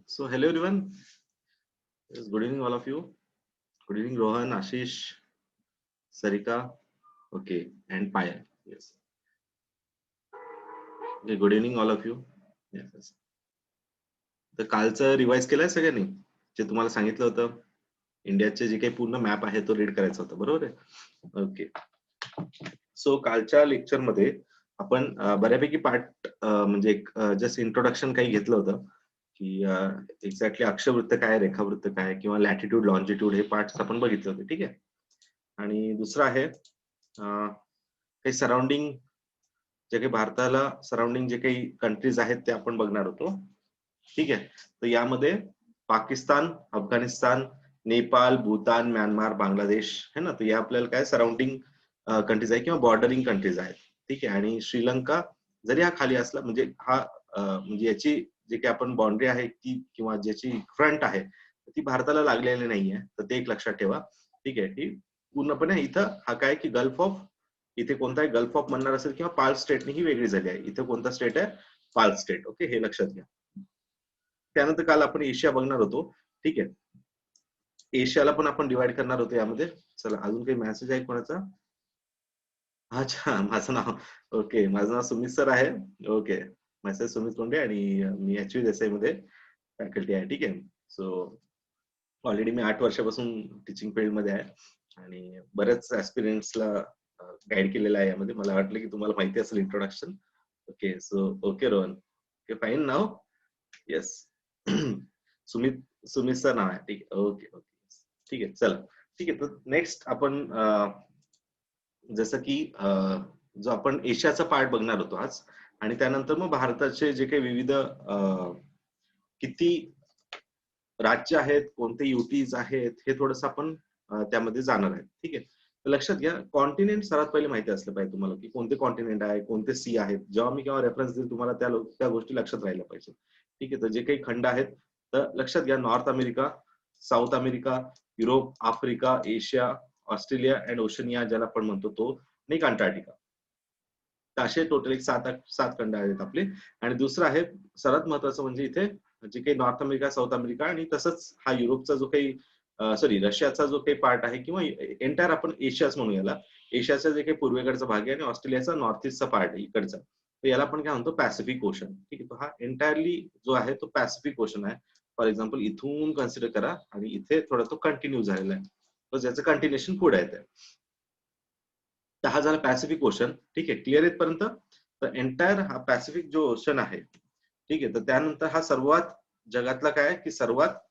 So hello everyone. Yes, good evening all of you. Good evening Rohan, Ashish, Sarika. Okay, and Payal. Yes. Okay, good evening all of you. Yes. Yes. तर कालचं revise केलंय सगळ्यांनी जे तुम्हाला सांगितलं होतं इंडियाचे जे काही पूर्ण मॅप आहे तो रीड करायचा होता बरोबर आहे. ओके. सो कालच्या लेक्चर मध्ये आपण बऱ्यापैकी पार्ट म्हणजे जस्ट इंट्रोडक्शन काही घेतलं होतं की एक्झॅक्टली अक्षवृत्त काय रेखावृत्त काय किंवा लॅटिट्यूड लॉन्जिट्यूड हे पार्ट्स आपण बघितले होते. ठीक आहे. आणि दुसरं आहे काही सराउंडिंग जे काही भारताला सराउंडिंग जे काही कंट्रीज आहेत ते आपण बघणार होतो. ठीक आहे. तर यामध्ये पाकिस्तान, अफगाणिस्तान, नेपाळ, भूतान, म्यानमार, बांगलादेश है ना. तर या आपल्याला काय सराउंडिंग कंट्रीज आहे किंवा बॉर्डरिंग कंट्रीज आहेत. ठीक आहे. आणि श्रीलंका जरी हा खाली असला म्हणजे हा म्हणजे याची जे काही आपण बाउंड्री आहे ती किंवा ज्याची फ्रंट आहे ती भारताला लागलेली नाहीये. तर ते एक लक्षात ठेवा. ठीक आहे. ही पूर्णपणे इथं हा काय की गल्फ ऑफ इथे कोणताही गल्फ ऑफ म्हणणार असेल किंवा पाल स्टेटने ही वेगळी झाली आहे. इथे कोणता स्टेट आहे? पाल स्टेट. ओके, हे लक्षात घ्या. त्यानंतर काल आपण एशिया बघणार होतो. ठीक आहे. एशियाला पण आपण डिवाइड करणार होतो यामध्ये. चला अजून काही मेसेज आहे कोणाचा? अच्छा, माझं नाव ओके, माझं नाव सुमित सर आहे. ओके, मेसेज सुमित तोंडे आणि मी एचव्ही देसाई मध्ये फॅकल्टी आहे. ठीक आहे. सो ऑलरेडी मी 8 वर्षापासून टीचिंग फील्ड मध्ये आहे आणि बऱ्याच ऍस्पिरंट्सला गाईड केलेलं आहे यामध्ये. मला वाटलं की तुम्हाला माहिती असेल introduction. Okay. So okay Rohan. Okay fine नाव. येस. सुमित सुमित सर नाव आहे. ठीक आहे. Okay okay. ठीक आहे. चला. ठीक आहे. तर नेक्स्ट आपण जसं की जो आपण एशियाचा पार्ट बघणार होतो आज आणि त्यानंतर मग भारताचे जे काही विविध किती राज्य आहेत, कोणते युटीज आहेत हे थोडस आपण त्यामध्ये जाणार आहे. ठीक आहे. तर लक्षात घ्या कॉन्टिनेंट सर्वात पहिले माहिती असलं पाहिजे तुम्हाला की कोणते कॉन्टिनेंट आहे, कोणते सी आहेत. जेव्हा मी केव्हा रेफरन्स देईल तुम्हाला त्या गोष्टी लक्षात राहिल्या पाहिजे. ठीक आहे. तर जे काही खंड आहेत तर लक्षात घ्या north America, south America, Europe, Africa, Asia, Australia and Oceania ज्याला आपण म्हणतो तो, आणि अंटार्क्टिका. तर असे टोटल एक 7 खंड आहेत आपले. आणि दुसरं आहे सर्वात महत्वाचं म्हणजे इथे जे काही नॉर्थ अमेरिका, साऊथ अमेरिका आणि तसंच हा युरोपचा जो काही सॉरी रशियाचा जो काही पार्ट आहे किंवा एंटायर आपण एशियाच म्हणू याला. एशियाचा जे काही पूर्वेकडचा भाग आहे आणि ऑस्ट्रेलियाचा नॉर्थ ईस्टचा पार्ट आहे इकडचा. तर याला आपण काय म्हणतो पॅसिफिक ओशन. ठीक आहे. तो हा एंटायरली जो आहे तो पॅसिफिक ओशन आहे. फॉर एक्झाम्पल इथून कन्सिडर करा आणि इथे थोडा तो कंटिन्यू झालेला आहे. तर ज्याचं कंटिन्युएशन पुढे येत आहे. तर हा झाला पॅसिफिक ओशन. ठीक आहे. क्लिअर इथपर्यंत. तर एंटायर हा पॅसिफिक जो ओशन आहे. ठीक आहे. तर त्यानंतर हा सर्वात जगातला काय की सर्वात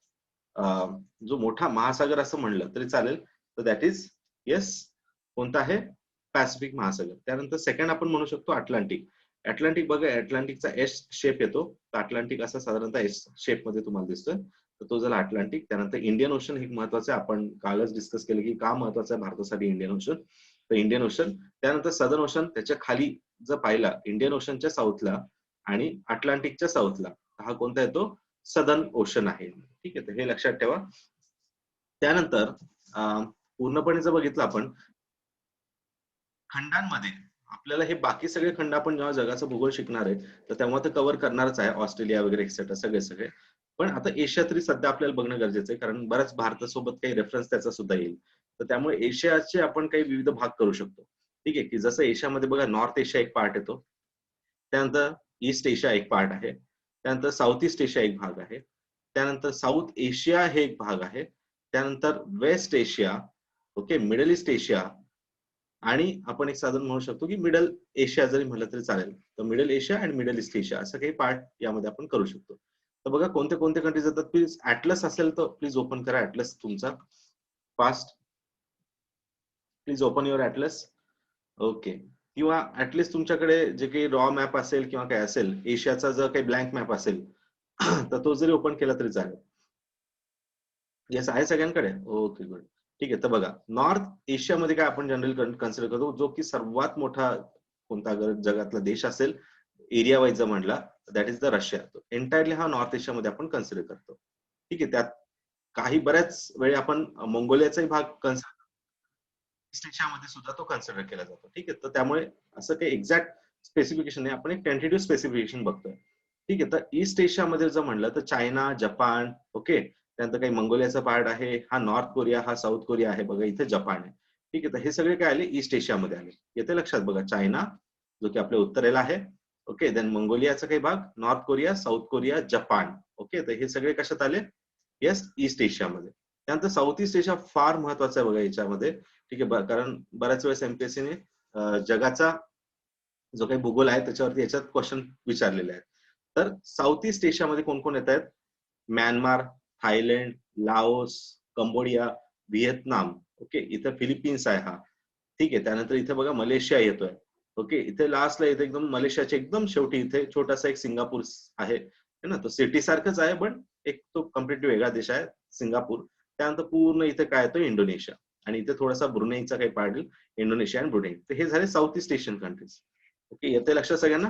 जो मोठा महासागर असं म्हणलं तरी चालेल. तर दॅट इज येस कोणता आहे? पॅसिफिक महासागर. त्यानंतर सेकंड आपण म्हणू शकतो अटलांटिक. अटलांटिक बघा अटलांटिकचा एस शेप येतो. तर अटलांटिक असा साधारणतः एस शेप मध्ये तुम्हाला दिसतोय. तर तो झाला अटलांटिक. त्यानंतर इंडियन ओशन हे महत्वाचं आहे. आपण कालच डिस्कस केलं की का महत्वाचं आहे भारतासाठी इंडियन ओशन. तर इंडियन ओशन. त्यानंतर सदर्न ओशन त्याच्या खाली जर पाहिला इंडियन ओशनच्या साऊथला आणि अटलांटिकच्या साऊथला हा कोणता येतो? सदर्न ओशन आहे. ठीक आहे. तर हे लक्षात ठेवा. त्यानंतर पूर्णपणे जर बघितलं आपण खंडांमध्ये आपल्याला हे बाकी सगळे खंड आपण जेव्हा जगाचा भूगोल शिकणार आहे तर तेव्हा ते कव्हर करणारच आहे. ऑस्ट्रेलिया वगैरे एक्सेट्रा सगळे. पण आता एशिया तरी सध्या आपल्याला बघणं गरजेचं आहे कारण बऱ्याच भारतासोबत काही रेफरन्स त्याचा सुद्धा येईल. तर त्यामुळे एशियाचे आपण काही विविध भाग करू शकतो. ठीक आहे. की जसं एशियामध्ये बघा नॉर्थ एशिया एक पार्ट येतो. त्यानंतर ईस्ट एशिया एक पार्ट आहे. त्यानंतर साऊथ ईस्ट एशिया एक भाग आहे. त्यानंतर साऊथ एशिया हे एक भाग आहे. त्यानंतर West Asia, okay, Middle East Asia आणि आपण एक साधारण म्हणू शकतो की मिडल एशिया जरी म्हटलं तरी चालेल. तर मिडल एशिया आणि मिडल ईस्ट एशिया असं काही पार्ट यामध्ये आपण करू शकतो. तर बघा कोणते कोणते कंट्रीज येतात. प्लीज ऍटलस असेल तर प्लीज ओपन करा ऍटलस तुमचा fast. Please open your atlas. Okay. किंवा ऍटलिस्ट तुमच्याकडे जे काही रॉ मॅप असेल किंवा काय असेल एशियाचा जर काही ब्लँक मॅप असेल तर तो जरी ओपन केला तरी चालेल. येस आहे सगळ्यांकडे. Okay good. ठीक आहे. तर बघा नॉर्थ एशियामध्ये काय आपण जनरल कन्सिडर करतो जो की सर्वात मोठा कोणता अगर जगातला देश असेल एरिया वाईज जर म्हटला that is the Russia. Entirely हा नॉर्थ एशियामध्ये आपण कन्सिडर करतो. ठीक आहे. त्यात काही बऱ्याच वेळी आपण मंगोलियाचाही भाग कन्सिडर ईस्ट एशियामध्ये सुद्धा तो कन्सिडर केला जातो. ठीक आहे. तर त्यामुळे असं काही एक्झॅक्ट स्पेसिफिकेशन नाही. आपण एक टेंटेटिव्ह स्पेसिफिकेशन बघतोय. ठीक आहे. तर ईस्ट एशियामध्ये जर म्हणलं तर चायना, जपान, ओके, त्यानंतर काही मंगोलियाचा पार्ट आहे, हा नॉर्थ कोरिया, हा साऊथ कोरिया आहे बघा, इथे जपान आहे. ठीक आहे. तर हे सगळे काय आले, ईस्ट एशियामध्ये आले. येते लक्षात बघा, चायना जो की आपल्या उत्तरेला आहे, ओके, देन मंगोलियाचा काही भाग, north Korea, south Korea, Japan, okay. तर हे सगळे कशात आले, येस, ईस्ट एशियामध्ये. त्यानंतर साऊथ ईस्ट एशिया फार महत्वाचा आहे बघा याच्यामध्ये. ठीक आहे. कारण बऱ्याच वेळेस एमपीएससीने जगाचा जो काही भूगोल आहे त्याच्यावरती याच्यात क्वेश्चन विचारलेले आहेत. तर साऊथ ईस्ट एशियामध्ये कोण कोण येत आहेत, Myanmar, Thailand, Laos, Cambodia, Vietnam, okay, इथं फिलिपिन्स आहे हा. ठीक आहे. त्यानंतर इथे बघा मलेशिया येतोय, ओके. इथे लास्टला इथे एकदम मलेशियाच्या एकदम शेवटी इथे छोटासा एक सिंगापूर आहे ना, तो सिटी सारखंच आहे पण एक तो कम्प्लिटली वेगळा देश आहे सिंगापूर. त्यानंतर पूर्ण इथे काय येतो, इंडोनेशिया, आणि इथे थोडासा ब्रुनेईचा काही पार्ट, इंडोनेशिया आणि ब्रुनेई. तर हे झाले south east Asian countries. Okay, येते लक्षात सगळ्यांना?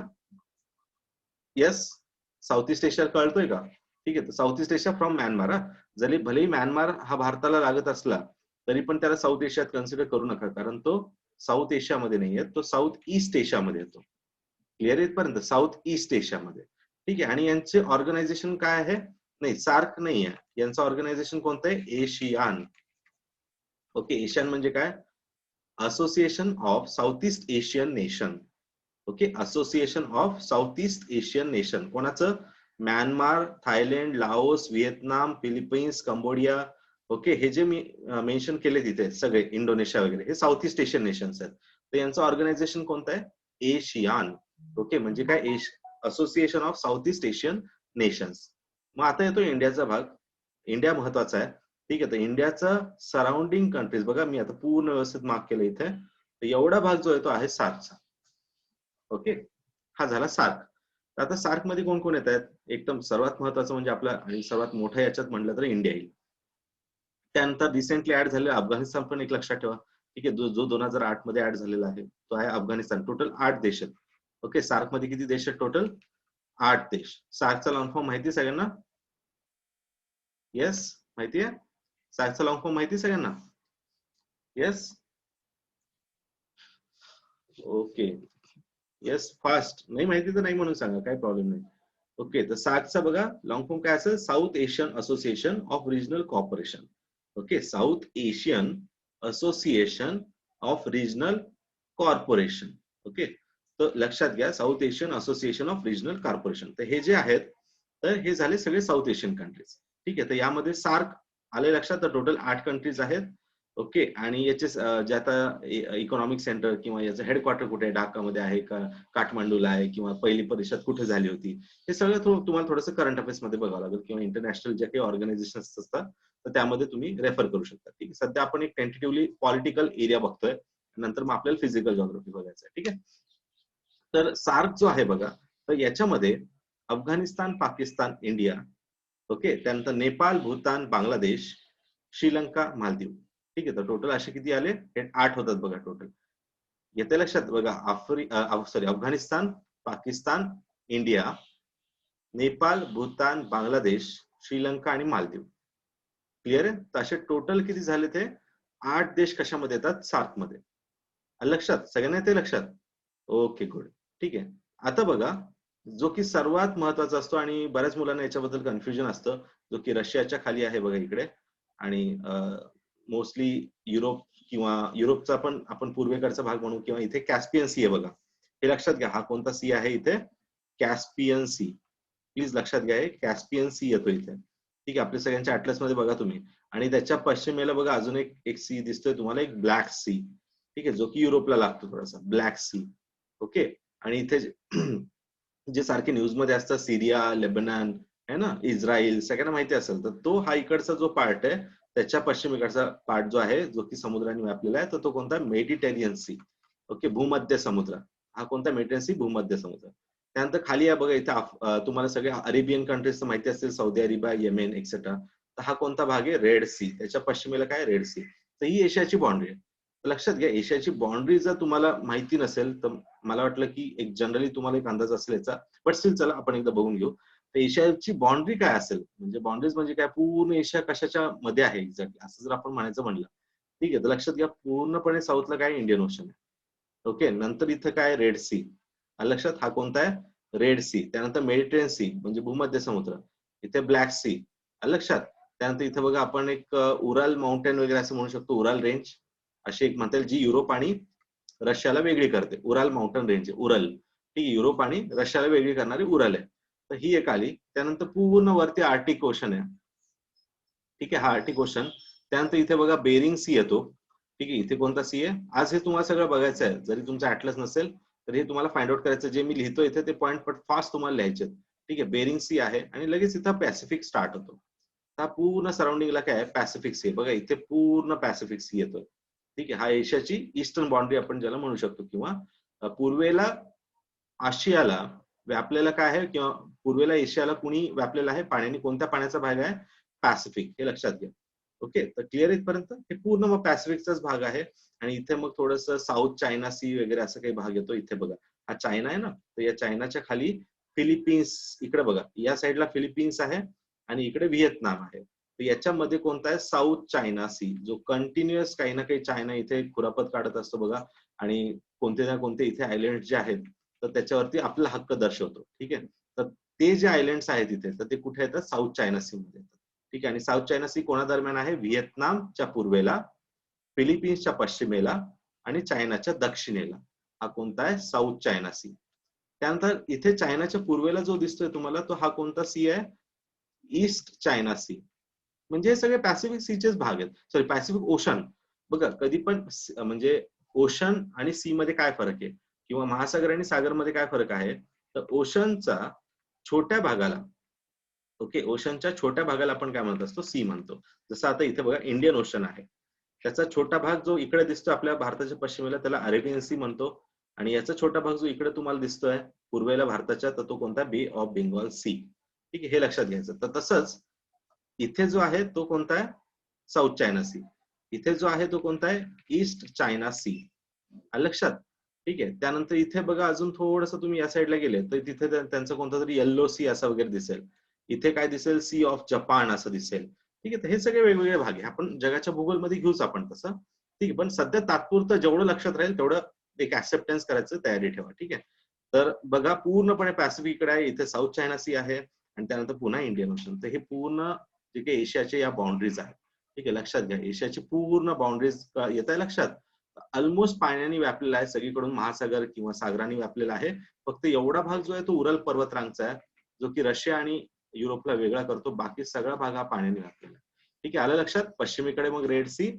येस, साऊथ ईस्ट एशिया कळतोय का? ठीक आहे. तर south east Asia from Myanmar, हा. जरी भलेही म्यानमार हा भारताला लागत असला तरी पण त्याला साऊथ एशियात कन्सिडर करू नका, कारण तो साऊथ एशियामध्ये नाहीये, तो साऊथ ईस्ट एशियामध्ये येतो. क्लिअर इथपर्यंत? साऊथ ईस्ट एशियामध्ये. ठीक आहे. आणि यांचे ऑर्गनायझेशन काय आहे? नाही, सार्क नाही आहे, यांचं ऑर्गनायझेशन कोणतं आहे, एशियान. ओके, एशियन म्हणजे काय, association of south east Asian nation. Okay, association of south east Asian nation. कोणाचं? Myanmar, Thailand, Laos, Vietnam, Philippines, Cambodia, okay, हे जे मी मेन्शन केले तिथे सगळे, इंडोनेशिया वगैरे, हे साऊथ ईस्ट एशियन नेशन्स आहेत. तर यांचं ऑर्गनायझेशन कोणतं आहे, एशियान. ओके, म्हणजे काय, association of south east Asian nations. मग आता येतो इंडियाचा भाग. इंडिया महत्वाचा आहे. ठीक आहे. तर इंडियाचा सराउंडिंग कंट्रीज बघा, मी आता पूर्ण व्यवस्थित मार्क केलं इथे. तर एवढा भाग जो आहे तो आहे सार्कचा. ओके, हा झाला सार्क. आता सार्क मध्ये कोण कोण येत आहेत, एकदम सर्वात महत्वाचं म्हणजे आपला आणि सर्वात मोठं याच्यात म्हटलं तर इंडिया येईल. त्यानंतर रिसेंटली ऍड झालेलं अफगाणिस्तान पण एक लक्षात ठेवा. ठीक आहे. जो 2008 मध्ये ऍड झालेला आहे तो आहे अफगाणिस्तान. टोटल 8 देश आहेत. ओके, सार्क मध्ये किती देश आहेत टोटल, 8 देश. सार्कचा लॉंग फॉर्म माहिती सगळ्यांना? येस, माहिती आहे. सार्कचा लॉंग फॉर्म माहिती सगळ्यांना? Yes, okay. येस, फास्ट नाही माहिती तर नाही म्हणून सांगा, काही प्रॉब्लेम नाही. ओके, तर सार्कचा बघा लॉंग फॉर्म काय असेल, south Asian association of regional corporation. Okay, south Asian association of regional corporation. Okay, तर लक्षात घ्या, south Asian association of regional corporation. तर हे जे आहेत, तर हे झाले सगळे साऊथ एशियन कंट्रीज. ठीक आहे. तर यामध्ये सार्क आले लक्षात, तर टोटल 8 कंट्रीज आहेत. ओके, आणि याचे जे आता इकॉनॉमिक सेंटर किंवा याचं हेडक्वार्टर कुठे आहे, ढाकामध्ये आहे का, काठमांडूला आहे, किंवा पहिली परिषद कुठे झाली होती, हे सगळं तुम्हाला थोडंसं करंट अफेअर्स मध्ये बघावं लागेल, किंवा इंटरनॅशनल जे काही ऑर्गनायझेशन असतात तर त्यामध्ये तुम्ही रेफर करू शकता. ठीक आहे. सध्या आपण एक टेंटेटिव्हली पॉलिटिकल एरिया बघतोय, नंतर मग आपल्याला फिजिकल जॉग्राफी बघायचं आहे. ठीक आहे. तर सार्क जो आहे बघा, तर याच्यामध्ये अफगाणिस्तान, पाकिस्तान, इंडिया, ओके, त्यानंतर नेपाळ, भूतान, बांगलादेश, श्रीलंका, मालदीव. ठीक आहे. तर टोटल असे किती आले, हे 8 होतात बघा टोटल. येते लक्षात बघा, अफगाणिस्तान, पाकिस्तान, इंडिया, नेपाळ, भूतान, बांगलादेश, श्रीलंका आणि मालदीव. क्लिअर आहे? तर असे टोटल किती झाले, ते 8 देश कशामध्ये येतात, सार्क मध्ये. लक्षात सगळ्यांना येते लक्षात? Okay, good. ठीक आहे. आता बघा, जो की सर्वात महत्वाचा असतो आणि बऱ्याच मुलांना याच्याबद्दल कन्फ्युजन असतं, जो की रशियाच्या खाली आहे बघा इकडे, आणि मोस्टली युरोप किंवा युरोपचा पण आपण पूर्वेकडचा भाग म्हणू, किंवा इथे कॅस्पियन सी आहे बघा. हे लक्षात घ्या, हा कोणता सी आहे इथे, कॅस्पियन सी. प्लीज लक्षात घ्या, कॅस्पियन सी येतो इथे. ठीक आहे. आपल्या सगळ्यांच्या अटलस मध्ये बघा तुम्ही, आणि त्याच्या पश्चिमेला बघा अजून एक सी दिसतोय तुम्हाला, एक ब्लॅक सी. ठीक आहे, जो की युरोपला लागतो थोडासा, ब्लॅक सी. ओके, आणि इथे जे सारखे न्यूज मध्ये असतात, सिरिया, लेबनन है ना, इस्रायल, सगळ्यांना माहिती असेल, तर तो हा इकडचा जो पार्ट आहे, त्याच्या पश्चिमेकडचा पार्ट जो आहे, जो की समुद्राने व्यापलेला आहे, तर तो कोणता, मेडिटेरियन सी. ओके, भूमध्य समुद्र. हा कोणता, मेडिटेरियन सी, भूमध्य समुद्र. त्यानंतर खाली आहे बघा इथे, तुम्हाला सगळे अरेबियन कंट्रीज माहिती असतील, सौदी अरेबिया, येमेन एक्सेट्रा. तर हा कोणता भाग आहे, रेड सी. त्याच्या पश्चिमेला काय, रेड सी. तर ही एशियाची बाउंड्री आहे. लक्षात घ्या, एशियाची बाउंड्री जर तुम्हाला माहिती नसेल तर मला वाटलं की एक जनरली तुम्हाला एक अंदाज असेल याचा, बट स्टील चला आपण एकदा बघून घेऊ. तर एशियाची बाउंड्री काय असेल, म्हणजे बाउंड्रीज म्हणजे काय, पूर्ण एशिया कशाच्या मध्ये आहे एक्झॅक्टली असं जर आपण म्हणायचं म्हणलं. ठीक आहे. तर लक्षात घ्या, पूर्णपणे साऊथला काय, इंडियन ओशन आहे. ओके, नंतर इथं काय, रेड सी. लक्षात, हा कोणता आहे, रेड सी, त्यानंतर मेडिटेरियन सी म्हणजे भूमध्य समुद्र, इथे ब्लॅक सी, लक्षात. त्यानंतर इथे बघा आपण एक उराल माउंटेन वगैरे असं म्हणू शकतो, उराल रेंज अशी एक म्हणता येईल, जी युरोप आणि रशियाला वेगळी करते. उराल माउंटेन रेंज, उरल, ठीक आहे, युरोप आणि रशियाला वेगळी करणारी उरल आहे. तर ही एक आली. त्यानंतर पूर्ण वरती आर्टिक ओशन आहे, ठीक आहे, हा आर्टिक ओशन. त्यानंतर इथे बघा बेरिंग सी येतो, ठीक आहे, इथे कोणता सी आहे. आज हे तुम्हाला सगळं बघायचं आहे, जरी तुमचं ऍटलस नसेल तर हे तुम्हाला फाइंड आउट करायचं. जे मी लिहितो इथे ते पॉईंट पण फास्ट तुम्हाला लिहायचे, ठीक आहे. बेरिंग सी आहे आणि लगेच इथं पॅसिफिक स्टार्ट होतो. हा पूर्ण सराउंडिंगला काय आहे, पॅसिफिक सी. बघा इथे पूर्ण पॅसिफिक सी येतोय, ठीक आहे. हा एशियाची ईस्टर्न बाउंड्री आपण ज्याला म्हणू शकतो, किंवा पूर्वेला आशियाला व्यापलेला काय आहे, किंवा पूर्वेला एशियाला कुणी व्यापलेला आहे पाण्याने, कोणत्या पाण्याचा भाग आहे, पॅसिफिक, हे लक्षात घ्या. ओके, तर क्लिअर इथपर्यंत. हे पूर्ण मग पॅसिफिकचाच भाग आहे. आणि इथे मग थोडस साऊथ चायना सी वगैरे असं काही भाग येतो. इथे बघा हा चायना आहे ना, तर या चायनाच्या खाली फिलिपिन्स, इकडे बघा या साईडला फिलिपिन्स आहे आणि इकडे व्हिएतनाम आहे. तर याच्यामध्ये कोणता आहे, साऊथ चायना सी, जो कंटिन्युअस काही ना काही चायना इथे खुरापत काढत असतो बघा, आणि कोणते ना कोणते इथे आयलंड जे आहेत तर त्याच्यावरती आपला हक्क दर्शवतो, ठीक आहे. तर ते जे आयलंड्स आहेत इथे, तर ते कुठे येतात, साऊथ चायना सी मध्ये येतात, ठीक आहे. आणि साऊथ चायना सी कोणादरम्यान आहे, व्हिएतनामच्या पूर्वेला, फिलिपिन्सच्या पश्चिमेला आणि चायनाच्या दक्षिणेला. हा कोणता आहे, साऊथ चायना सी. त्यानंतर इथे चायनाच्या पूर्वेला जो दिसतोय तुम्हाला, तो हा कोणता सी आहे, ईस्ट चायना सी. म्हणजे हे सगळे पॅसिफिक सीचेच भाग आहेत, सॉरी पॅसिफिक ओशन. बघा कधी पण म्हणजे ओशन आणि सी मध्ये काय फरक आहे, किंवा महासागर आणि सागर मध्ये काय फरक आहे, तर ओशनचा छोट्या भागाला, ओके, ओशनच्या छोट्या भागाला आपण काय म्हणत असतो, सी म्हणतो. जसं आता इथे बघा इंडियन ओशन आहे, त्याचा छोटा भाग जो इकडे दिसतो आपल्या भारताच्या पश्चिमेला, त्याला अरेबियन सी म्हणतो. आणि याचा छोटा भाग जो इकडे तुम्हाला दिसतोय पूर्वेला भारताच्या, तर तो कोणता, बे ऑफ बेंगॉल सी, ठीक आहे, हे लक्षात घ्यायचं. तर तसंच इथे जो आहे तो कोणता आहे, साऊथ चायना सी. इथे जो आहे तो कोणता आहे, ईस्ट चायना सी, लक्षात, ठीक आहे. त्यानंतर इथे बघा अजून थोडस तुम्ही या साईडला गेले तर तिथे त्यांचं कोणतं तरी येल्लो सी असं वगैरे दिसेल. इथे काय दिसेल, सी ऑफ जपान असं दिसेल, ठीक आहे. तर हे सगळे वेगवेगळे भाग आहे, आपण जगाच्या भूगोलमध्ये घेऊच आपण तसं, ठीक आहे. पण सध्या तात्पुरतं जेवढं लक्षात राहील तेवढं एक ऍक्सेप्टन्स करायचं तयारी ठेवा, ठीक आहे. तर बघा पूर्णपणे पॅसिफिक इकडे आहे, इथे साऊथ चायना सी आहे, आणि त्यानंतर पुन्हा इंडियन ओशन. तर हे पूर्ण जे काही एशियाचे या बाउंड्रीज आहेत, ठीक आहे, लक्षात घ्या. एशियाची पूर्ण बाउंड्रीज येत आहे लक्षात, ऑलमोस्ट पाण्याने व्यापलेला आहे, सगळीकडून महासागर किंवा सागराने व्यापलेला आहे. फक्त एवढा भाग जो आहे तो उरल पर्वतरांगचा आहे, जो की रशिया आणि युरोपला वेगळा करतो. बाकी सगळा भाग हा पाण्याने व्यापलेला आहे, ठीक आहे. आलं लक्षात. पश्चिमेकडे मग रेड सी,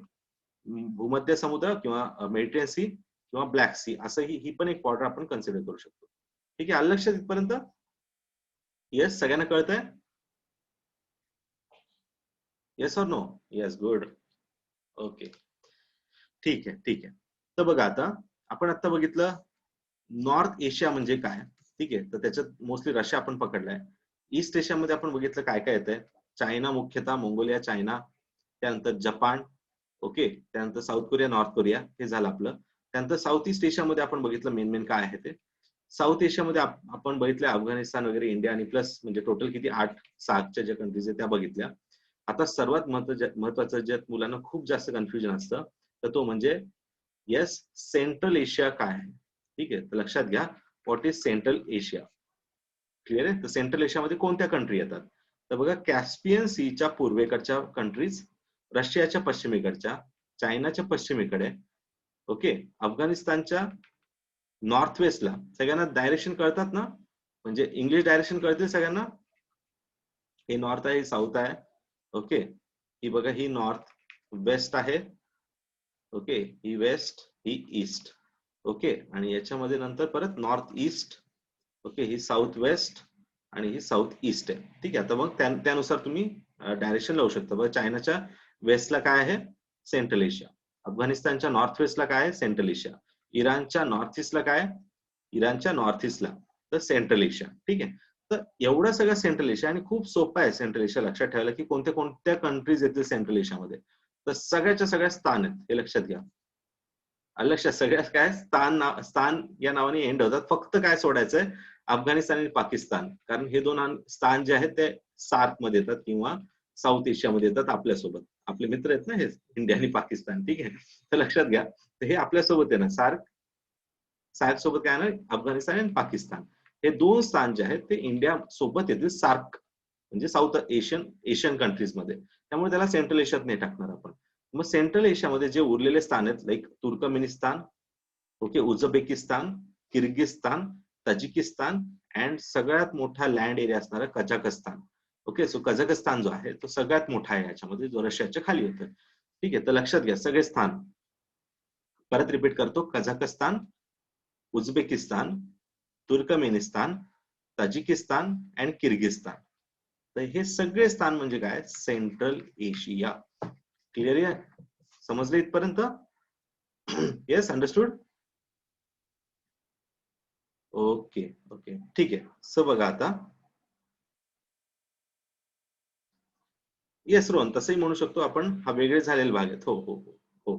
भूमध्य समुद्र किंवा मेडिटेरियन सी किंवा ब्लॅक सी, असं ही पण एक बॉर्डर आपण कन्सिडर करू शकतो, ठीक आहे. आलं लक्षात इथपर्यंत. येस, सगळ्यांना कळतंय, येस और नो, येस, गुड, ओके, ठीक आहे, ठीक आहे. तर बघा आता आपण आता बघितलं नॉर्थ एशिया म्हणजे काय, ठीक आहे. तर त्याच्यात मोस्टली रशिया आपण पकडलाय. ईस्ट एशियामध्ये आपण बघितलं काय काय येतंय, चायना मुख्यतः, मंगोलिया, चायना, त्यानंतर जपान, ओके, त्यानंतर साऊथ कोरिया, नॉर्थ कोरिया, हे झालं आपलं. त्यानंतर साऊथ ईस्ट एशियामध्ये आपण बघितलं मेन मेन काय आहे ते. साऊथ एशियामध्ये आपण बघितलं अफगाणिस्तान वगैरे, इंडिया, आणि प्लस म्हणजे टोटल किती 8-7च्या ज्या कंट्रीज आहेत त्या बघितल्या. आता सर्वात महत्वाचं ज्यात मुलांना खूप जास्त कन्फ्युजन असतं, तर तो म्हणजे येस, सेंट्रल एशिया काय आहे, ठीक आहे. तर लक्षात घ्या, what is central Asia, clear आहे. तर सेंट्रल एशियामध्ये कोणत्या कंट्री येतात, तर बघा कॅस्पियन सीच्या पूर्वेकडच्या कंट्रीज, रशियाच्या पश्चिमेकडच्या, चायनाच्या पश्चिमेकडे, ओके, अफगाणिस्तानच्या नॉर्थ वेस्टला. सगळ्यांना डायरेक्शन कळतात ना, म्हणजे इंग्लिश डायरेक्शन कळते सगळ्यांना. हे नॉर्थ आहे, साऊथ आहे, ओके. ही बघा ही नॉर्थ वेस्ट आहे, ओके, ही वेस्ट, ही ईस्ट, ओके. आणि याच्यामध्ये नंतर परत नॉर्थ ईस्ट, ओके, ही साऊथ वेस्ट आणि ही साऊथ ईस्ट आहे, ठीक आहे. आता मग त्यानुसार तुम्ही डायरेक्शन लावू शकता. बघा चायनाच्या वेस्टला काय आहे, सेंट्रल एशिया. अफगाणिस्तानच्या नॉर्थ वेस्टला काय आहे, सेंट्रल एशिया. इराणच्या नॉर्थ ईस्टला काय, इराणच्या नॉर्थ ईस्टला तर सेंट्रल एशिया, ठीक आहे. तर एवढं सगळं सेंट्रल एशिया, आणि खूप सोपं आहे सेंट्रल एशिया लक्षात ठेवायला, की कोणत्या कोणत्या कंट्रीज येतील सेंट्रल एशियामध्ये. तर सगळ्याच्या सगळ्या स्थान आहेत, हे लक्षात घ्या. लक्षात, सगळ्यात काय स्थान या नावाने एंड होतात. फक्त काय सोडायचंय, अफगाणिस्तान आणि पाकिस्तान, कारण हे दोन स्थान जे आहेत ते सार्क मध्ये येतात किंवा साऊथ एशियामध्ये येतात आपल्यासोबत. आपले मित्र आहेत ना हे, इंडिया आणि पाकिस्तान, ठीक आहे. तर लक्षात घ्या, तर हे आपल्यासोबत आहे ना सार्क, सार्क सोबत काय ना, अफगाणिस्तान आणि पाकिस्तान. हे 2 स्थान जे आहेत ते इंडिया सोबत येतील सार्क म्हणजे साऊथ एशियन कंट्रीजमध्ये. त्यामुळे त्याला सेंट्रल एशियात नाही टाकणार आपण. मग सेंट्रल एशियामध्ये जे उरलेले स्थान आहेत like Turkmenistan, okay, Uzbekistan, Kyrgyzstan, Tajikistan and सगळ्यात मोठा लँड एरिया असणारा कझाकस्तान. ओके, सो कझाकस्तान जो आहे तो सगळ्यात मोठा आहे याच्यामध्ये, जो रशियाच्या खाली येतो. ठीक आहे, तर लक्षात घ्या सगळे स्थान परत रिपीट करतो. Kazakhstan, Uzbekistan, Turkmenistan, Tajikistan and Kyrgyzstan. तर हे सगळे स्थान म्हणजे काय, सेंट्रल एशिया. क्लिअर आहे, समजले इथपर्यंत? Yes, understood? ओके ओके, ठीक आहे. सो बघा आता, येस रोहन, तसंही म्हणू शकतो आपण, हा वेगळे झालेले भाग आहेत. हो हो हो हो,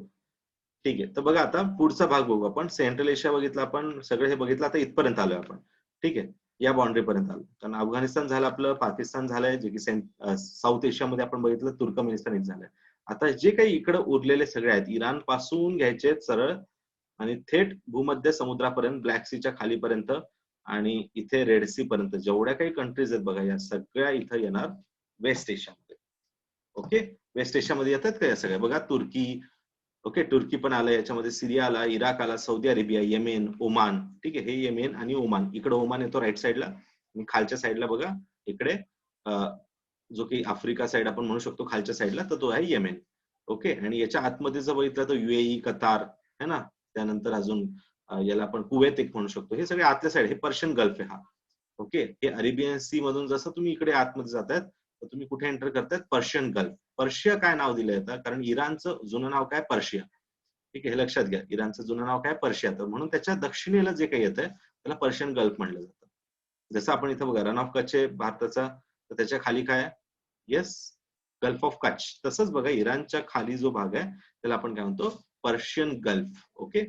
ठीक आहे. तर बघा आता पुढचा भाग बघू आपण. सेंट्रल एशिया बघितलं आपण, सगळं हे बघितलं. आता इथपर्यंत आलोय आपण. ठीक आहे, या बाउंड्री पर्यंत आलो. कारण अफगाणिस्तान झालं आपलं, पाकिस्तान झालंय, जे की साऊथ एशियामध्ये आपण बघितलं तुर्कमेनिस्तान एक झालंय. आता जे काही इकडे उरलेले सगळे आहेत, इराण पासून घ्यायचे सरळ आणि थेट भूमध्य समुद्रापर्यंत, ब्लॅक सीच्या खालीपर्यंत आणि इथे रेड सी पर्यंत जेवढ्या काही कंट्रीज आहेत बघा, या सगळ्या इथं येणार वेस्ट एशियामध्ये. ओके, वेस्ट एशियामध्ये येतात का या सगळ्या? बघा तुर्की, ओके, तुर्की पण आलं याच्यामध्ये, सिरिया आला, इराक आला, सौदी अरेबिया, येमेन, ओमान. ठीक आहे, हे येमेन आणि ओमान. इकडे ओमान येतो राईट साईडला आणि खालच्या साईडला बघा इकडे जो काही आफ्रिका साईड आपण म्हणू शकतो खालच्या साईडला, तर तो आहे येमेन. ओके, आणि याच्या आतमध्ये जर बघितलं तर युएई, कतार है ना, त्यानंतर अजून याला आपण कुवेत एक म्हणू शकतो. हे सगळे आतल्या साईड, हे पर्शियन गल्फ आहे हा. ओके, हे अरेबियन सी मधून जसं तुम्ही इकडे आतमध्ये जातायत तर तुम्ही कुठे एंटर करतायत, पर्शियन गल्फ. पर्शिया काय नाव दिलं जातं, कारण इराणचं जुनं नाव काय, पर्शिया. ठीक आहे, हे लक्षात घ्या, इराणचं जुनं नाव काय, पर्शिया. तर म्हणून त्याच्या दक्षिणेला जे काही येतंय त्याला पर्शियन गल्फ म्हणलं जातं. जसं आपण इथं बघा रन ऑफ कच्छ आहे भारताचा, तर त्याच्या खाली काय आहे, येस, गल्फ ऑफ कच्छ. तसंच बघा इराणच्या खाली जो भाग आहे त्याला आपण काय म्हणतो, पर्शियन गल्फ. ओके,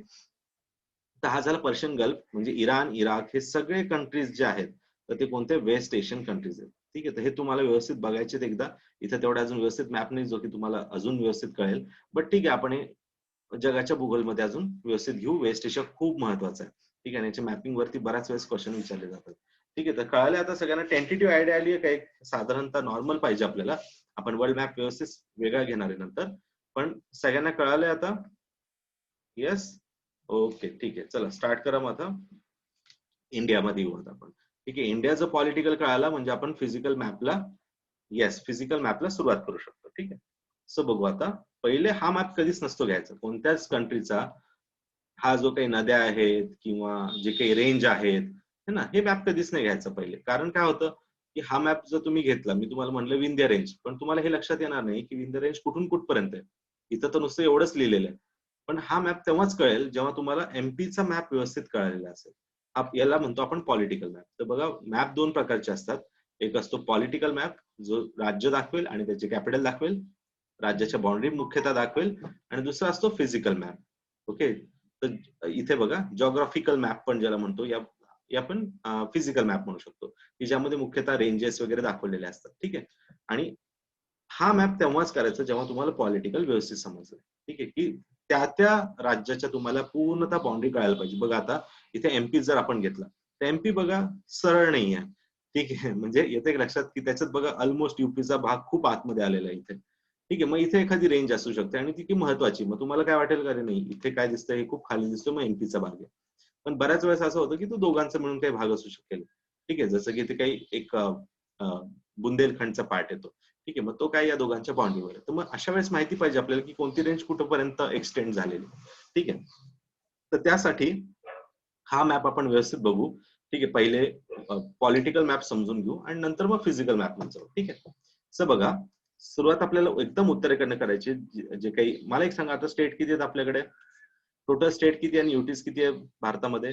तर हा झाला पर्शियन गल्फ. म्हणजे इराण, इराक हे सगळे कंट्रीज जे आहेत तर ते कोणते, वेस्ट एशियन कंट्रीज आहेत. ठीक आहे, तर हे तुम्हाला व्यवस्थित बघायचे एकदा. इथं तेवढा अजून व्यवस्थित मॅप नाही जो की तुम्हाला अजून व्यवस्थित कळेल, बट ठीक आहे, आपण हे जगाच्या भूगोलमध्ये अजून व्यवस्थित घेऊ. वेस्ट एशिया खूप महत्वाचं आहे. ठीक आहे, याच्या मॅपिंग वरती बऱ्याच वेळेस क्वेश्चन विचारले जातात. ठीक आहे, तर कळाले आता सगळ्यांना, टेंटेटिव्ह आयडिया आली आहे काय, साधारणतः नॉर्मल पाहिजे आपल्याला. आपण वर्ल्ड मॅप व्यवस्थित वेगळा घेणार आहे नंतर, पण सगळ्यांना कळालंय आता? येस, ओके, ठीक आहे. चला स्टार्ट करा मग आता. इंडियामध्ये येऊ आता आपण. ठीक आहे, इंडियाचं पॉलिटिकल कळाला म्हणजे आपण फिजिकल मॅपला, येस, फिजिकल मॅपला सुरुवात करू शकतो. ठीक आहे, सो बघू आता. पहिले हा मॅप कधीच नसतो घ्यायचा कोणत्याच कंट्रीचा. हा जो काही नद्या आहेत किंवा जे काही रेंज आहेत है ना, हे मॅप कधीच नाही घ्यायचं पहिले. कारण काय होतं की हा मॅप जर तुम्ही घेतला, मी तुम्हाला म्हणलं विंध्य रेंज, पण तुम्हाला हे लक्षात येणार नाही की विंध्य रेंज कुठून कुठपर्यंत आहे. इथं तर नुसतं एवढंच लिहिलेलं आहे. पण हा मॅप तेव्हाच कळेल जेव्हा तुम्हाला एमपीचा मॅप व्यवस्थित कळलेला असेल. याला म्हणतो आपण पॉलिटिकल मॅप. तर बघा, मॅप दोन प्रकारचे असतात. एक असतो पॉलिटिकल मॅप, जो राज्य दाखवेल आणि त्याचे कॅपिटल दाखवेल, राज्याच्या बाउंड्री मुख्यतः दाखवेल. आणि दुसरा असतो फिजिकल मॅप. ओके, तर इथे बघा जॉग्राफिकल मॅप पण ज्याला म्हणतो, या आपण फिजिकल मॅप म्हणू शकतो, की ज्यामध्ये मुख्यतः रेंजेस वगैरे दाखवलेले असतात. ठीक आहे, आणि हा मॅप तेव्हाच करायचा जेव्हा तुम्हाला पॉलिटिकल व्यवस्थित समजलं. ठीक आहे, की त्या त्या राज्याच्या तुम्हाला पूर्णतः बाउंड्री कळायला पाहिजे. बघा आता इथे एमपी जर आपण घेतला तर एमपी बघा सरळ नाही आहे. ठीक आहे, म्हणजे येते लक्षात की त्याच्यात बघा ऑलमोस्ट युपीचा भाग खूप आतमध्ये आलेला आहे इथे. ठीक आहे, मग इथे एखादी रेंज असू शकते आणि ती की महत्वाची. मग तुम्हाला काय वाटेल का, रे नाही इथे काय दिसतंय, हे खूप खाली दिसतोय, मग एमपीचा भाग आहे. पण बऱ्याच वेळेस असं होतं की तो दोघांचा मिळून काही भाग असू शकेल. ठीक आहे, जसं की इथे काही एक बुंदेलखंडचा पार्ट येतो. ठीक आहे, मग तो काय या दोघांच्या बाउंड्रीवर आहे. तर मग अशा वेळेस माहिती पाहिजे आपल्याला की कोणती रेंज कुठपर्यंत एक्सटेंड झालेली. ठीक आहे, तर त्यासाठी हा मॅप आपण व्यवस्थित बघू. ठीक आहे, पहिले पॉलिटिकल मॅप समजून घेऊ आणि नंतर मग फिजिकल मॅप जाऊ. ठीक आहे, सर बघा, सुरुवात आपल्याला एकदम उत्तरेकडनं करायची. जे काही मला एक सांगा, आता स्टेट किती आहेत आपल्याकडे, टोटल स्टेट किती आणि युटीज किती आहे भारतामध्ये?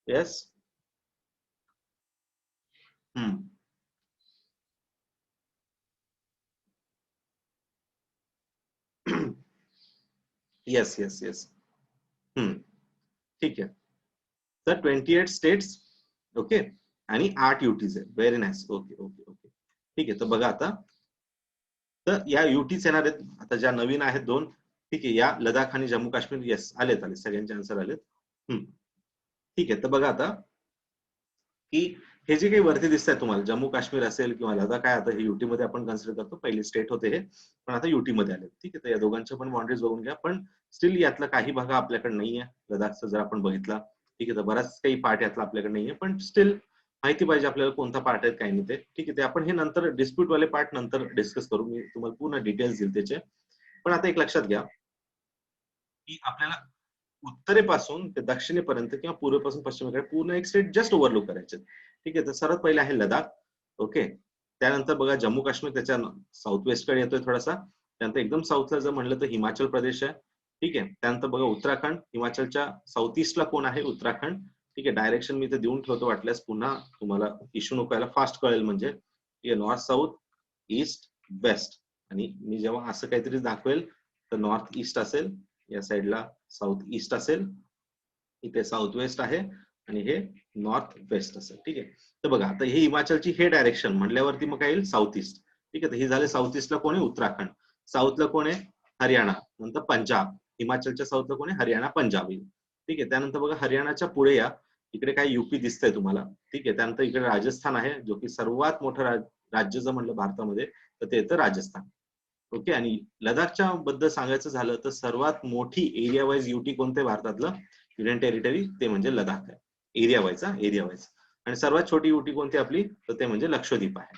येस, हम्म, येस येस येस, हम्म, ठीक आहे. तर 28 स्टेट्स, ओके, आणि 8 युटीज आहे. Very nice, okay okay okay, ठीक आहे. तर बघा आता, तर या युटीच येणार आहेत आता, ज्या नवीन आहेत दोन. ठीक आहे, या लडाख आणि जम्मू काश्मीर. येस, आलेत आले, सगळ्यांचे आन्सर आलेत. हम्म, ठीक आहे, तर बघा आता की हे जे काही वरती दिसत आहे तुम्हाला, जम्मू काश्मीर असेल किंवा लडाख आहे, आता हे युटी मध्ये आपण कन्सिडर करतो, पहिली स्टेट होते हे, पण आता युटी मध्ये आले. ठीक आहे, तर या दोघांच्या पण बाउंड्रीज बघून घ्या. पण स्टील यातला काही भाग आपल्याकडे नाहीये. लडाखचा जर आपण बघितला, ठीक आहे, तर बराच काही पार्ट यातला आपल्याकडे नाहीये, पण स्टील माहिती पाहिजे आपल्याला कोणता पार्ट आहे काय नाही ते. ठीक आहे, ते आपण हे नंतर डिस्प्यूट वाले पार्ट नंतर डिस्कस करू. मी तुम्हाला पूर्ण डिटेल्स देईल त्याचे. पण आता एक लक्षात घ्या की आपल्याला उत्तरेपासून ते दक्षिणेपर्यंत किंवा पूर्वेपासून पश्चिमेकडे पूर्ण एक स्टेट जस्ट ओव्हरलुक करायचे. ठीक आहे, तर सर्वात पहिले आहे लडाख. ओके, त्यानंतर बघा जम्मू काश्मीर त्याच्या साऊथ वेस्टकडे येतोय थोडासा. त्यानंतर एकदम साऊथला जर म्हणलं तर हिमाचल प्रदेश आहे. ठीक आहे, त्यानंतर बघा उत्तराखंड, हिमाचलच्या साऊथ ईस्टला कोण आहे, उत्तराखंड. ठीक आहे, डायरेक्शन मी इथे देऊन ठेवतो, वाटल्यास पुन्हा तुम्हाला इश्यू नको यायला, फास्ट कळेल म्हणजे. ठीक आहे, नॉर्थ साऊथ ईस्ट वेस्ट. आणि मी जेव्हा असं काहीतरी दाखवेल तर नॉर्थ ईस्ट असेल, या साईडला साऊथ ईस्ट असेल, इथे साऊथ वेस्ट आहे, आणि हे नॉर्थ वेस्ट असेल. ठीक आहे, तर बघा आता हे हिमाचलची हे डायरेक्शन म्हटल्यावरती मग काय येईल, साऊथ ईस्ट. ठीक आहे, तर हे झाले साऊथ ईस्टला कोण आहे, उत्तराखंड. साऊथला कोण आहे, हरियाणा. नंतर पंजाब. हिमाचलच्या साऊथला कोण आहे, हरियाणा पंजाब येईल. ठीक आहे, त्यानंतर बघा हरियाणाच्या पुढे या, इकडे काय युपी दिसतंय तुम्हाला. ठीक आहे, त्यानंतर इकडे राजस्थान आहे, जो की सर्वात मोठं राज्य जर म्हणलं भारतामध्ये तर ते येतं राजस्थान. ओके, आणि लडाखच्या बद्दल सांगायचं झालं तर सर्वात मोठी एरिया वाईज युटी कोणते भारतातलं, युनियन टेरिटरी, ते म्हणजे लडाख आहे. Area wise, area wise. आणि सर्वात छोटी युटी कोणती आपली, तर ते म्हणजे लक्षद्वीप आहे.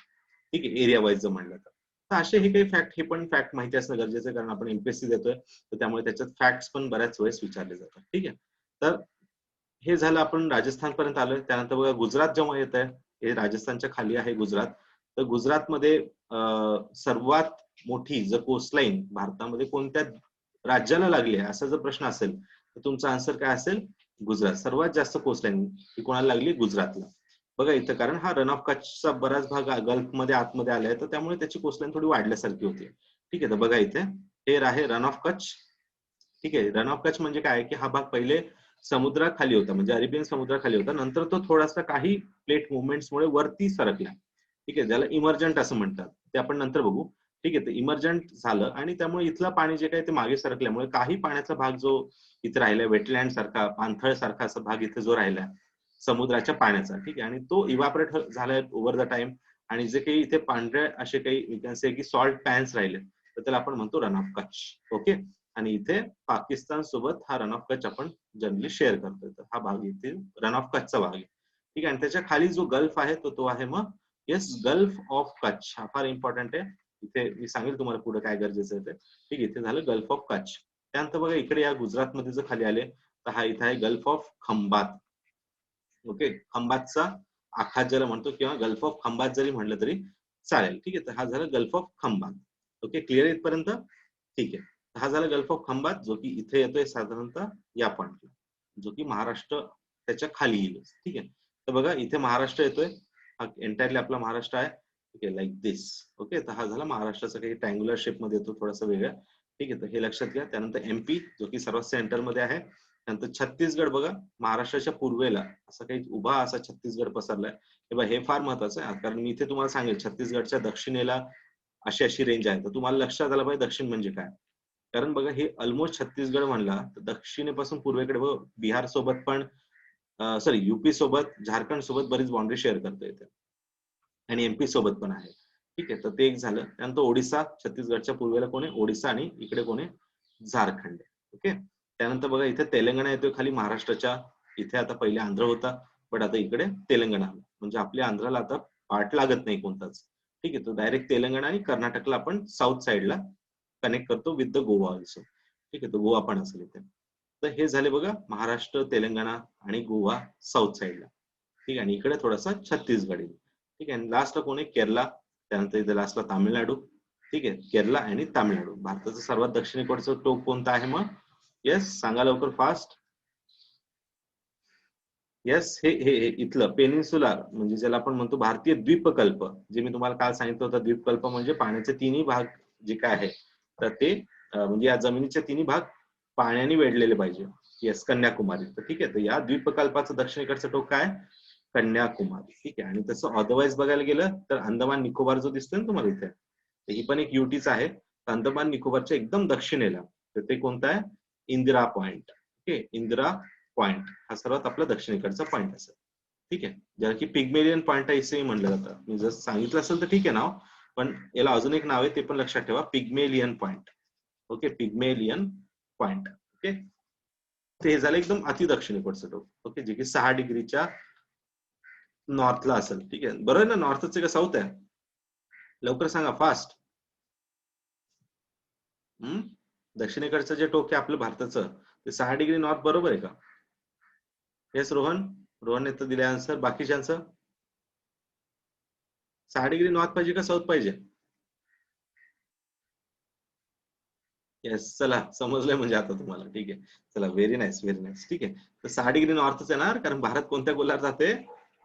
ठीक आहे, एरिया वाईज जर म्हणलं तर असे हे काही फॅक्ट, हे पण फॅक्ट माहिती असणं गरजेचं आहे, कारण आपण एमपीएससी देतोय, तर त्यामुळे त्याच्यात फॅक्ट्स पण बऱ्याच वेळेस विचारले जातात. ठीक आहे, तर हे झालं, आपण राजस्थान पर्यंत आलोय. त्यानंतर बघा गुजरात जेव्हा येत आहे, हे राजस्थानच्या खाली आहे गुजरात. तर गुजरातमध्ये सर्वात मोठी जर कोस्टलाईन भारतामध्ये कोणत्या राज्याला लागली आहे असा जर प्रश्न असेल तर तुमचा आन्सर काय असेल, गुजरात. सर्वात जास्त कोस्टलाईन ही कोणाला लागली, गुजरातला. बघा इथं, कारण हा रन ऑफ कच्छचा बराच भाग गल्फ मध्ये आतमध्ये आलाय, तर त्यामुळे त्याची कोस्टलाईन थोडी वाढल्यासारखी होती. ठीक आहे, तर बघा इथे हे आहे रन ऑफ कच्छ. ठीक आहे, रन ऑफ कच्छ म्हणजे काय की हा भाग पहिले समुद्राखाली होता, म्हणजे अरेबियन समुद्राखाली होता. नंतर तो थोडासा काही प्लेट मुवमेंट्समुळे वरती सरकला. ठीक आहे, ज्याला इमर्जंट असं म्हणतात, ते आपण नंतर बघू. ठीक आहे, ते इमर्जंट झालं आणि त्यामुळे इथलं पाणी जे काही ते मागे सरकल्यामुळे काही पाण्याचा भाग जो इथे राहिला, वेटलँड सारखा, पाणथळ सारखा असा भाग इथे जो राहिला समुद्राच्या पाण्याचा. ठीक आहे, आणि तो इव्हापरेट झालाय ओव्हर द टाइम. आणि जे काही इथे पांढरे असे काही की सॉल्ट पॅन्स राहिले, तर त्याला आपण म्हणतो रन ऑफ कच्छ. ओके, आणि इथे पाकिस्तान सोबत हा रन ऑफ कच्छ आपण जनरली शेअर करतोय, तर हा भाग इथे रन ऑफ कच्छचा भाग आहे. ठीक आहे, आणि त्याच्या खाली जो गल्फ आहे तो आहे मग येस, गल्फ ऑफ कच्छ. हा फार इम्पॉर्टंट आहे, इथे मी सांगेल तुम्हाला पुढे काय गरजेचं आहे ते. ठीक आहे, इथे झालं गल्फ ऑफ कच्छ. त्यानंतर बघा इकडे या गुजरातमध्ये जर खाली आले तर हा इथे आहे गल्फ ऑफ खंबात. ओके, खंबातचा आखात ज्याला म्हणतो, किंवा गल्फ ऑफ खंबात जरी म्हणलं तरी चालेल. ठीक आहे, तर हा झाला gulf of Khambhat. Okay, clear इथपर्यंत. ठीक आहे, हा झाला गल्फ ऑफ खंबात, जो की इथे येतोय साधारणतः या पॉइंटला, जो की महाराष्ट्र त्याच्या खाली येईल. ठीक आहे, तर बघा इथे महाराष्ट्र येतोय, हा एंटायरली आपला महाराष्ट्र आहे. ठीक आहे, लाईक दिस. ओके, तर हा झाला महाराष्ट्राचा काही ट्रँग्युलर शेप मध्ये येतो, थोडासा वेगळा. ठीक आहे, तर हे लक्षात घ्या. त्यानंतर एमपी, जो की सर्वात सेंटर मध्ये आहे. नंतर छत्तीसगड, बघा महाराष्ट्राच्या पूर्वेला असा काही उभा असा छत्तीसगड पसरलाय. हे फार महत्वाचं आहे, कारण मी इथे तुम्हाला सांगेल छत्तीसगडच्या दक्षिणेला अशी अशी रेंज आहे, तर तुम्हाला लक्षात आलं पाहिजे दक्षिण म्हणजे काय. कारण बघा हे ऑलमोस्ट छत्तीसगड म्हणला तर दक्षिणेपासून पूर्वेकडे बिहार सोबत पण, सॉरी युपी सोबत, झारखंड सोबत बरीच बाउंड्री शेअर करता येते, आणि एमपी सोबत पण आहे. ठीक आहे, तर ते एक झालं. त्यानंतर ओडिसा, छत्तीसगडच्या पूर्वेला कोण आहे, ओडिसा, आणि इकडे कोण आहे, झारखंड. ओके, त्यानंतर बघा इथे तेलंगणा येतोय खाली महाराष्ट्राच्या. इथे आता पहिले आंध्र होता, पण आता इकडे तेलंगणा आलं, म्हणजे आपल्या आंध्राला आता पार्ट लागत नाही कोणताच. ठीक आहे, तो डायरेक्ट तेलंगणा आणि कर्नाटकला आपण साऊथ साईडला कनेक्ट करतो विथ द गोवा ऑल्सो. ठीक आहे, तो गोवा पण असेल इथे. तर हे झाले बघा महाराष्ट्र, तेलंगणा आणि गोवा साऊथ साईडला. ठीक आहे, आणि इकडे थोडासा छत्तीसगड येईल. ठीक आहे, आणि लास्टला कोण आहे, केरला. त्यानंतर इथे लास्टला तामिळनाडू. ठीक आहे, केरला आणि तामिळनाडू. भारताचं सर्वात दक्षिणेकडचं टोक कोणतं आहे मग, येस सांगा लवकर फास्ट. येस, हे हे इथलं पेनिन्सुला, म्हणजे ज्याला आपण म्हणतो भारतीय द्वीपकल्प, जे मी तुम्हाला काल सांगितलं होतं. द्वीपकल्प म्हणजे पाण्याचे तिन्ही भाग जे काय आहे, तर ते म्हणजे या जमिनीचे तिन्ही भाग पाण्याने वेढलेले पाहिजे. येस, कन्याकुमारी. तर ठीक आहे, तर या द्वीपकल्पाचं दक्षिणेकडचं टोक काय, कन्याकुमारी. ठीक आहे, आणि तसं अदरवाईज बघायला गेलं तर अंदमान निकोबार जो दिसतोय ना तुम्हाला इथे, तर ही पण एक युटीच आहे. अंदमान निकोबारच्या एकदम दक्षिणेला, तर ते कोणतं आहे, Indira point. Okay, Indira point हा सर्वात आपला दक्षिणेकडचा पॉइंट असेल. ठीक आहे, ज्याला की पिग्मेलियन पॉइंट असंही म्हणलं जातं. मी जर सांगितलं असेल तर ठीक आहे नाव, पण याला अजून एक नाव आहे ते पण लक्षात ठेवा, Pygmalion point. Okay, Pygmalion point. Okay, ते झालं एकदम अति दक्षिणेकडचं टोक. ओके, जे की 6 डिग्रीच्या नॉर्थला असेल. ठीक आहे, बरोबर ना? नॉर्थच का साऊथ आहे? लवकर सांगा, फास्ट. दक्षिणेकडचं जे टोक आहे आपलं भारताचं, ते 6 डिग्री नॉर्थ, बरोबर आहे का? येस रोहन, रोहनने तर दिले आन्सर. बाकीच्यांचं 6 डिग्री नॉर्थ पाहिजे का साऊथ पाहिजे? येस, चला समजलंय म्हणजे आता तुम्हाला. ठीक आहे, चला, व्हेरी नाईस, व्हेरी नाईस. ठीक आहे, तर 6 डिग्री नॉर्थच येणार, कारण भारत कोणत्या गोलार्धात जाते?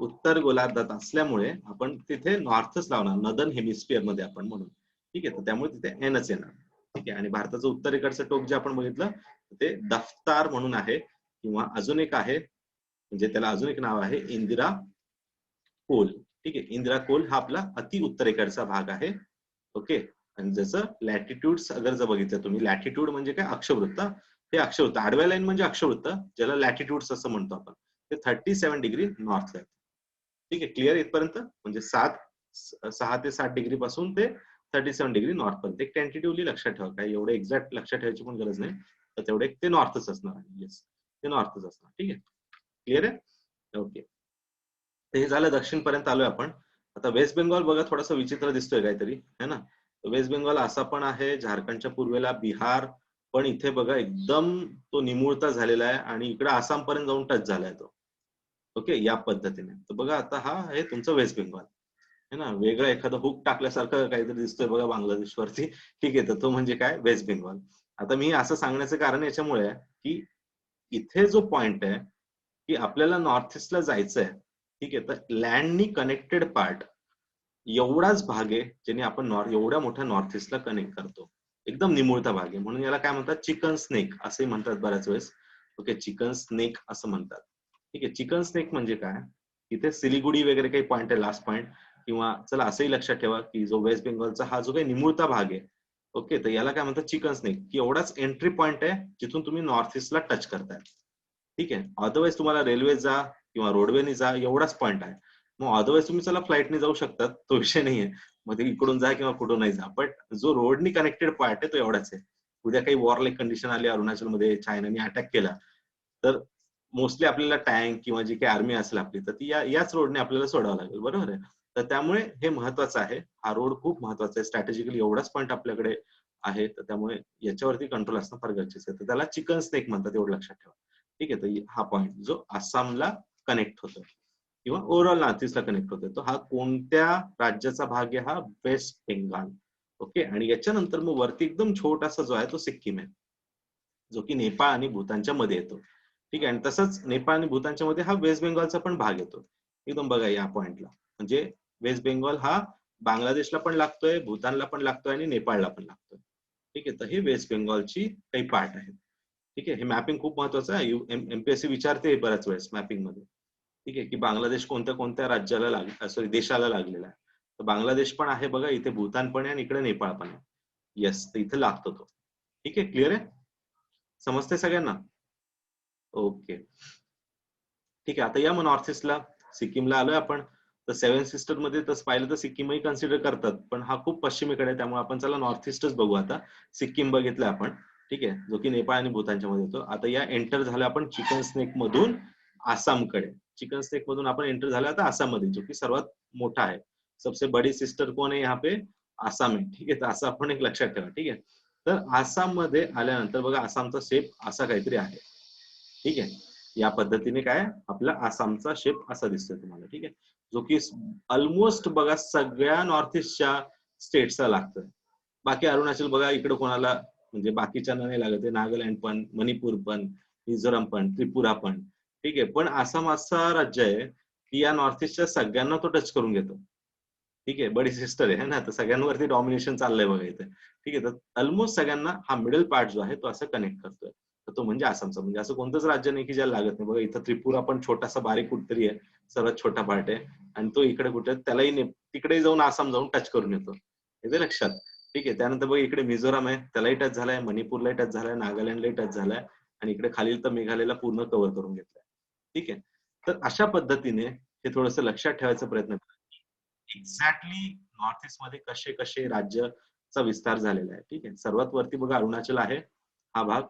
उत्तर गोलार्धात असल्यामुळे आपण तिथे नॉर्थच लावणार, नदर्न हेमिस्फिअर मध्ये आपण म्हणून. ठीक आहे, तर त्यामुळे तिथे एनच येणार. ठीक आहे, आणि भारताचं उत्तरेकडचं टोक जे आपण बघितलं ते दफ्तार म्हणून आहे, किंवा अजून एक आहे, म्हणजे त्याला अजून एक नाव आहे इंदिरा कोल. ठीक आहे, इंदिरा कोल हा आपला अति उत्तरेकडचा भाग आहे. ओके, आणि जसं लॅटिट्यूड अगर जर बघितलं तुम्ही, लॅटिट्यूड म्हणजे काय? अक्षवृत्त. हे अक्षवृत्त, आडव्या लाईन म्हणजे अक्षवृत्त, ज्याला लॅटिट्यूड असं म्हणतो आपण. ते 37 डिग्री नॉर्थ आहे. ठीक आहे, क्लिअर इथपर्यंत? म्हणजे 6 ते 7 डिग्री पासून ते 37 डिग्री नॉर्थ पर्यंत. एक टेंटेटिव्हली लक्षात ठेवा, काय एवढं एक्झॅक्ट लक्षात ठेवायची पण गरज नाही, तर तेवढे ते नॉर्थच असणार आहे. येस, ते नॉर्थच असणार. ठीक आहे, क्लिअर आहे? ओके, हे झालं, दक्षिण पर्यंत आलोय आपण. आता वेस्ट बेंगॉल बघा, थोडासा विचित्र दिसतोय काहीतरी, है ना? वेस्ट बेंगॉल असा पण आहे, झारखंडच्या पूर्वेला बिहार, पण इथे बघा एकदम तो निमुळता झालेला आहे, आणि इकडे आसाम पर्यंत जाऊन टच झालाय तो. ओके, या पद्धतीने. तर बघा, आता हा आहे तुमचं वेस्ट बेंगॉल, है ना? वेगळं एखादं हुक टाकल्यासारखं काहीतरी दिसतोय बघा बांगलादेश वरती. ठीक आहे, तर तो म्हणजे काय? वेस्ट बेंगॉल. आता मी असं सांगण्याचं कारण याच्यामुळे आहे की इथे जो पॉइंट आहे की आपल्याला नॉर्थ ईस्टला जायचंय. ठीक आहे, तर लँडनी कनेक्टेड पार्ट एवढाच भाग आहे ज्याने आपण एवढ्या मोठ्या नॉर्थ ईस्टला कनेक्ट करतो. एकदम निमुळता भाग आहे, म्हणून याला काय म्हणतात? चिकन स्नेक असंही म्हणतात बऱ्याच वेळेस. ओके, चिकन स्नेक असं म्हणतात. ठीक आहे, चिकन स्नेक म्हणजे काय? इथे सिलिगुडी वगैरे काही पॉइंट आहे, लास्ट पॉइंट, किंवा चला असंही लक्षात ठेवा की जो वेस्ट बेंगॉलचा हा जो काही निमुळता भाग आहे, ओके, तर याला काय म्हणतात? चिकन स्नेक, की एवढाच एंट्री पॉइंट आहे जिथून तुम्ही नॉर्थ ईस्टला टच करताय. ठीक आहे, अदरवाईज तुम्हाला रेल्वे जा किंवा रोडवेने जा, एवढाच पॉइंट आहे. मग अदरवाईज तुम्ही चला फ्लाईटने जाऊ शकतात, तो विषय नाहीये. मग ते इकडून जा किंवा कुठूनही जा, बट जो रोडनी कनेक्टेड पार्ट आहे तो एवढाच आहे. उद्या काही वॉर लाईक कंडिशन आली अरुणाचलमध्ये, चायनाने अटॅक केला, तर मोस्टली आपल्याला टँक किंवा जी काही आर्मी असेल आपली, तर ती याच रोडने आपल्याला सोडावं लागेल, बरोबर आहे? तर त्यामुळे हे महत्वाचं आहे, हा रोड खूप महत्वाचा आहे. स्ट्रॅटेजिकली एवढाच पॉईंट आपल्याकडे आहे, तर त्यामुळे याच्यावरती कंट्रोल असणं फार गरजेचं आहे. तर त्याला चिकन स्नेक म्हणतात, एवढं लक्षात ठेवा. ठीक आहे, तर हा पॉईंट जो आसामला कनेक्ट होतो किंवा ओव्हरऑल नॉर्थ ईस्टला कनेक्ट होतो, तो हा कोणत्या राज्याचा भाग आहे? हा वेस्ट बेंगाल. ओके, आणि याच्यानंतर मग वरती एकदम छोटासा जो आहे तो सिक्कीम आहे, जो की नेपाळ आणि भूतानच्या मध्ये येतो. ठीक आहे, आणि तसंच नेपाळ आणि भूतानच्या मध्ये हा वेस्ट बेंगॉलचा पण भाग येतो. एकदम बघा या पॉइंटला, म्हणजे वेस्ट बेंगॉल हा बांगलादेशला पण लागतोय, भूतानला पण लागतोय, आणि नेपाळला पण लागतोय. ठीक आहे, तर हे वेस्ट बेंगॉलची काही पार्ट आहेत. ठीक आहे, हे मॅपिंग खूप महत्वाचं आहे, एमपीएससी विचारते बऱ्याच वेळेस मॅपिंग मध्ये. ठीक आहे, की बांगलादेश कोणत्या कोणत्या राज्याला सॉरी देशाला लागलेला आहे. तर बांगलादेश पण आहे बघा, इथे भूतान पण आहे, आणि इकडे नेपाळ पण आहे. येस, तर इथे लागतो तो. ठीक आहे, क्लिअर आहे? समजते सगळ्यांना? ओके, ठीक आहे. आता या मग नॉर्थ ईस्टला, सिक्कीमला आलोय आपण. तर सेव्हन सिस्टर मध्ये तसं पाहिलं तर सिक्कीमही कन्सिडर करतात, पण हा खूप पश्चिमेकडे आहे, त्यामुळे आपण चला नॉर्थ ईस्टच बघू आता. सिक्कीम बघितलं आपण, ठीक आहे, जो की नेपाळ आणि भूतानच्या मध्ये येतो. आता या एंटर झालं आपण चिकन स्नेक मधून आसामकडे. चिकन स्नेक मधून आपण एंटर झालं आता आसाम मध्ये, जो की सर्वात मोठा आहे. सबसे बडी सिस्टर कोण आहे यहाँ पे? आसाम आहे. ठीक आहे, तर असं आपण एक लक्षात ठेवा. ठीक आहे, तर आसाम मध्ये आल्यानंतर बघा, आसामचा शेप असा काहीतरी आहे. ठीक आहे, या पद्धतीने काय आपला आसामचा शेप असा दिसतोय तुम्हाला. ठीक आहे, जो की ऑलमोस्ट बघा सगळ्या नॉर्थ ईस्टच्या स्टेट्सला लागतोय. बाकी अरुणाचल बघा इकडे कोणाला, म्हणजे बाकीच्या नाही लागत आहे, नागालँड पण, मणिपूर पण, मिझोराम पण, त्रिपुरा पण. ठीक आहे, पण आसाम असा राज्य आहे की या नॉर्थ ईस्टच्या सगळ्यांना तो टच करून घेतो. ठीक आहे, बडी सिस्टर आहे ना, तर सगळ्यांवरती डॉमिनेशन चाललंय बघा इथे. ठीक आहे, तर ऑलमोस्ट सगळ्यांना हा मिडल पार्ट जो आहे तो असं कनेक्ट करतोय. तर तो म्हणजे आसामचा, म्हणजे असं कोणतंच राज्य नाही की ज्याला लागत नाही. बघा इथं त्रिपुरा पण छोटासा बारीक कुठतरी आहे, सर्वात छोटा पार्ट आहे, आणि तो इकडे कुठे त्यालाही तिकडे जाऊन आसाम जाऊन टच करून येतो. येते लक्षात? ठीक आहे, त्यानंतर बघा इकडे मिझोराम आहे, त्यालाही टच झालाय, मणिपूरलाही टच झालाय, नागालँडलाही टच झालाय, आणि इकडे खालील तर मेघालयला पूर्ण कव्हर करून घेतलंय. ठीक आहे, तर अशा पद्धतीने हे थोडंसं लक्षात ठेवायचा प्रयत्न करा. एक्झॅक्टली नॉर्थ ईस्ट मध्ये कसे कसे राज्याचा विस्तार झालेला आहे. ठीक आहे, सर्वात वरती बघा अरुणाचल आहे, हा भाग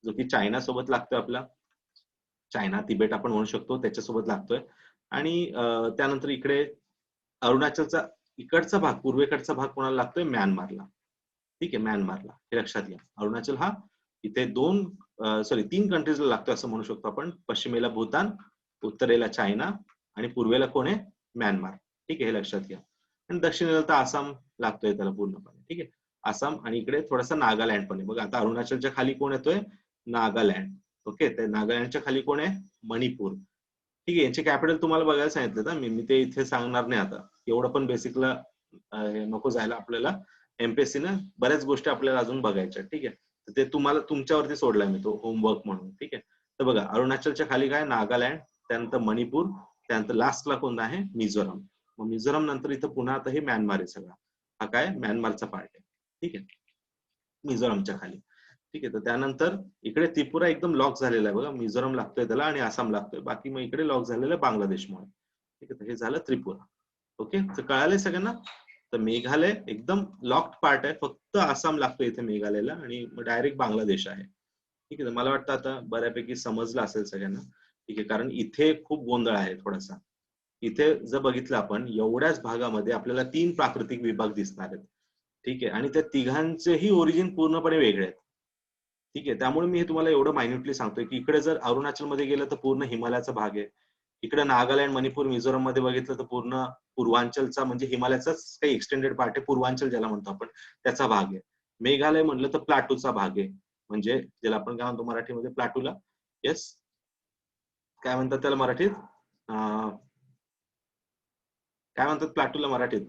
जो की चायना सोबत लागतोय आपला, चायना तिबेट आपण म्हणू शकतो त्याच्यासोबत लागतोय. आणि त्यानंतर इकडे अरुणाचलचा इकडचा भाग, पूर्वेकडचा भाग कोणाला लागतोय? म्यानमारला. ठीक आहे, म्यानमारला, हे लक्षात घ्या. अरुणाचल हा इथे तीन कंट्रीजला लागतोय असं म्हणू शकतो आपण. पश्चिमेला भूतान, उत्तरेला चायना आणि पूर्वेला कोण आहे? म्यानमार. ठीक आहे, हे लक्षात घ्या. आणि दक्षिणेला तर आसाम लागतोय त्याला पूर्णपणे. ठीक आहे, आसाम आणि इकडे थोडासा नागालँड पण आहे. बघा आता अरुणाचलच्या खाली कोण येतोय? नागालँड. ओके, तर नागालँडच्या खाली कोण आहे? मणिपूर. ठीक आहे, यांचे कॅपिटल तुम्हाला बघायला सांगितलं ना मी ते इथे सांगणार नाही आता. एवढं पण बेसिकला नको जायला आपल्याला. एमपीएससी ना बऱ्याच गोष्टी आपल्याला अजून बघायच्या. ठीक आहे, तर ते तुम्हाला तुमच्यावरती सोडलाय मी तो होमवर्क म्हणून. ठीक आहे, तर बघा अरुणाचलच्या खाली काय? नागालँड, त्यानंतर मणिपूर, त्यानंतर लास्टला कोण आहे? मिझोराम. मग मिझोराम नंतर इथं पुन्हा आता हे म्यानमार आहे सगळा. हा काय? म्यानमारचा पार्ट आहे. ठीक आहे, मिझोरामच्या खाली. ठीक आहे, तर त्यानंतर इकडे त्रिपुरा एकदम लॉक झालेला आहे बघा. मिझोराम लागतोय त्याला आणि आसाम लागतोय. बाकी मग इकडे लॉक झालेलं आहे बांगलादेशमुळे. ठीक आहे, तर हे झालं त्रिपुरा. ओके, तर कळालंय सगळ्यांना? तर मेघालय एकदम लॉक्ड पार्ट आहे, फक्त आसाम लागतोय इथे मेघालयला आणि डायरेक्ट बांगलादेश आहे. ठीक आहे, तर मला वाटतं आता बऱ्यापैकी समजलं असेल सगळ्यांना. ठीक आहे, कारण इथे खूप गोंधळ आहे थोडासा. इथे जर बघितलं आपण एवढ्याच भागामध्ये आपल्याला 3 प्राकृतिक विभाग दिसणार आहेत. ठीक आहे, आणि त्या तिघांचेही ओरिजिन पूर्णपणे वेगळे आहेत. ठीक आहे, त्यामुळे मी हे तुम्हाला एवढं मायन्युटली सांगतोय की इकडे जर अरुणाचल मध्ये गेलं तर पूर्ण हिमालयाचा भाग आहे. इकडे नागालँड, मणिपूर, मिझोराम मध्ये बघितलं तर पूर्ण पूर्वांचलचा म्हणजे हिमालयाचाच काही एक्सटेंडेड पार्ट आहे, पूर्वांचल ज्याला म्हणतो आपण, त्याचा भाग आहे. मेघालय म्हणलं तर प्लाटूचा भाग आहे, म्हणजे ज्याला आपण काय म्हणतो मराठीमध्ये? प्लाटूला. येस, काय म्हणतात त्याला मराठीत? काय म्हणतात प्लाटूला मराठीत?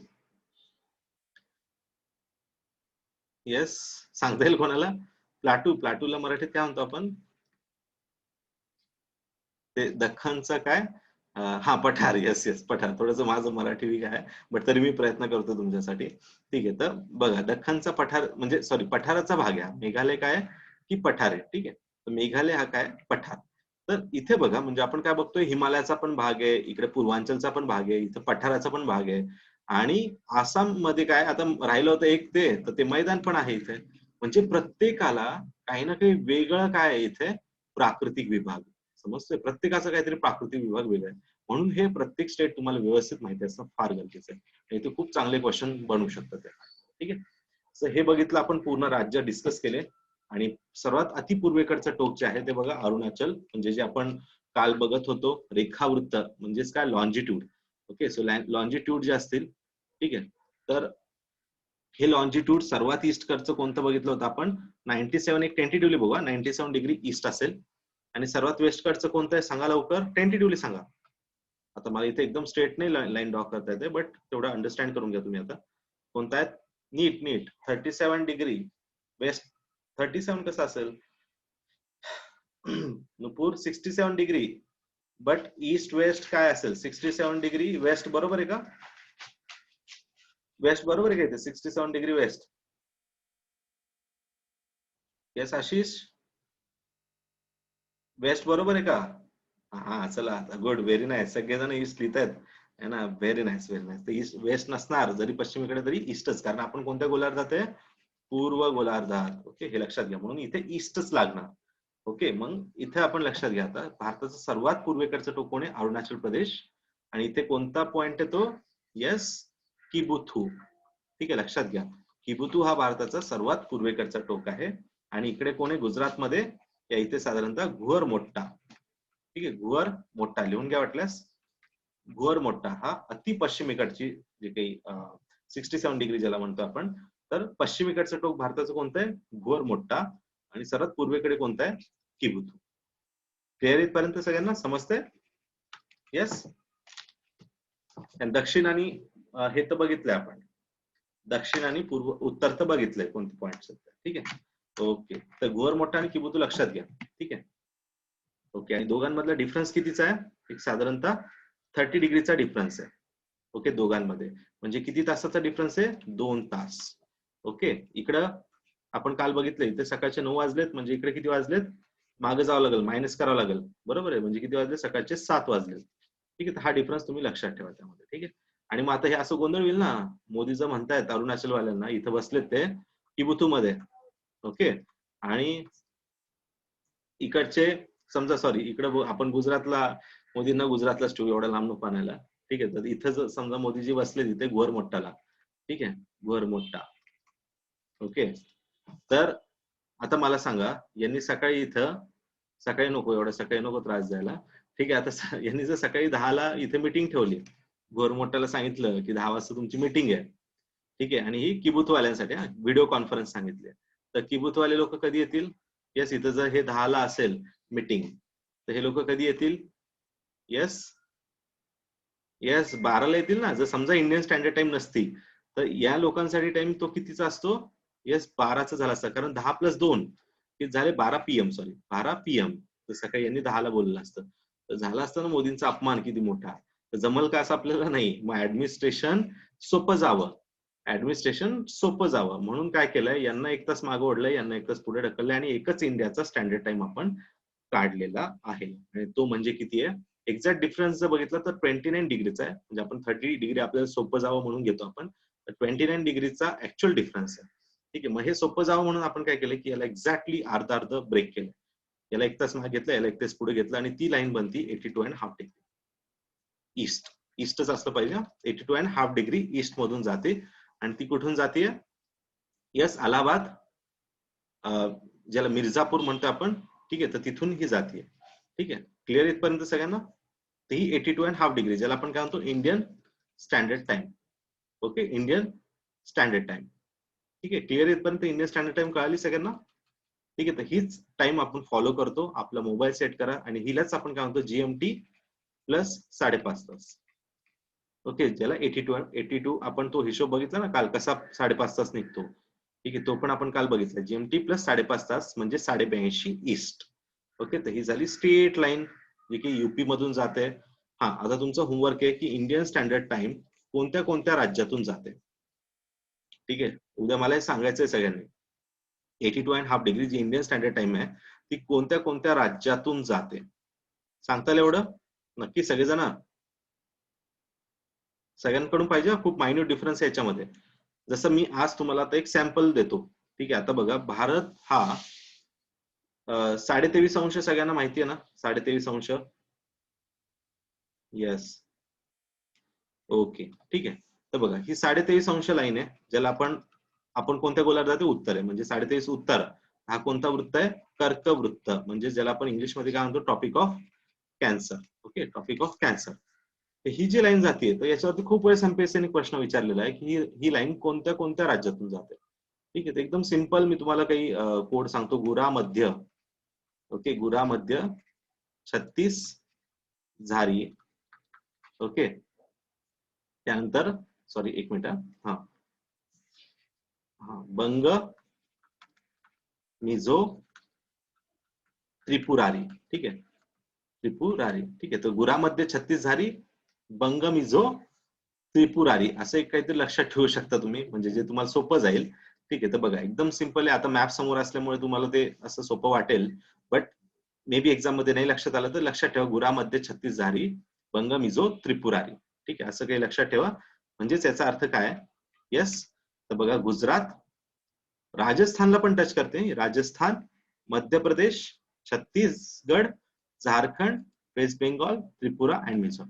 येस, सांगता येईल कोणाला? प्लाटूला मराठीत काय म्हणतो आपण? ते दख्खनचं काय? हा, पठार. येस येस, पठार. थोडंसं माझं मराठी वीक आहे, बट तरी मी प्रयत्न करतो तुमच्यासाठी. ठीक आहे, तर बघा दख्खनचा पठार म्हणजे सॉरी पठाराचा भाग आहे. मेघालय काय की पठार आहे. ठीक आहे, तर मेघालय हा काय? पठार. तर इथे बघा म्हणजे आपण काय बघतोय? हिमालयाचा पण भाग आहे, इकडे पूर्वांचलचा पण भाग आहे, इथं पठाराचा पण भाग आहे. आणि आसाम मध्ये काय आता राहिलं होतं एक ते, तर ते मैदान पण आहे इथे. म्हणजे प्रत्येकाला काही ना काही वेगळं काय आहे इथे? प्राकृतिक विभाग. समजतंय? प्रत्येकाचा काहीतरी प्राकृतिक विभाग वेगळा आहे. म्हणून हे प्रत्येक स्टेट तुम्हाला व्यवस्थित माहिती असणं फार गरजेचं आहे. इथे खूप चांगले क्वेश्चन बनू शकतात. ठीक आहे, तर हे बघितलं आपण, पूर्ण राज्य डिस्कस केले. आणि सर्वात अतिपूर्वेकडचं टोक जे आहे ते बघा अरुणाचल, म्हणजे जे आपण काल बघत होतो रेखावृत्त म्हणजेच काय? लॉन्जिट्यूड. ओके, सो लॉन्जिट्यूड जे असतील, ठीक आहे, तर हे लॉन्जिट्यूड सर्वात ईस्ट कडचं कोणतं बघितलं होतं आपण? 97. एक टेंटेटिव्हली बघा, 97 डिग्री ईस्ट असेल. आणि सर्वात वेस्ट कडचं कोणतं आहे सांगा लवकर, टेंटेटिव्हली सांगा. आता मला इथे एकदम स्ट्रेट नाही लाईन ड्रॉ करता येते, बट तेवढं अंडरस्टँड करून घ्या तुम्ही. आता कोणता आहे? नीट नीट 37 डिग्री वेस्ट. 37 कसं असेल? नुपूर 67 डिग्री, बट ईस्ट वेस्ट काय असेल? 67 डिग्री वेस्ट, बरोबर आहे का? वेस्ट बरोबर आहे का इथे? 67 degree west. Yes Ashish, west बरोबर आहे का? हा, चला आता गुड, व्हेरी नाईस. सगळेजण ईस्ट लिहित आहेत है ना. Very nice, very nice. तर ईस्ट वेस्ट नसणार, जरी पश्चिमेकडे तरी ईस्टच, कारण आपण कोणत्या गोलार्धात आहे? पूर्व गोलार्धात. ओके, हे लक्षात घ्या. म्हणून इथे ईस्टच लागणार. ओके, मग इथे आपण लक्षात घ्या आता भारताचं सर्वात पूर्वेकडचं टोक कोण आहे? अरुणाचल प्रदेश. आणि इथे कोणता पॉइंट येतो? येस, किबुथू. ठीक आहे, लक्षात घ्या. किबुथू हा भारताचा सर्वात पूर्वेकडचा टोक आहे. आणि इकडे कोण आहे? गुजरातमध्ये या इथे साधारणतः घुअर मोठा. ठीक आहे, घुअर मोठा लिहून घ्या वाटल्यास. घुअर मोठा हा अति पश्चिमेकडची जे काही 67 डिग्री ज्याला म्हणतो आपण, तर पश्चिमेकडचं टोक भारताचं कोणतं आहे? घुअर मोठा. आणि सर्वात पूर्वेकडे कोणतं आहे? किबुथू. क्लिअर इथपर्यंत सगळ्यांना समजतंय? येस. दक्षिण आणि हे तर बघितलंय आपण. दक्षिण आणि पूर्व उत्तर तर बघितलंय कोणते पॉइंट. ठीक आहे, ओके. तर घुअर मोठा आणि किबुथू लक्षात घ्या. ठीक आहे, ओके. आणि दोघांमधला डिफरन्स कितीचा आहे? एक साधारणतः 30 डिग्रीचा डिफरन्स आहे. ओके, दोघांमध्ये. म्हणजे किती तासाचा डिफरन्स आहे? 2 तास. ओके, इकडं आपण काल बघितलं इथे सकाळचे 9 वाजलेत, म्हणजे इकडे किती वाजलेत? मागे जावं लागेल, मायनस करावं लागेल. बरोबर आहे, म्हणजे किती वाजले? सकाळचे 7 वाजलेत. ठीक आहे, तर हा डिफरन्स तुम्ही लक्षात ठेवा त्यामध्ये. ठीक आहे. आणि मग आता हे असं गोंधळ होईल ना, मोदी जर म्हणतायत अरुणाचलवाल्यांना, इथं बसलेत ते किबुथूमध्ये, ओके, आणि इकडचे समजा सॉरी इकडे आपण गुजरातला, मोदींना गुजरातलाच ठेवू, एवढा लांब नको आणायला. ठीक आहे, तर इथं जर समजा मोदीजी बसले तिथे घोरमोट्टाला, ठीक आहे, घोरमोट्टा, ओके, तर आता मला सांगा, यांनी सकाळी इथं, सकाळी नको, एवढं सकाळी नको त्रास द्यायला. ठीक आहे, आता यांनी जर सकाळी 10ला इथे मीटिंग ठेवली, घोरमोट्टाला सांगितलं की 10 वाजता तुमची मीटिंग आहे, ठीक आहे, आणि ही किबुथवाल्यांसाठी व्हिडिओ कॉन्फरन्स सांगितली, तर किबुथवाले लोक कधी येतील? येस, इथं जर हे 10ला असेल मीटिंग, तर हे लोक कधी येतील? येस येस 12ला येतील ना. जर समजा इंडियन स्टँडर्ड टाइम नसती, तर या लोकांसाठी टाइम तो कितीचा असतो? येस 12चा झाला असता, कारण 10 + 2 किती झाले? 12 PM, सॉरी 12 PM. तर सकाळी यांनी 10ला बोललं असतं, तर झाला असतं ना मोदींचा अपमान किती मोठा. तर जमल का असं आपल्याला नाही. मग ऍडमिनिस्ट्रेशन सोपं जावं, ऍडमिनिस्ट्रेशन सोपं जावं म्हणून काय केलंय, यांना 1 तास मागे ओढलंय, यांना 1 तास पुढे ढकललंय, आणि एकच इंडियाचा स्टँडर्ड टाइम आपण काढलेला आहे. आणि तो म्हणजे किती आहे? एक्झॅक्ट डिफरन्स जर बघितला तर 29 डिग्रीचा आहे. म्हणजे आपण 30 डिग्री आपल्याला सोपं जावं म्हणून घेतो आपण, तर 29 डिग्रीचा ऍक्च्युअल डिफरन्स आहे. ठीक आहे, मग हे सोपं जावं म्हणून आपण काय केलं की याला एक्झॅक्टली अर्धा अर्ध ब्रेक केलं. याला 1 तास मागे घेतलं, याला 1 तास पुढे घेतलं, आणि ती लाईन बनती 82.5 डिग्री ईस्ट. ईस्टच असलं पाहिजे. 82.5 डिग्री ईस्ट मधून जाते, आणि ती कुठून जाते? यस, अलाहाबाद, ज्याला मिर्झापूर म्हणतो आपण, ठीक आहे, तर तिथून ही जाते. ठीक आहे, क्लिअर इथपर्यंत सगळ्यांना? ती 82.5 डिग्री, ज्याला आपण काय म्हणतो Indian standard time. Okay, Indian standard time. ठीक आहे, क्लिअर इथपर्यंत इंडियन स्टँडर्ड टाइम कळाली सगळ्यांना? ठीक आहे, तर हीच टाइम आपण फॉलो करतो. आपला मोबाईल सेट करा, आणि हिलाच आपण काय म्हणतो GMT प्लस 5.5 तास. ओके, ज्याला 82 आपण तो हिशोब बघितला ना काल, कसा 5.5 तास निघतो. ठीक आहे, तो पण आपण काल बघितला. GMT प्लस 5.5 तास म्हणजे 82.5 ईस्ट. ओके, तर ही झाली स्ट्रेट लाईन जी की युपी मधून जाते. हा, आता तुमचं होमवर्क आहे की इंडियन स्टँडर्ड टाइम कोणत्या कोणत्या राज्यातून जाते. ठीक आहे, उद्या मला हे सांगायचंय सगळ्यांनी. 82.5 डिग्री जी इंडियन स्टँडर्ड टाइम आहे, ती कोणत्या कोणत्या राज्यातून जाते सांगता येईल एवढं? नक्की सगळेजण? सगळ्यांकडून पाहिजे. खूप मायन्यूट डिफरन्स आहे याच्यामध्ये. जसं मी आज तुम्हाला आता एक सॅम्पल देतो. ठीक आहे, आता बघा, भारत हा 23.5 सगळ्यांना माहिती आहे ना? 23.5. येस, ओके, ठीक आहे. तर बघा, ही 23.5 लाईन आहे, ज्याला आपण आपण कोणत्या गोलार्धात जाते? उत्तर आहे, म्हणजे 23.5 उत्तर. हा कोणता वृत्त आहे? कर्कवृत्त, म्हणजे ज्याला आपण इंग्लिश मध्ये काय म्हणतो? Tropic of cancer. Okay, tropic of cancer. ही जी लाईन जाते, तर याच्यावरती खूप वेळेस एमपीएससीने प्रश्न विचारलेला आहे की ही लाईन कोणत्या कोणत्या राज्यातून जाते. ठीक आहे, तर एकदम सिंपल मी तुम्हाला काही कोड सांगतो. गुरा मध्य, ओके, गुरा मध्य, छत्तीस झारी, ओके, त्यानंतर सॉरी 1 मिनिट, हा हा, बंग, मिझो, त्रिपुरारी. ठीक आहे, त्रिपुरारी. ठीक आहे, तर गुरामध्ये 36 झारी, बंग, मिझो, त्रिपुरारी, असं एक काहीतरी लक्षात ठेवू शकता तुम्ही, म्हणजे जे तुम्हाला सोपं जाईल. ठीक आहे, तर बघा, एकदम सिंपल आहे. आता मॅप समोर असल्यामुळे तुम्हाला ते असं सोपं वाटेल, बट मे बी एक्झाम मध्ये नाही लक्षात आलं तर लक्षात ठेवा. गुरामध्ये 36 झारी, बंग, मिझो, त्रिपुरारी. ठीक आहे, असं काही लक्षात ठेवा. म्हणजेच याचा अर्थ काय? येस, तर बघा, गुजरात राजस्थानला पण टच करते. राजस्थान, मध्य प्रदेश, छत्तीसगड, झारखंड, वेस्ट बेंगॉल, त्रिपुरा अँड मिझोरम.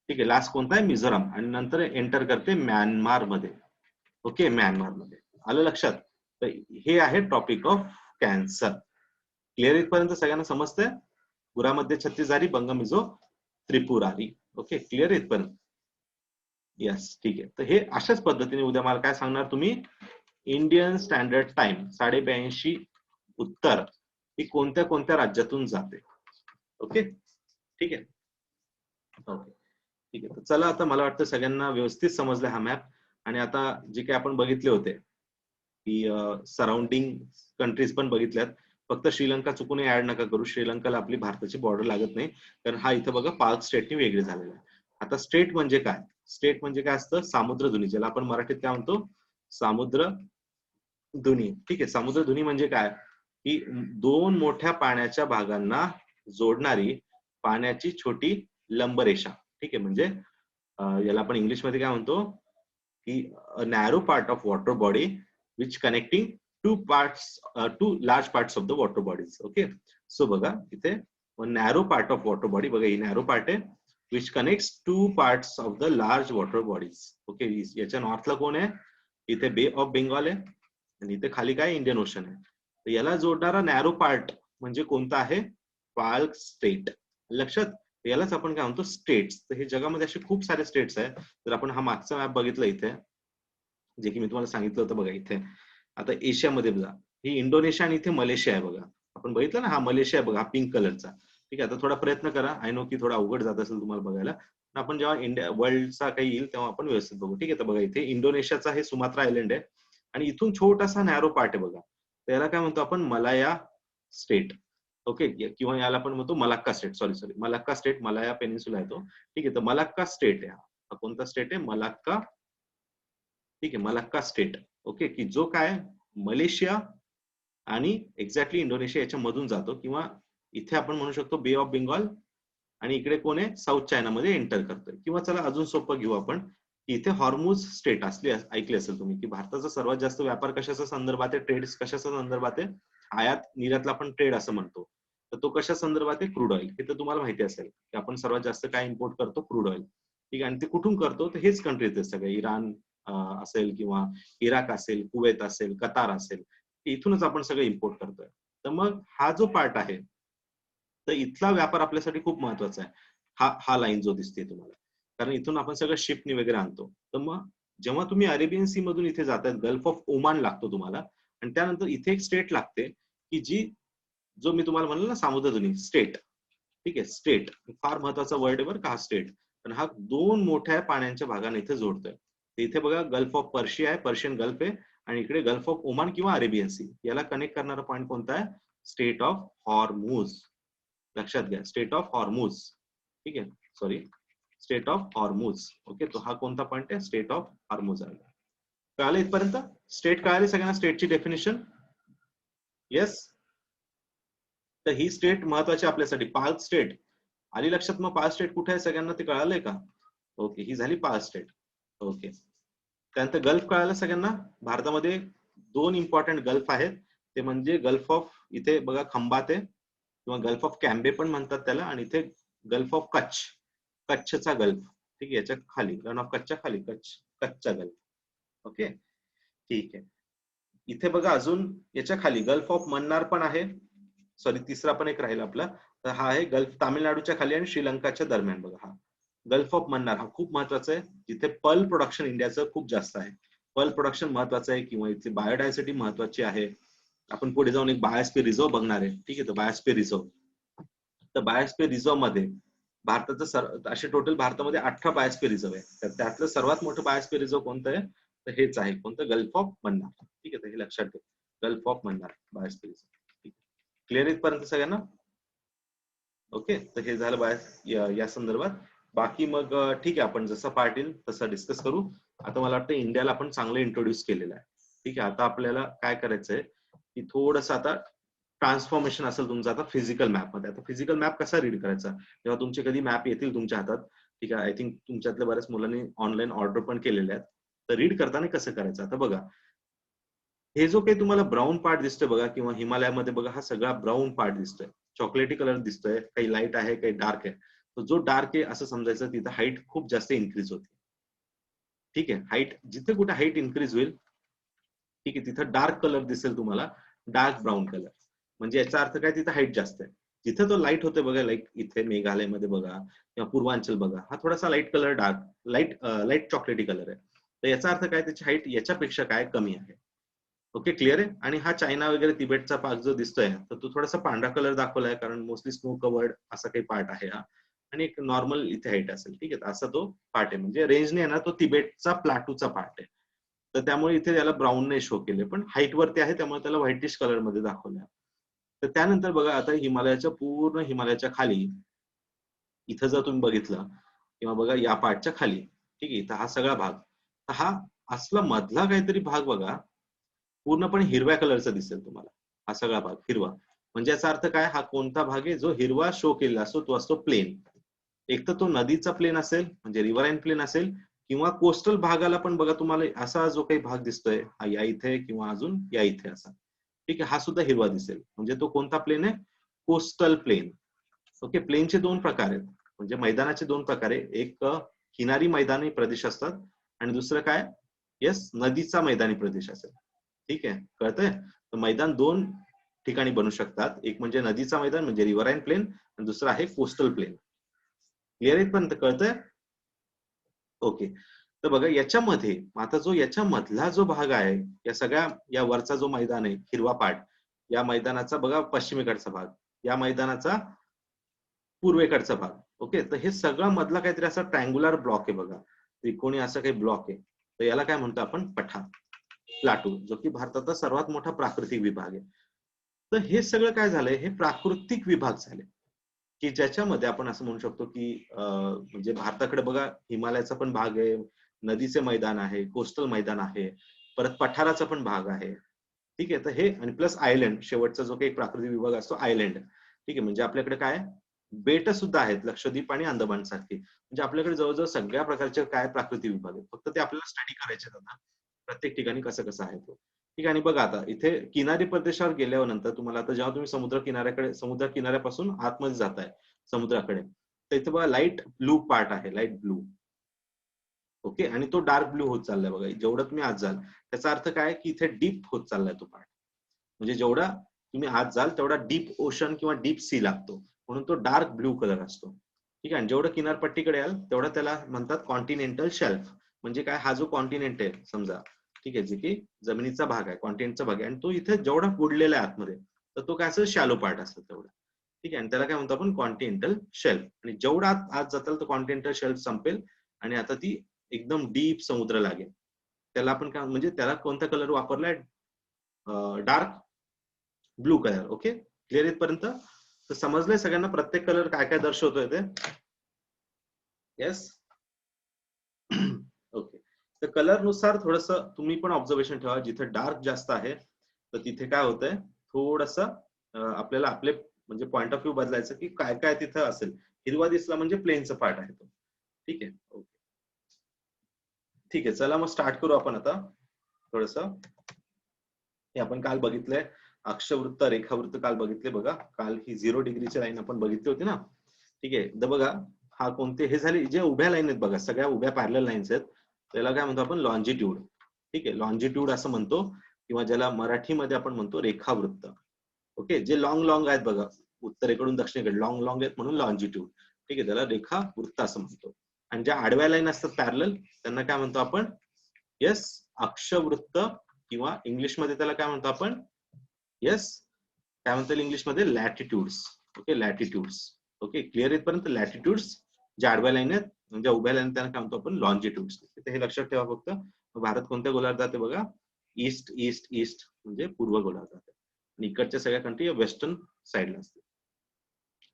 ठीक आहे, लास्ट कोणता आहे? मिझोरम. आणि नंतर एंटर करते म्यानमार मध्ये. ओके, म्यानमार मध्ये. आलं लक्षात? तर हे आहे टॉपिक ऑफ कॅन्सर. क्लिअर इथपर्यंत सगळ्यांना समजतंय? गुरामध्ये 36 झारी, बंग, मिझो, त्रिपुरारी. ओके, क्लिअर इथपर्यंत? येस, ठीक आहे. तर हे अशाच पद्धतीने उद्या मला काय सांगणार तुम्ही? इंडियन स्टँडर्ड टाइम 82.5 उत्तर ही कोणत्या कोणत्या राज्यातून जाते. ओके, ठीक आहे. ओके, ठीक आहे. तर चला, आता मला वाटतं सगळ्यांना व्यवस्थित समजला हा मॅप. आणि आता जे काही आपण बघितले होते की सराउंडिंग कंट्रीज पण बघितल्यात. फक्त श्रीलंका चुकूनही ऍड नका करू. श्रीलंकाला आपली भारताची बॉर्डर लागत नाही, कारण हा इथं बघा पाक स्टेटने वेगळी झालेला आहे. आता स्टेट म्हणजे काय? स्टेट म्हणजे काय असतं? सामुद्रधुनी, ज्याला आपण मराठीत काय म्हणतो? समुद्रधुनी. ठीक आहे, समुद्रधुनी म्हणजे काय? की 2 मोठ्या पाण्याच्या भागांना जोडणारी पाण्याची छोटी लंबरेषा. ठीक आहे, म्हणजे याला आपण इंग्लिशमध्ये काय म्हणतो की a narrow part of water body which connecting two large parts of the water bodies. Okay, so बघा इथे narrow part of water body, बघा ही नॅरो पार्ट आहे which connects two parts of the large water bodies. Okay, याच्या नॉर्थला कोण आहे, इथे बे ऑफ बेंगॉल आहे आणि इथे खाली काय इंडियन ओशन आहे. तर याला जोडणारा नॅरो पार्ट म्हणजे कोणता आहे, पाल्क स्टेट. लक्षात, यालाच आपण काय म्हणतो स्टेट्स. तर हे जगामध्ये असे खूप सारे स्टेट्स आहेत. तर आपण हा मागचा मॅप बघितला इथे, जे की मी तुम्हाला सांगितलं होतं बघा इथे. आता एशियामध्ये बघा ही इंडोनेशिया आणि इथे मलेशिया आहे बघा. आपण बघितलं ना, हा मलेशिया बघा, हा पिंक कलरचा. ठीक आहे, आता थोडा प्रयत्न करा, आय नो की थोडा अवघड जात असेल तुम्हाला बघायला, पण आपण जेव्हा इंडिया वर्ल्डचा काही येईल तेव्हा आपण व्यवस्थित बघू. ठीक आहे, तर बघा इथे इंडोनेशियाचा हे सुमात्रा आयलंड आहे आणि इथून छोटासा नॅरो पार्ट आहे बघा, त्याला काय म्हणतो आपण, मलाया स्टेट. ओके, किंवा याला आपण म्हणतो Malacca state. Sorry Malacca state, Malaya peninsula आहे तो. ठीक आहे, तर मलाक्का स्टेट आहे हा. कोणता स्टेट आहे, मलाक्का. ठीक आहे, मलाक्का स्टेट. ओके, की जो काय मलेशिया आणि एक्झॅक्टली इंडोनेशिया याच्या मधून जातो, किंवा इथे आपण म्हणू शकतो बे ऑफ बेंगॉल आणि इकडे कोण आहे, साऊथ चायनामध्ये एंटर करतोय. किंवा चला अजून सोपं घेऊ आपण, की इथे हॉर्मुझ स्टेट असली ऐकले असेल तुम्ही, की भारताचा सर्वात जास्त व्यापार कशाच्या संदर्भात आहे, ट्रेड कशाच्या संदर्भात आहे, आयात निर्यातला आपण ट्रेड असं म्हणतो. तर तो कशा संदर्भात आहे, क्रूड ऑइल. हे तर तुम्हाला माहिती असेल की आपण सर्वात जास्त काय इम्पोर्ट करतो, क्रूड ऑइल. ठीक आहे, आणि ते कुठून करतो, तर हेच कंट्री आहेत सगळे, इराण असेल किंवा इराक असेल, कुवेत असेल, कतार असेल, इथूनच आपण सगळं इम्पोर्ट करतोय. तर मग हा जो पार्ट आहे, तर इथला व्यापार आपल्यासाठी खूप महत्वाचा आहे. हा लाईन जो दिसते तुम्हाला, कारण इथून आपण सगळं शिपनी वगैरे आणतो. तर मग जेव्हा तुम्ही अरेबियन सी मधून इथे जातात, गल्फ ऑफ ओमान लागतो तुम्हाला, आणि त्यानंतर इथे एक स्टेट लागते की जी, जो मी तुम्हाला म्हणलं ना सामुद्रधुनी स्टेट. ठीक आहे, स्टेट फार महत्वाचा वर्ड आहे बरं का हा स्टेट. पण हा दोन मोठ्या पाण्याच्या भागांना इथे जोडतोय. इथे बघा गल्फ ऑफ पर्शिया आहे, पर्शियन गल्फ आहे, आणि इकडे गल्फ ऑफ ओमान किंवा अरेबियन सी. याला कनेक्ट करणारा पॉईंट कोणता आहे, स्टेट ऑफ हॉर्मुझ. लक्षात घ्या, स्टेट ऑफ हॉर्मुझ. ठीक आहे, सॉरी, स्टेट ऑफ हॉर्मुझ. ओके, तो हा कोणता पॉईंट आहे, स्टेट ऑफ हॉर्मुझ आहे. कळालं इथपर्यंत, स्टेट कळाली सगळ्यांना, स्टेटची डेफिनेशन. येस, तर ही स्टेट महत्वाची आपल्यासाठी, पाल्क स्टेट आली लक्षात. मग पाल्क स्टेट कुठे आहे सगळ्यांना ते कळालंय का. ओके, ही झाली पाल्क स्टेट. ओके, त्यानंतर गल्फ कळालं सगळ्यांना. भारतामध्ये दोन इम्पॉर्टंट गल्फ आहेत, ते म्हणजे गल्फ ऑफ, इथे बघा खंबात आहे, किंवा गल्फ ऑफ कॅम्बे पण म्हणतात त्याला, आणि इथे गल्फ ऑफ कच्छ, कच्छचा गल्फ. ठीक आहे, याच्या खाली रन ऑफ कच्छच्या खाली कच्छचा गल्फ. ओके, ठीक आहे. इथे बघा अजून याच्या खाली गल्फ ऑफ मन्नार पण आहे. सॉरी, तिसरा पण एक राहील आपला, तर हा आहे गल्फ तामिळनाडूच्या खाली आणि श्रीलंकाच्या दरम्यान. बघा हा गल्फ ऑफ मन्नार, हा खूप महत्वाचा आहे, जिथे पर्ल प्रोडक्शन इंडियाचं खूप जास्त आहे. पर्ल प्रोडक्शन महत्वाचं आहे, किंवा इथली बायोडायव्हर्सिटी महत्वाची आहे. आपण पुढे जाऊन एक बायोस्फिअर रिझर्व्ह बघणार आहे. ठीक आहे, तर बायोस्फिअर रिझर्व्ह, तर बायोस्फिअर रिझर्व्ह मध्ये भारताचं असे टोटल भारतामध्ये 18 बायोस्फिअर रिझर्व्ह आहे. तर त्यातलं सर्वात मोठं बायोस्फिअर रिझर्व्ह कोणतं आहे, तर हेच आहे, कोणतं, गल्फ ऑफ मन्नार. ठीक आहे, तर हे लक्षात ठेवा, gulf of Mannar biosphere reserve. Clear इथपर्यंत सगळ्यांना. ओके, तर हे झालं या संदर्भात. बाकी मग ठीक आहे, आपण जसं पार्ट येईल तसं डिस्कस करू. आता मला वाटतं इंडियाला आपण चांगलं इंट्रोड्यूस केलेलं आहे. ठीक आहे, आता आपल्याला काय करायचंय, की थोडंसं आता ट्रान्सफॉर्मेशन असेल तुमचं आता फिजिकल मॅप मध्ये. आता फिजिकल मॅप कसा रीड करायचा, जेव्हा तुमचे कधी मॅप येतील तुमच्या हातात. ठीक आहे, आय थिंक तुमच्यातल्या बऱ्याच मुलांनी ऑनलाईन ऑर्डर पण केलेल्या आहेत. तर रीड करताना कसं करायचं, आता बघा हे जो काही तुम्हाला ब्राऊन पार्ट दिसतोय बघा, किंवा हिमालयामध्ये बघा हा सगळा ब्राऊन पार्ट दिसतोय, चॉकलेटी कलर दिसतोय, काही लाईट आहे काही डार्क आहे. तर जो डार्क आहे असं समजायचं, तिथं हाईट खूप जास्त इन्क्रीज होते. ठीक आहे, हाईट जिथे कुठे हाईट इन्क्रीज होईल, ठीक आहे, तिथं डार्क कलर दिसेल तुम्हाला, डार्क ब्राऊन कलर, म्हणजे याचा अर्थ काय, तिथं हाईट जास्त आहे. जिथे तो लाईट होते बघा, लाईक इथे मेघालयमध्ये बघा किंवा पूर्वांचल बघा, हा थोडासा लाईट कलर, डार्क लाईट चॉकलेटी कलर आहे. तर याचा अर्थ काय, त्याची हाईट याच्यापेक्षा काय कमी आहे. ओके, क्लिअर आहे. आणि हा चायना वगैरे तिबेटचा पार्ट जो दिसतोय, तर तो थोडासा पांढरा कलर दाखवलाय, कारण मोस्टली स्नो कवर्ड असा काही पार्ट आहे हा, आणि एक नॉर्मल इथे हाईट असेल. ठीक आहे, असा तो पार्ट आहे, म्हणजे रेंजने आहे ना तो तिबेटचा प्लाटूचा पार्ट आहे. तर त्यामुळे इथे त्याला ब्राऊन ने शो केले, पण हाईट वरती आहे त्यामुळे त्याला व्हाईटिश कलर मध्ये दाखवलं. तर त्यानंतर बघा आता हिमालयाच्या खाली इथं जर तुम्ही बघितलं, किंवा बघा या पार्टच्या खाली, ठीक आहे, तर हा सगळा भाग, तर हा असला मधला काहीतरी भाग बघा, पूर्णपणे हिरव्या कलरचा दिसेल तुम्हाला. हा सगळा भाग हिरवा, म्हणजे याचा अर्थ काय, हा कोणता भाग आहे, जो हिरवा शो केलेला असतो तो असतो प्लेन. एक तर तो नदीचा प्लेन असेल म्हणजे रिव्हराईन प्लेन असेल, किंवा कोस्टल भागाला पण बघा तुम्हाला असा जो काही भाग दिसतोय हा या इथे किंवा अजून या इथे असा, ठीक आहे, हा सुद्धा हिरवा दिसेल. म्हणजे तो कोणता प्लेन आहे? Coastal plain. ओके, प्लेनचे दोन प्रकार आहेत, म्हणजे मैदानाचे दोन प्रकार आहे. एक किनारी मैदानी प्रदेश असतात आणि दुसरं काय? येस, नदीचा मैदानी प्रदेश असेल. ठीक आहे, कळतंय? तर मैदान दोन ठिकाणी बनू शकतात. एक म्हणजे नदीचा मैदान म्हणजे रिव्हराईन प्लेन, आणि दुसरं आहे कोस्टल प्लेन. क्लिअर आहे पण कळतंय? ओके. तर बघा याच्यामध्ये आता जो याच्या मधला जो भाग आहे, या सगळ्या या वरचा जो मैदान आहे हिरवा पार्ट, या मैदानाचा बघा पश्चिमेकडचा भाग, या मैदानाचा पूर्वेकडचा भाग. ओके, तर हे सगळं मधला काहीतरी असा ट्रायंग्युलर ब्लॉक आहे बघा, त्रिकोणी असा काही ब्लॉक आहे. तर याला काय म्हणतो आपण? पठार, प्लाटू, जो की भारताचा सर्वात मोठा प्राकृतिक विभाग आहे. तर हे सगळं काय झालंय? हे प्राकृतिक विभाग झाले, की ज्याच्यामध्ये आपण असं म्हणू शकतो की म्हणजे भारताकडे बघा हिमालयाचा पण भाग आहे, नदीचे मैदान आहे, कोस्टल मैदान आहे, परत पठाराचा पण भाग आहे. ठीक आहे, तर हे आणि प्लस आयलंड, शेवटचा जो काही प्राकृतिक विभाग असतो आयलंड. ठीक आहे, म्हणजे आपल्याकडे काय बेट सुद्धा आहेत, लक्षद्वीप आणि अंदमान सारखे. म्हणजे आपल्याकडे जवळजवळ सगळ्या प्रकारचे काय प्राकृतिक विभाग आहेत, फक्त ते आपल्याला स्टडी करायचे आता प्रत्येक ठिकाणी कसं कसं आहे तो. ठीक आहे, आणि बघा आता इथे किनारी प्रदेशावर गेल्यावर नंतर तुम्हाला आता जेव्हा तुम्ही समुद्र किनाऱ्यापासून आतमध्ये जाताय समुद्राकडे, तर इथे बघा लाईट ब्लू पार्ट आहे, लाईट ब्लू. ओके, आणि तो डार्क ब्लू होत चाललाय बघा जेवढं तुम्ही आत जाल. त्याचा अर्थ काय की इथे डीप होत चाललाय तो पार्ट. म्हणजे जेवढा तुम्ही आत जाल तेवढा डीप ओशन किंवा डीप सी लागतो, म्हणून तो डार्क ब्लू कलर असतो. ठीक आहे, आणि जेवढं किनारपट्टीकडे याल तेवढा त्याला म्हणतात कॉन्टिनेंटल शेल्फ. म्हणजे काय, हा जो कॉन्टिनेंट आहे समजा, ठीक आहे, जे की जमिनीचा भाग आहे, कॉन्टिनेंटचा भाग आहे, आणि तो इथे जेवढा बुडलेला आहे आतमध्ये, तर तो काय असेल शॅलो पार्ट असतो तेवढा. ठीक आहे, आणि त्याला काय म्हणतो आपण? Continental shelf. आणि जेवढा आत जाताल तर कॉन्टिनेंटल शेल्फ संपेल आणि आता ती एकदम डीप समुद्र लागेल. त्याला आपण काय म्हणजे त्याला कोणता कलर वापरलाय? Dark blue colour. Okay, clear इथपर्यंत? तर समजलंय सगळ्यांना प्रत्येक कलर काय काय दर्शवतोय ते? येस. ओके, तर कलर नुसार थोडस तुम्ही पण ऑब्झर्वेशन ठेवा. जिथे डार्क जास्त आहे तर तिथे काय होतंय, थोडस आपल्याला आपले म्हणजे पॉइंट ऑफ व्ह्यू बदलायचं की काय काय तिथं असेल. हिरवा दिसला म्हणजे प्लेनचा पार्ट आहे तो. ठीक आहे, ओके, ठीक आहे, चला मग स्टार्ट करू आपण आता थोडस. हे आपण काल बघितलंय अक्षवृत्त, रेखावृत्त काल बघितले बघा. काल ही 0 डिग्रीची लाईन आपण बघितली होती ना. ठीक आहे, तर बघा हा कोणते हे झाले जे उभ्या लाईन आहेत बघा, सगळ्या उभ्या पॅरलल लाईन्स आहेत, त्याला काय म्हणतो आपण? लॉन्जिट्यूड. ठीक आहे, लॉन्जिट्यूड असं म्हणतो, किंवा ज्याला मराठीमध्ये आपण म्हणतो रेखावृत्त. ओके, जे लॉंग लॉंग आहेत बघा, उत्तरेकडून दक्षिणेकडे लॉंग लॉंग आहेत म्हणून लॉन्जिट्यूड. ठीक आहे, त्याला रेखावृत्त असं म्हणतो. आणि ज्या आडव्या लाईन असतात पॅरलल त्यांना काय म्हणतो आपण? येस, अक्षवृत्त, किंवा इंग्लिश मध्ये त्याला काय म्हणतो आपण? येस, काय म्हणता येईल इंग्लिशमध्ये? लॅटिट्यूड्स. ओके, लॅटिट्यूड्स. ओके, क्लिअर इथपर्यंत? लॅटिट्यूड्स ज्या आडव्या लाईन आहेत, म्हणजे उभ्या लाईन त्यांना काय म्हणतो आपण? लॉन्जिट्यूड्स. हे लक्षात ठेवा फक्त. भारत कोणत्या गोलार्धात जाते बघा? ईस्ट ईस्ट ईस्ट, म्हणजे पूर्व गोलार्धात. आणि इकडच्या सगळ्या कंट्री वेस्टर्न साईडला असते.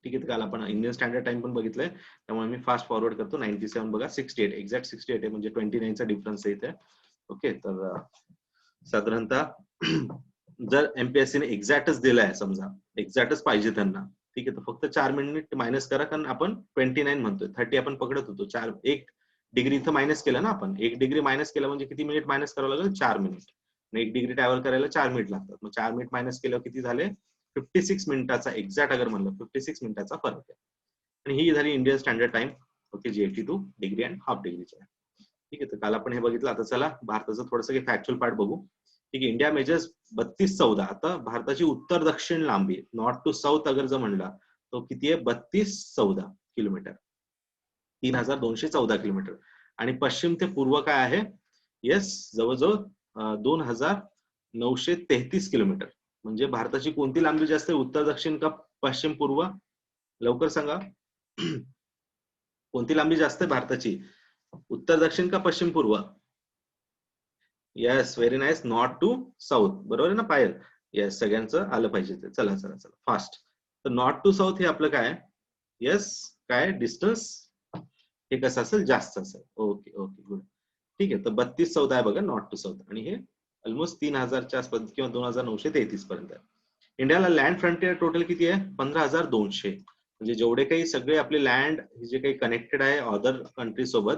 ठीक आहे, काल आपण इंडियन स्टँडर्ड टाइम पण बघितलंय, त्यामुळे मी फास्ट फॉरवर्ड करतो. 97 बघा, 68 एक्झॅक्ट 68 आहे, म्हणजे 29 चा डिफरन्स आहे इथे. ओके, तर साधारणतः जर एमपीएससी ने एक्झॅक्टच दिलाय, समजा एक्झॅक्टच पाहिजे त्यांना, ठीक आहे, तर फक्त 4 मिनिट मायनस करा, कारण आपण 29 म्हणतोय, 30 आपण पकडत होतो. 1 डिग्री इथं मायनस केलं ना आपण, 1 डिग्री मायनस केलं म्हणजे किती मिनिट मायनस करावं लागेल? 4 मिनिट. 1 डिग्री ट्रॅव्हल करायला 4 मिनिट लागतात, मग 4 मिनिट मायनस केल्यावर किती झाले? 56 मिनिटाचा, एक्झॅक्ट अगर म्हणलं 56 मिनिटाचा फरक आहे. आणि ही झाली इंडियन स्टँडर्ड टाइम. ओके, जी 82 डिग्री अँड हाफ डिग्रीची आहे. ठीक आहे, तर काल आपण हे बघितलं. आता चला भारताचं थोडंसं काही फॅक्च्युअल पार्ट बघू. ठीक आहे, इंडिया मेजर्स 32-14. आता भारताची उत्तर दक्षिण लांबी, नॉर्थ टू साऊथ अगर जर म्हणला, तो किती आहे? 32-14 किलोमीटर, 3214 किलोमीटर. आणि पश्चिम ते पूर्व काय आहे? येस, जवळजवळ 2933 किलोमीटर. म्हणजे भारताची कोणती लांबी जास्त आहे, उत्तर दक्षिण का पश्चिम पूर्व? लवकर सांगा. कोणती लांबी जास्त आहे भारताची, उत्तर दक्षिण का पश्चिम पूर्व? Yes, very nice, north to south. बरोबर आहे ना पायल? येस, सगळ्यांचं आलं पाहिजे ते. चला चला चला फास्ट. तर नॉर्थ टू साऊथ हे आपलं काय? येस, काय डिस्टन्स हे कसं असेल? जास्त असेल. Okay okay, good. ठीक आहे, तर 32-14 आहे बघा नॉर्थ टू साऊथ, आणि हे ऑलमोस्ट 3000च्या आसपास किंवा 2933 पर्यंत आहे. इंडियाला लँड फ्रंटियर टोटल किती आहे? 15,200. म्हणजे जेवढे काही सगळे आपले लँड जे काही कनेक्टेड आहे अदर कंट्री सोबत,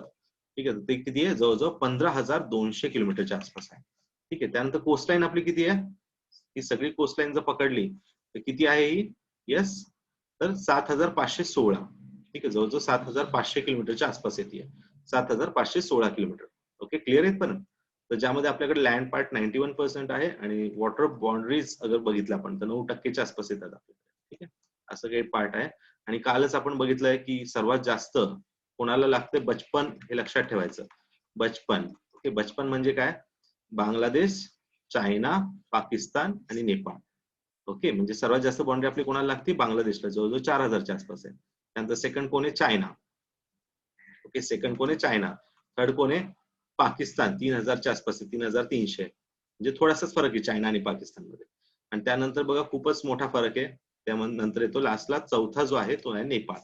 ठीक आहे, ते किती आहे, जवळजवळ 15,200 किलोमीटरच्या आसपास आहे. ठीक आहे. त्यानंतर कोस्टलाईन आपली किती आहे, ही सगळी कोस्टलाईन जर पकडली तर किती आहे ही, यस, तर 7,516. ठीक आहे, जवळजवळ 7,500 किलोमीटरच्या आसपास येते, 7,516 किलोमीटर. ओके, क्लिअर आहेत पण. तर ज्यामध्ये आपल्याकडे लँड पार्ट 91% आहे आणि वॉटर बाउंड्रीज अगर बघितलं आपण तर 9%च्या आसपास येतात आपल्याकडे. ठीक आहे, असं काही पार्ट आहे. आणि कालच आपण बघितलंय की सर्वात जास्त कोणाला लागते, बचपन, हे लक्षात ठेवायचं. बचपन. ओके, बचपन म्हणजे काय, बांगलादेश, चायना, पाकिस्तान आणि नेपाळ. ओके, म्हणजे सर्वात जास्त बाउंड्री आपली कोणाला लागते, बांगलादेशला, जवळजवळ 4,000च्या आसपास आहे. त्यानंतर सेकंड कोण आहे, चायना. ओके, सेकंड कोण आहे, चायना. थर्ड कोण आहे, पाकिस्तान, 3,000च्या आसपास आहे, 3,300. म्हणजे थोडासाच फरक आहे चायना आणि पाकिस्तानमध्ये. आणि त्यानंतर बघा खूपच मोठा फरक आहे, त्यानंतर येतो लास्टला चौथा जो आहे तो आहे नेपाळ,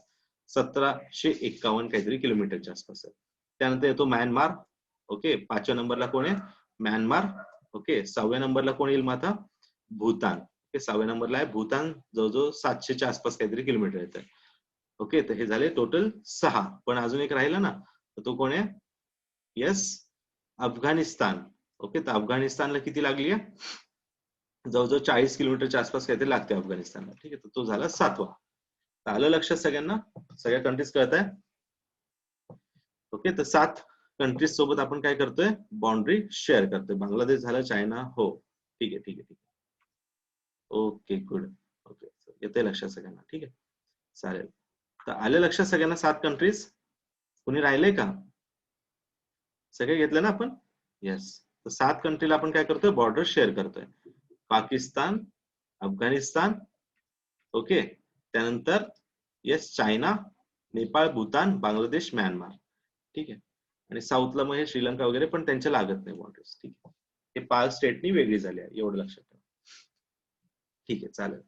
1,751 काहीतरी किलोमीटरच्या आसपास आहे. त्यानंतर येतो म्यानमार. ओके, 5व्या नंबरला कोण आहे, म्यानमार. ओके, 6व्या नंबरला कोण येईल माता, भूतान. ओके, 6व्या नंबरला आहे भूतान, जवळजवळ 700च्या आसपास काहीतरी किलोमीटर येतं. ओके, तर हे झाले टोटल 6. पण अजून एक राहिला ना, तर तो कोण आहे, यस, अफगाणिस्तान. ओके, तर अफगाणिस्तानला किती लागली आहे, जवळजवळ 40 किलोमीटरच्या आसपास काहीतरी लागते अफगाणिस्तानला. ठीक आहे, तर तो झाला 7वा. तर आलं लक्षात सगळ्यांना, सगळ्या कंट्रीज कळत आहे. ओके, तर 7 कंट्रीज सोबत आपण काय करतोय, बाउंड्री शेअर करतोय. बांगलादेश झालं, चायना, हो, ठीक आहे, ठीक आहे, ठीक आहे. Okay, good. ओके, येते लक्षात सगळ्यांना. ठीक आहे, चालेल. तर आले लक्षात सगळ्यांना 7 कंट्रीज. कुणी राहिलंय का, सगळे घेतलं ना आपण, येस. तर 7 कंट्रीला आपण काय करतोय, बॉर्डर शेअर करतोय. पाकिस्तान, अफगाणिस्तान, ओके, त्यानंतर yes China, Nepal, Bhutan, Bangladesh, Myanmar. ठीक आहे, आणि साऊथला मग हे श्रीलंका वगैरे, पण त्यांच्या लागत नाही बॉर्डर्स. ठीक आहे, हे 5 स्टेटनी वेगळी झाली आहे, एवढं लक्षात ठेवा. ठीक आहे, चालेल.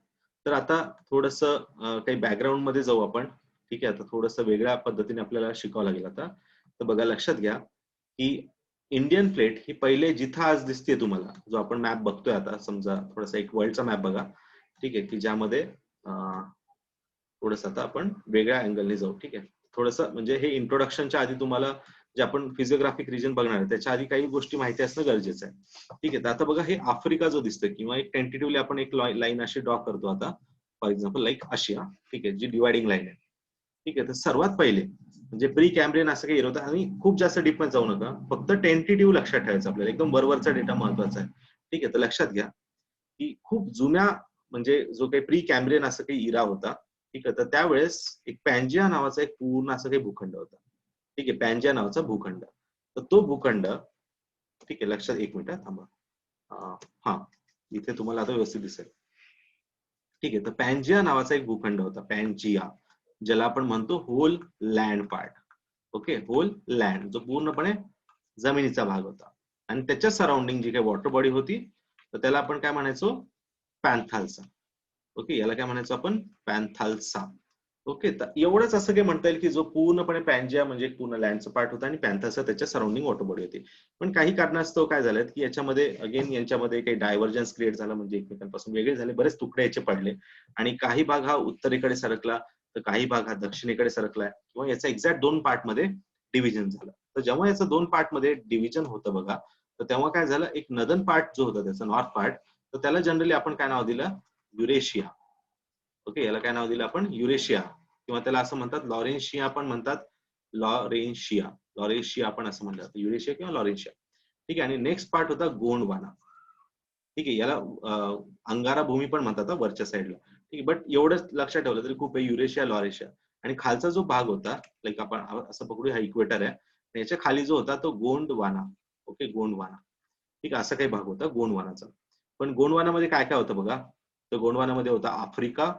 तर आता थोडस काही बॅकग्राऊंड मध्ये जाऊ आपण. ठीक आहे, आता थोडस वेगळ्या पद्धतीने आपल्याला शिकावं लागेल आता. तर बघा, लक्षात घ्या की इंडियन प्लेट ही पहिले जिथं आज दिसते तुम्हाला, जो आपण मॅप बघतोय आता, समजा थोडासा एक वर्ल्डचा मॅप बघा. ठीक आहे, की ज्यामध्ये थोडस आता आपण वेगळ्या अँगलने जाऊ. ठीक आहे, थोडस म्हणजे हे इंट्रोडक्शनच्या आधी तुम्हाला जे आपण फिजिओग्राफिक रिजन बघणार आहे त्याच्या आधी काही गोष्टी माहिती असणं गरजेचं आहे. ठीक आहे, तर आता बघा, हे आफ्रिका जो दिसतोय, किंवा एक टेंटेटिव्हली आपण एक लाईन अशी ड्रॉ करतो आता, फॉर एक्झाम्पल लाईक आशिया. ठीक आहे, जी डिवायडिंग लाईन आहे. ठीक आहे, तर सर्वात पहिले म्हणजे प्री कॅम्ब्रियन असं काही होतं, आणि खूप जास्त डीप मध्ये जाऊ नका, फक्त टेंटेटिव्ह लक्षात ठेवायचं आपल्याला, एकदम वरवरचा डेटा महत्वाचा आहे. ठीक आहे, तर लक्षात घ्या की खूप जुन्या, म्हणजे जो काही प्री कॅम्ब्रियन असं काही इरा होता. ठीक आहे, तर त्यावेळेस एक पॅन्जिया नावाचा एक पूर्ण असं काही भूखंड होता. ठीक आहे, पॅन्जिया नावाचा भूखंड. तर तो भूखंड, ठीक आहे, लक्षात, एक मिनिट थांबा. हा, इथे तुम्हाला आता व्यवस्थित दिसेल. ठीक आहे, तर पॅन्जिया नावाचा एक भूखंड होता, पॅन्जिया, ज्याला आपण म्हणतो whole land part. Okay, whole land, जो पूर्णपणे जमिनीचा भाग होता. आणि त्याच्या सराउंडिंग जी काही वॉटर बॉडी होती, तर त्याला आपण काय म्हणायचो, पॅन्थाल्सा. ओके, याला काय म्हणायचो आपण, पॅन्थाल्सा. ओके, तर एवढंच असं काही म्हणता येईल की जो पूर्णपणे पॅन्जिया म्हणजे पूर्ण लँडचा पार्ट होता, आणि पॅन्थाल्सा त्याच्या सराउंडिंग वॉटर बॉडी होती. पण काही कारणास्तव काय झालं की याच्यामध्ये अगेन यांच्यामध्ये काही डायव्हर्जन्स क्रिएट झाला, म्हणजे एकमेकांपासून वेगळे झाले, बरेच तुकडे याचे पडले. आणि काही भाग हा उत्तरेकडे सरकला, तर काही भाग हा दक्षिणेकडे सरकलाय, किंवा याचा एक्झॅक्ट 2 पार्ट मध्ये डिव्हिजन झालं. तर जेव्हा याचं 2 पार्ट मध्ये डिव्हिजन होतं बघा, तर तेव्हा काय झालं, एक नदन पार्ट जो होता त्याचा, नॉर्थ पार्ट, तर त्याला जनरली आपण काय नाव दिलं, युरेशिया. ओके, याला काय नाव दिलं आपण, युरेशिया, किंवा त्याला असं म्हणतात लॉरेन्शिया पण म्हणतात, लॉरेन्शिया, लॉरेन्शिया आपण असं म्हणतात, युरेशिया किंवा लॉरेन्शिया. ठीक आहे, आणि नेक्स्ट पार्ट होता गोंडवाना. ठीक आहे, याला अंगारा भूमी पण म्हणतात वरच्या साईडला. ठीक आहे, बट एवढंच लक्षात ठेवलं तरी खूप आहे, युरेशिया, लॉरेशिया. आणि खालचा जो भाग होता, लाईक आपण असं पकडू, हा इक्वेटर आहे, याच्या खाली जो होता तो गोंडवाना. ओके, गोंडवाना. ठीक आहे, असा काही भाग होता गोंडवानाचा. पण गोंडवानामध्ये काय काय होतं बघा, तर गोंडवानामध्ये होता आफ्रिका.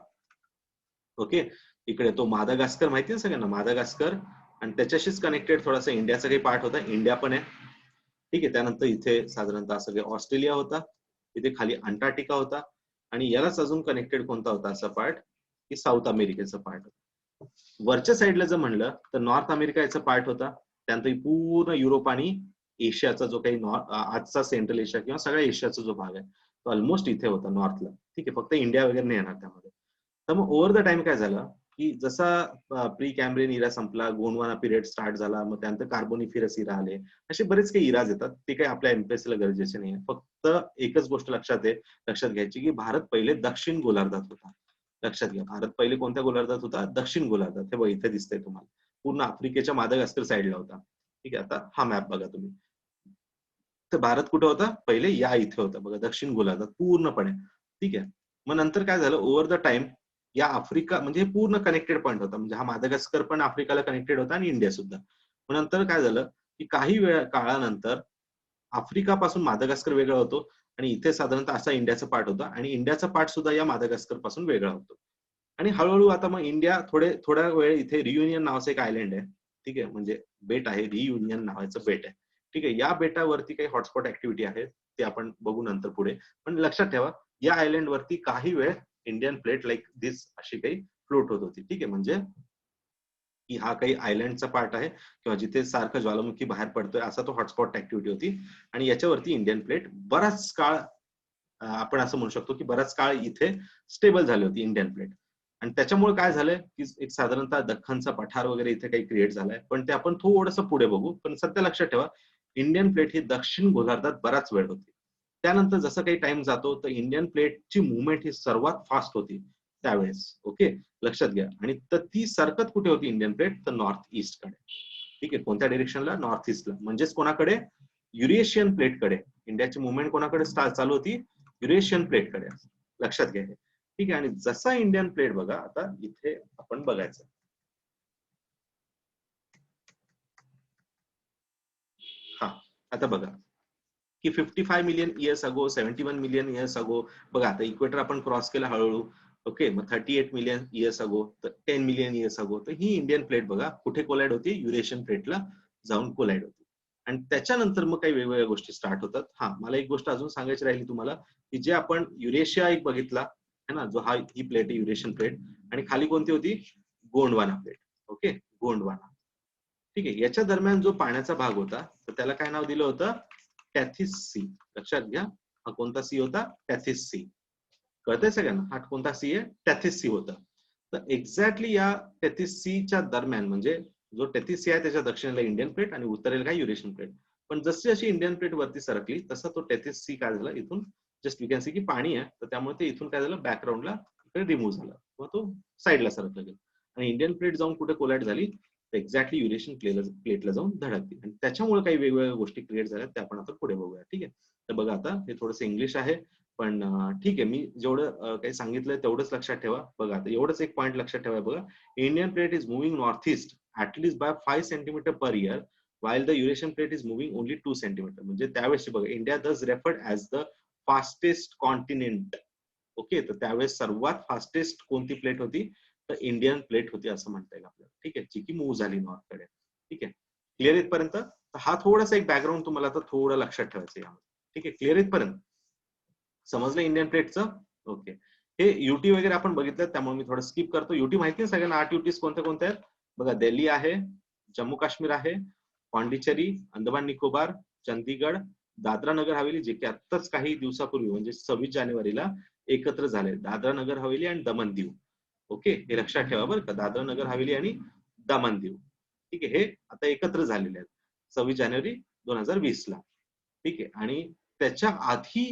ओके, इकडे तो मादागास्कर, माहिती आहे सगळ्यांना, मादागास्कर. आणि त्याच्याशीच कनेक्टेड थोडासा इंडियाचा काही पार्ट होता, इंडिया पण आहे. ठीक आहे, त्यानंतर इथे साधारणतः असं काही ऑस्ट्रेलिया होता, इथे खाली अंटार्क्टिका होता, आणि यालाच अजून कनेक्टेड कोणता होता असा पार्ट, की साऊथ अमेरिकेचा पार्ट होता. वरच्या साईडला जर म्हणलं तर नॉर्थ अमेरिका याचा पार्ट होता. त्यानंतर पूर्ण युरोप आणि एशियाचा जो काही आजचा सेंट्रल एशिया किंवा सगळ्या एशियाचा जो भाग आहे तो ऑलमोस्ट इथे होता नॉर्थला. ठीक आहे, फक्त इंडिया वगैरे नाही येणार त्यामध्ये. तर मग ओव्हर द टाइम काय झालं की जसा प्री कॅम्ब्रियन इरा संपला, गोंडवाना पिरियड स्टार्ट झाला, मग त्यानंतर कार्बोनिफेरस इरा आले, असे बरेच काही इराज येतात. ते काही आपल्या एमपीएससीला गरजेचे नाही. फक्त एकच गोष्ट लक्षात घ्यायची की भारत पहिले दक्षिण गोलार्धात होता. लक्षात घ्या, भारत पहिले कोणत्या गोलार्धात होता? दक्षिण गोलार्धात. हे बघा इथे दिसतंय तुम्हाला, पूर्ण आफ्रिकेच्या मादगास्कर साईडला होता. ठीक आहे, आता हा मॅप बघा तुम्ही. तर भारत कुठे होता? पहिले या इथे होता बघा, दक्षिण गोलार्धात पूर्णपणे. ठीक आहे, मग नंतर काय झालं, ओव्हर द टाइम या आफ्रिका म्हणजे हे पूर्ण कनेक्टेड पॉईंट होता. म्हणजे हा मादगास्कर पण आफ्रिकाला कनेक्टेड होता आणि इंडिया सुद्धा. मग नंतर काय झालं की काही वेळ काळानंतर आफ्रिकापासून मादगास्कर वेगळा होतो आणि इथे साधारणतः असा इंडियाचा पार्ट होता आणि इंडियाचा पार्ट सुद्धा या मादगास्कर पासून वेगळा होतो. आणि हळूहळू आता मग इंडिया थोड्या वेळ इथे रियुनियन नावाचं एक आयलंड आहे. ठीक आहे, म्हणजे बेट आहे, रियुनियन नावाचं बेट आहे. ठीक आहे, या बेटावरती काही हॉटस्पॉट ऍक्टिव्हिटी आहे, ते आपण बघू नंतर पुढे. पण लक्षात ठेवा, या आयलंड वरती काही वेळ इंडियन प्लेट लाईक दिस अशी काही फ्लोट होत होती. ठीक आहे, म्हणजे की हा काही आयलंडचा पार्ट आहे किंवा जिथे सारखं ज्वालामुखी बाहेर पडतोय असा तो हॉटस्पॉट ऍक्टिव्हिटी होती. आणि याच्यावरती इंडियन प्लेट बराच काळ आपण असं म्हणू शकतो की बराच काळ इथे स्टेबल झाली होती इंडियन प्लेट. आणि त्याच्यामुळे काय झालंय की एक साधारणतः दख्खनचा पठार वगैरे इथे काही क्रिएट झालाय, पण ते आपण थोडंसं पुढे बघू. पण सध्या लक्षात ठेवा, इंडियन प्लेट ही दक्षिण गोलार्धात बराच वेळ होती. त्यानंतर जसं काही टाइम जातो तर इंडियन प्लेटची मुवमेंट ही सर्वात फास्ट होती त्यावेळेस. ओके, लक्षात घ्या. आणि तर ती सरकत कुठे होती इंडियन प्लेट? तर नॉर्थ ईस्ट कडे. ठीक आहे, कोणत्या डिरेक्शनला? नॉर्थ ईस्टला. म्हणजेच कोणाकडे? युरेशियन प्लेटकडे. इंडियाची मुवमेंट कोणाकडे चालू होती? युरेशियन प्लेटकडे. लक्षात घ्या हे. ठीक आहे, आणि जसा इंडियन प्लेट बघा, आता इथे आपण बघायचं. हा, आता बघा की 55 million years ago, 71 million years ago, बघा आता इक्वेटर आपण क्रॉस केला हळूहळू. ओके, मग 38 मिलियन इयर्स अगो, तर 10 मिलियन इयर्स अगो, तर ही इंडियन प्लेट बघा कुठे कोलाइड होती? युरेशियन प्लेटला जाऊन कोलाइड होती. आणि त्याच्यानंतर मग काही वेगवेगळ्या गोष्टी स्टार्ट होतात. हा, मला एक गोष्ट अजून सांगायची राहिली तुम्हाला, की जे आपण युरेशिया एक बघितला है ना, जो हा ही प्लेट आहे युरेशियन प्लेट, आणि खाली कोणती होती? गोंडवाना प्लेट. ओके, गोंडवाना. ठीक आहे, याच्या दरम्यान जो पाण्याचा भाग होता तर त्याला काय नाव दिलं होतं? टॅथिस सी. लक्षात घ्या, हा कोणता सी होता? टॅथिस सी. कळतंय सगळ्यांना? हा कोणता सी आहे? टॅथिस सी होता. तर एक्झॅक्टली या टॅथिस सीच्या दरम्यान, म्हणजे जो टॅथिस सी आहे त्याच्या दक्षिणेला इंडियन प्लेट आणि उत्तरेला काय? Eurasian plate. पण जशी जशी इंडियन प्लेट वरती सरकली तसा तो टॅथिस सी काय झाला, इथून जस्ट वी कॅन सी की पाणी आहे, तर त्यामुळे ते इथून काय झालं, बॅकग्राऊंडला रिमूव्ह झाला किंवा तो साईडला सरकला गेला. आणि इंडियन प्लेट जाऊन कुठे कोलाइड झाली? एक्झॅक्टली युरेशियन प्लेटला जाऊन धडकली. आणि त्याच्यामुळे काही वेगवेगळ्या गोष्टी क्रिएट झाल्या, त्या आपण आता पुढे बघूया. ठीक आहे, तर बघा आता हे थोडंसं इंग्लिश आहे, पण ठीक आहे, मी जेवढं काही सांगितलंय तेवढंच लक्षात ठेवा. बघा आता एवढंच एक पॉईंट लक्षात ठेवा. बघा, Indian plate is moving north east at least by 5 centimetre per year, while the Eurasian plate is moving only 2 centimetre. म्हणजे त्यावेळेस बघा, India thus referred as the fastest continent. Okay, तर त्यावेळेस सर्वात फास्टेस्ट कोणती प्लेट होती? तर इंडियन प्लेट होती असं म्हणता येईल आपल्याला. ठीक आहे, जी की मूव्ह झाली नॉर्थकडे. ठीक आहे, क्लिअर इथपर्यंत? हा थोडासा एक बॅकग्राऊंड तुम्हाला आता थोडं लक्षात ठेवायचं यामध्ये. ठीक आहे, क्लिअर इथपर्यंत? समजलं इंडियन प्लेटचं? ओके. हे युटी वगैरे आपण बघितलं, त्यामुळे मी थोडं स्किप करतो. युटी माहिती आहे सगळ्यांना? 8 युटीज कोणत्या कोणत्या आहेत बघा? दिल्ली आहे, जम्मू काश्मीर आहे, पांडिचेरी, अंदमान निकोबार, चंदीगड, दादरा नगर हवेली, जे की आत्ताच काही दिवसापूर्वी म्हणजे 26 जानेवारीला एकत्र झाले, दादरा नगर हवेली आणि दमन दीव. ओके, हे लक्षात ठेवा बरं का, दादरा नगर हवेली आणि दमन दीव. ठीक आहे, हे आता एकत्र झालेले आहेत 26 जानेवारी 2020 ला. ठीक आहे, आणि त्याच्या आधी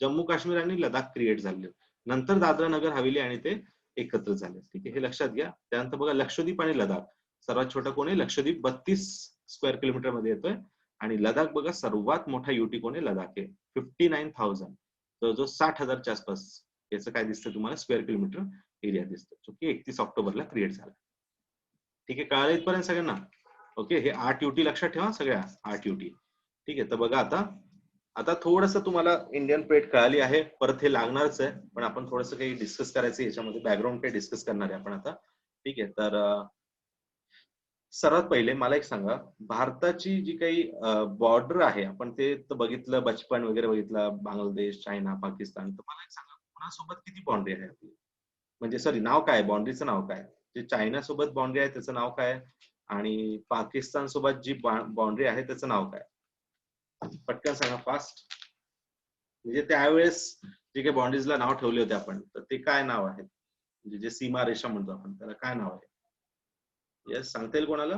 जम्मू काश्मीर आणि लडाख क्रिएट झाले, नंतर दादरा नगर हवेली आणि ते एकत्र झाले. ठीक आहे, हे लक्षात घ्या. त्यानंतर बघा, लक्षद्वीप आणि लडाख, सर्वात छोटा कोण आहे? लक्षद्वीप 32 स्क्वेअर किलोमीटर मध्ये येतोय, आणि लडाख बघा सर्वात मोठा युटी कोण आहे? लडाख आहे, 59,000, जो 60,000च्या आसपास याचं काय दिसतं तुम्हाला? स्क्वेअर किलोमीटर एरिया दिसतो, जो की 31 ऑक्टोबरला क्रिएट झाला. ठीक आहे, कळालं इथपर्यंत सगळ्यांना? ओके, हे 8 युटी लक्षात ठेवा सगळ्या, 8 युटी. ठीक आहे, तर बघा आता आता थोडस तुम्हाला इंडियन प्लेट कळाली आहे, परत हे लागणारच आहे, पण आपण थोडंसं काही डिस्कस करायचं याच्यामध्ये, बॅकग्राऊंड काही डिस्कस करणार आहे आपण आता. ठीक आहे, तर सर्वात पहिले मला एक सांगा, भारताची जी काही बॉर्डर आहे, आपण ते तर बघितलं, बचपन वगैरे बघितलं, बांगलादेश, चायना, पाकिस्तान, तर मला एक सांगा, कोणासोबत किती बाउंड्री आहे आपली? म्हणजे सॉरी, नाव काय बाउंड्रीचं नाव काय? जे चायना सोबत बाउंड्री आहे त्याचं नाव काय, आणि पाकिस्तान सोबत जी बाउंड्री आहे त्याचं नाव काय? पटकन सांगा, फास्ट. म्हणजे त्यावेळेस जे काही बाउंड्रीजला नाव ठेवले होते आपण, तर ते काय नाव आहे? म्हणजे जे सीमा रेषा म्हणतो आपण त्याला काय नाव आहे? येस, सांगता येईल कोणाला?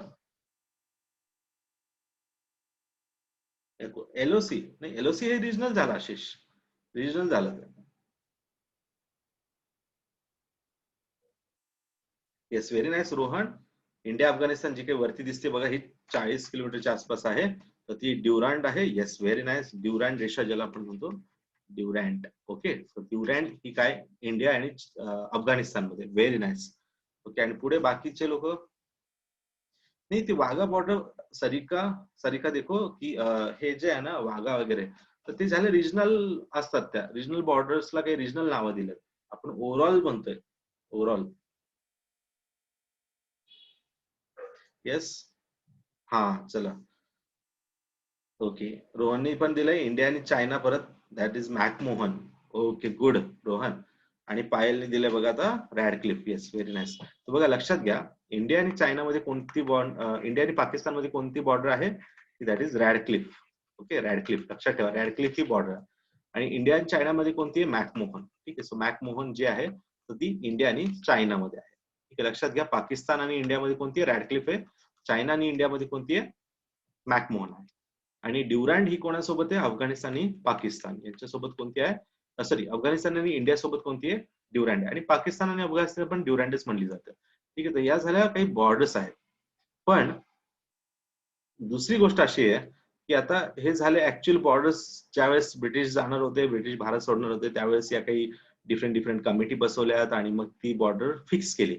एलओसी नाही, एलओसी हे रिजनल झालं आशिष, रिजनल झालं. Yes, very nice Rohan. India Afghanistan जी काही वरती दिसते बघा, ही 40 किलोमीटरच्या आसपास आहे, तर ती ड्युरांड आहे. Yes, very nice. ड्युरांड रेषा ज्याला आपण म्हणतो, ड्युरँड. ओके, ड्युरँड ही काय इंडिया आणि अफगाणिस्तान मध्ये. Very nice. ओके, आणि पुढे बाकीचे लोक नाही, ती वाघा बॉर्डर, सरिका सरिका देखो की हे जे आहे ना वाघा वगैरे, तर ते झाले रिजनल असतात. त्या रिजनल बॉर्डर्सला काही रिजनल नावं दिलेत. आपण ओव्हरऑल म्हणतोय, ओव्हरऑल. येस, हा चला. ओके, रोहनने पण दिलंय इंडिया आणि चायना परत, that is McMahon. Okay, good Rohan. आणि पायलने दिलंय बघा आता रॅडक्लिफ. Yes, very nice. तर बघा लक्षात घ्या, इंडिया आणि चायनामध्ये कोणती इंडिया आणि पाकिस्तानमध्ये कोणती बॉर्डर आहे? That is Radcliffe. Okay, Radcliffe लक्षात ठेवा, रॅडक्लिफ ही बॉर्डर. आणि इंडिया आणि चायनामध्ये कोणती आहे? मॅकमोहन. ठीक आहे, सो मॅकमोहन जे आहे तर ती इंडिया आणि चायनामध्ये आहे. ठीक आहे, लक्षात घ्या, पाकिस्तान आणि इंडियामध्ये कोणती आहे? रॅडक्लिफ आहे. चायना आणि इंडियामध्ये कोणती आहे? मॅकमोहन आहे. आणि ड्युरँड ही कोणासोबत आहे? अफगाणिस्तान आणि पाकिस्तान यांच्यासोबत कोणती आहे? सॉरी, अफगाणिस्तान आणि इंडिया सोबत कोणती आहे? ड्युरँड आहे. आणि पाकिस्तान आणि अफगाणिस्तान पण ड्युरँडच म्हणली जाते. ठीक आहे, तर या झाल्या काही बॉर्डर्स आहेत. पण दुसरी गोष्ट अशी आहे की आता हे झाले ऍक्च्युअल बॉर्डर्स. ज्यावेळेस ब्रिटिश जाणार होते, ब्रिटिश भारत सोडणार होते, त्यावेळेस या काही डिफरंट डिफरंट कमिटी बसवल्यात आणि मग ती बॉर्डर फिक्स केली.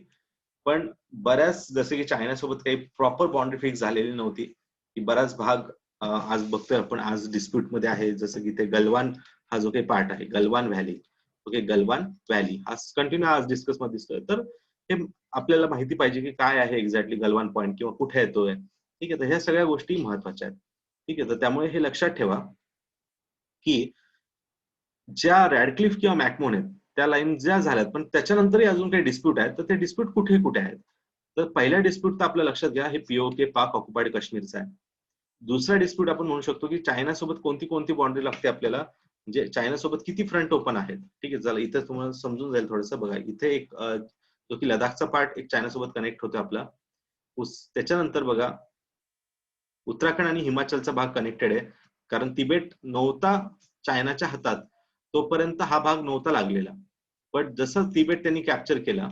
पण बऱ्याच, जसे की चायनासोबत काही प्रॉपर बाउंड्री फिक्स झालेली नव्हती, की बराच भाग आज बघतोय आपण, आज डिस्प्यूट मध्ये आहे. जसं की ते गलवान हा जो काही पार्ट आहे, Galwan valley. Okay, Galwan valley हा कंटिन्यू आज डिस्कस मध्ये दिसतोय. तर हे आपल्याला माहिती पाहिजे की काय आहे एक्झॅक्टली गलवान पॉईंट किंवा कुठे येतोय. ठीक आहे, तर ह्या सगळ्या गोष्टी महत्वाच्या आहेत. ठीक आहे, तर त्यामुळे हे लक्षात ठेवा की ज्या रॅडक्लिफ किंवा मॅकमोन आहेत त्या लाईन ज्या झाल्यात, पण त्याच्यानंतरही अजून काही डिस्प्यूट आहेत, तर ते डिस्प्यूट कुठे कुठे आहेत? तर पहिल्या डिस्प्यूट तर आपल्या लक्षात घ्या, हे पीओके पाक ऑक्युपाइड काश्मीरचा आहे. दुसरा डिस्प्यूट आपण म्हणू शकतो की चायनासोबत कोणती कोणती बाउंड्री लागते आपल्याला, म्हणजे चायनासोबत किती फ्रंट ओपन आहेत. ठीक आहे, चला इथे तुम्हाला समजून जाईल थोडंसं. बघा इथे एक जो की लडाखचा पार्ट एक चायनासोबत कनेक्ट होतो आपला. त्याच्यानंतर बघा उत्तराखंड आणि हिमाचलचा भाग कनेक्टेड आहे, कारण तिबेट नव्हता चायनाच्या हातात तोपर्यंत हा भाग नव्हता लागलेला. पण जसं तिबेट त्यांनी कॅप्चर केला,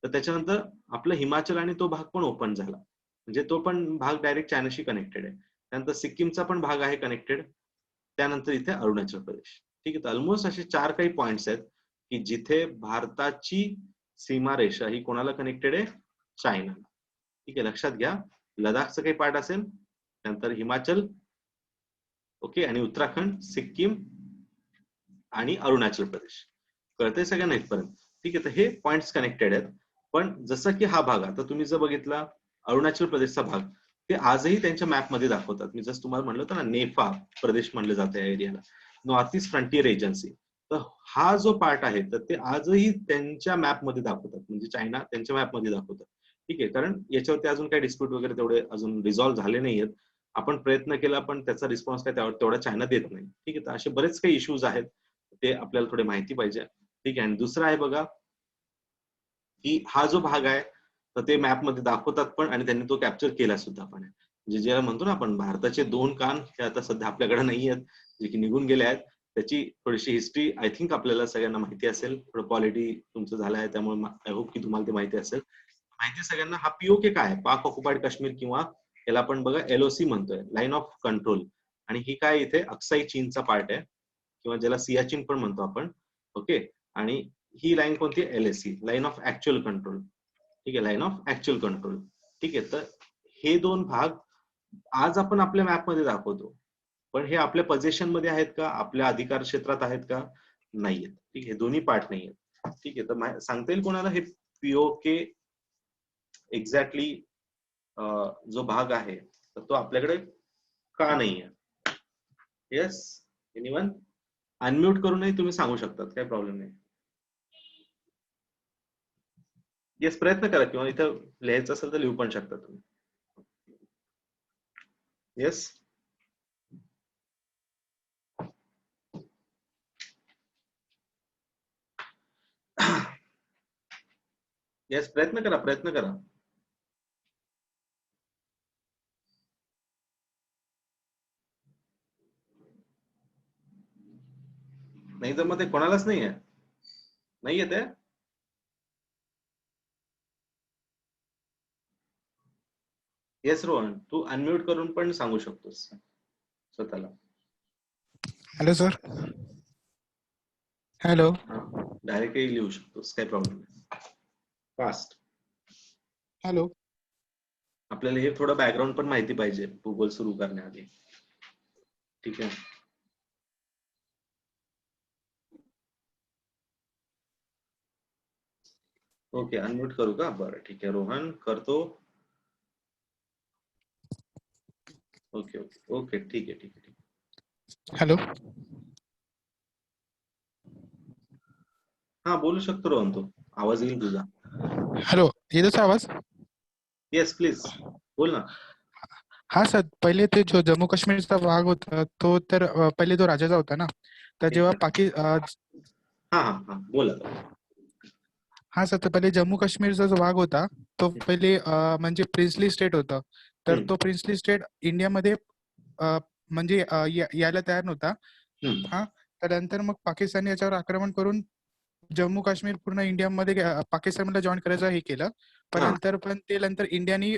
तर त्याच्यानंतर आपलं हिमाचल आणि तो भाग पण ओपन झाला, म्हणजे तो पण भाग डायरेक्ट चायनाशी कनेक्टेड आहे. त्यानंतर सिक्कीमचा पण भाग आहे कनेक्टेड. त्यानंतर इथे अरुणाचल प्रदेश. ठीक आहे, तर ऑलमोस्ट असे 4 काही पॉइंट्स आहेत की जिथे भारताची सीमारेषा ही कोणाला कनेक्टेड आहे? चायना. ठीक आहे, लक्षात घ्या, लडाखचं काही पार्ट असेल, नंतर हिमाचल, ओके, आणि उत्तराखंड, सिक्कीम आणि अरुणाचल प्रदेश. कळतंय सगळ्यांना इथपर्यंत? ठीक आहे, तर हे पॉइंट्स कनेक्टेड आहेत. पण जसं की हा भाग आता तुम्ही जर बघितला, अरुणाचल प्रदेशचा भाग, ते आजही त्यांच्या मॅपमध्ये दाखवतात. मी जसं तुम्हाला म्हणलं होतं ना, नेफा प्रदेश म्हणलं जातं या एरियाला, नॉर्थ ईस्ट फ्रंटियर एजन्सी. तर हा जो पार्ट आहे तर ते आजही त्यांच्या मॅपमध्ये दाखवतात, म्हणजे चायना त्यांच्या मॅपमध्ये दाखवतात. ठीक आहे, कारण याच्यावरती अजून काही डिस्प्यूट वगैरे तेवढे अजून रिझॉल्व्ह झाले नाहीयेत. आपण प्रयत्न केला पण त्याचा रिस्पॉन्स काय तेवढा चायना देत नाही. ठीक आहे, तर असे बरेच काही इश्यूज आहेत, ते आपल्याला थोडे माहिती पाहिजे. ठीक आहे, आणि दुसरा आहे बघा की हा जो भाग आहे तर ते मॅपमध्ये दाखवतात पण, आणि त्यांनी तो कॅप्चर केला सुद्धा पण. म्हणजे ज्याला म्हणतो ना आपण भारताचे 2 कान, हे आता सध्या आपल्याकडे नाही आहेत, जे की निघून गेले आहेत. त्याची थोडीशी हिस्ट्री आय थिंक आपल्याला सगळ्यांना माहिती असेल. थोडं पॉलिटी तुमचं झालं आहे, त्यामुळे आय होप की तुम्हाला ते माहिती असेल. माहिती सगळ्यांना. हा पीओके काय आहे? पाक ऑक्युपाइड काश्मीर, किंवा याला आपण बघा एलओसी म्हणतोय, लाईन ऑफ कंट्रोल. आणि ही काय इथे अक्साई चीनचा पार्ट आहे, किंवा ज्याला सियाचीन पण म्हणतो आपण. ओके, आणि ही लाईन कोणती? LAC, line of actual control. ठीक आहे, लाईन ऑफ ऍक्च्युअल कंट्रोल. ठीक आहे, तर हे दोन भाग आज आपण आपल्या मॅपमध्ये दाखवतो, पण हे आपल्या पोझिशन मध्ये आहेत का? आपल्या अधिकार क्षेत्रात आहेत का? नाहीयेत. ठीक आहे, दोन्ही पार्ट नाहीयेत. ठीक आहे, तर सांगता येईल कोणाला हे पीओके एक्झॅक्टली जो भाग आहे तर तो आपल्याकडे का नाहीये? Yes, anyone? अनम्यूट करूनही तुम्ही सांगू शकतात, काही प्रॉब्लेम नाही. येस, प्रयत्न करा, किंवा इथं लिहायचं असेल तर लिहू पण शकता तुम्ही. येस, येस, प्रयत्न करा, प्रयत्न करा. नाही तर मग ते कोणालाच नाहीये. नाही येते. येस रोहन, तू अनम्यूट करून पण सांगू शकतोस स्वतःला. Hello sir. हॅलो. डायरेक्टली लिहू शकतोस, काही प्रॉब्लेम नाही. फास्ट. हॅलो. आपल्याला हे थोडं बॅकग्राऊंड पण माहिती पाहिजे गुगल सुरू करण्याआधी. ठीक आहे. ओके, अनम्यूट करू का? बरं ठीक आहे, रोहन करतो. ओके ओके ओके, ठीक आहे ठीक आहे ठीक आहे. हॅलो. हा, बोलू शकतो रोहन, तू आवाज येईल तुझा. हॅलो, येतो सर आवाज? येस प्लीज, बोल ना. हा सर, पहिले ते जो जम्मू काश्मीरचा भाग होता तो तर पहिले तो राजाचा होता ना. तर जेव्हा हा हा हा, बोल आता. हा सर, तर पहिले जम्मू काश्मीरचा जो भाग होता तो पहिले म्हणजे प्रिन्सली स्टेट होता. तर तो प्रिन्सली स्टेट इंडियामध्ये म्हणजे यायला तयार नव्हता. हा, त्यानंतर मग पाकिस्तानने याच्यावर आक्रमण करून जम्मू काश्मीर पूर्ण इंडियामध्ये पाकिस्तानमध्ये जॉईन करायचं हे केलं. पण नंतर इंडियानी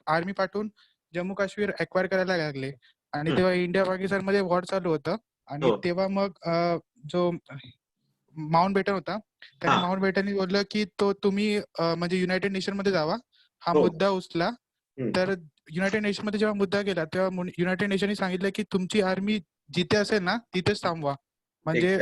आर्मी पाठवून जम्मू काश्मीर एक्वायर करायला लागले. आणि तेव्हा इंडिया पाकिस्तान मध्ये वॉर चालू होतं. आणि तेव्हा मग जो माउंट बॅटन होता त्याने माउंट बॅटननी बोललं की तो तुम्ही म्हणजे युनायटेड नेशन मध्ये जावा, हा मुद्दा उचला. तर युनायटेड नेशन मध्ये जेव्हा मुद्दा गेला तेव्हा युनायटेड नेशनने सांगितलं की तुमची आर्मी जिथे असेल ना तिथेच थांबवा. म्हणजे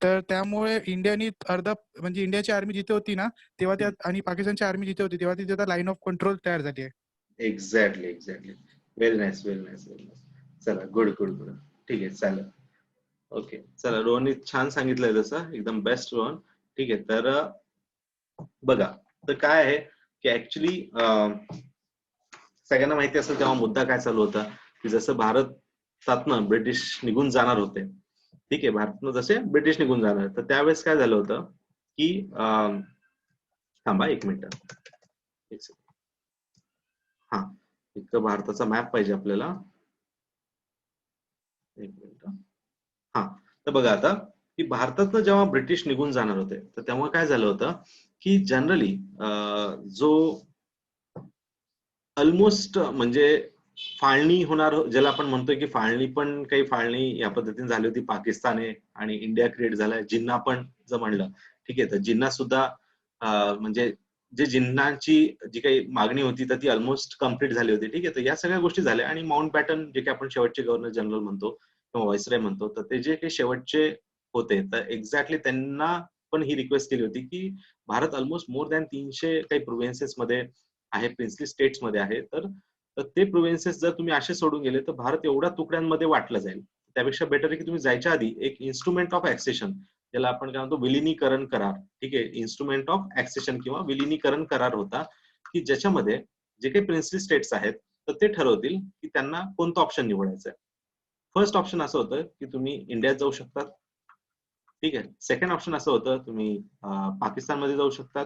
तर त्यामुळे इंडियानी म्हणजे इंडियाची आर्मी जिथे होती ना तेव्हा त्यात आणि पाकिस्तानची आर्मी जिथे होती तेव्हा तिथे लाईन ऑफ कंट्रोल तयार झाली आहे. Exactly exactly. Very nice very nice very nice. चला, गुड गुड गुड. ठीक आहे, चालेल. ओके, चला, रोहनने छान सांगितलंय तसं, एकदम बेस्ट रोहन. ठीक आहे, तर बघा, तर काय आहे की ऍक्च्युली सगळ्यांना माहिती असेल तेव्हा मुद्दा काय चालू होता की जसं भारतातनं ब्रिटिश निघून जाणार होते. ठीक आहे, भारतातनं जसे ब्रिटिश निघून जाणार, तर त्यावेळेस काय झालं होतं की थांबा एक मिनिट. हा, एक भारताचा मॅप पाहिजे आपल्याला. एक मिनिट. हा, तर बघा आता की भारतातनं जेव्हा ब्रिटिश निघून जाणार होते तर तेव्हा काय झालं होतं की जनरली जो ऑलमोस्ट म्हणजे फाळणी होणार, ज्याला आपण म्हणतोय की फाळणी, पण काही फाळणी या पद्धतीने झाली होती. पाकिस्तान आहे आणि इंडिया क्रिएट झालाय. जिन्ना पण जर म्हणलं, ठीक आहे, तर जिन्ना सुद्धा म्हणजे जे जिन्नाची जी काही मागणी होती तर ती ऑलमोस्ट कम्प्लीट झाली होती. ठीक आहे, तर या सगळ्या गोष्टी झाल्या. आणि माउंट बॅटन जे काही आपण शेवटचे गव्हर्नर जनरल म्हणतो किंवा व्हाईसरॉय म्हणतो, तर ते जे काही शेवटचे होते तर एक्झॅक्टली त्यांना पण ही रिक्वेस्ट केली होती की भारत ऑलमोस्ट मोर दॅन 300 काही प्रोव्हिन्सेस मध्ये आहे, प्रिन्सली स्टेट्स मध्ये आहे. तर ते प्रोव्हिन्सेस जर तुम्ही असे सोडून गेले तर भारत एवढ्या तुकड्यांमध्ये वाटला जाईल. त्यापेक्षा बेटर आहे की तुम्ही जायच्या आधी एक इन्स्ट्रुमेंट ऑफ ऍक्सेशन, ज्याला आपण काय म्हणतो विलिनीकरण करार, ठीक आहे, इन्स्ट्रुमेंट ऑफ ऍक्सेशन किंवा विलिनीकरण करार होता, की ज्याच्यामध्ये जे काही प्रिन्सली स्टेट्स आहेत तर ते ठरवतील की त्यांना कोणतं ऑप्शन निवडायचं आहे. फर्स्ट ऑप्शन असं होतं की तुम्ही इंडियात जाऊ शकतात. ठीक आहे, सेकंड ऑप्शन असं होतं तुम्ही पाकिस्तानमध्ये जाऊ शकतात.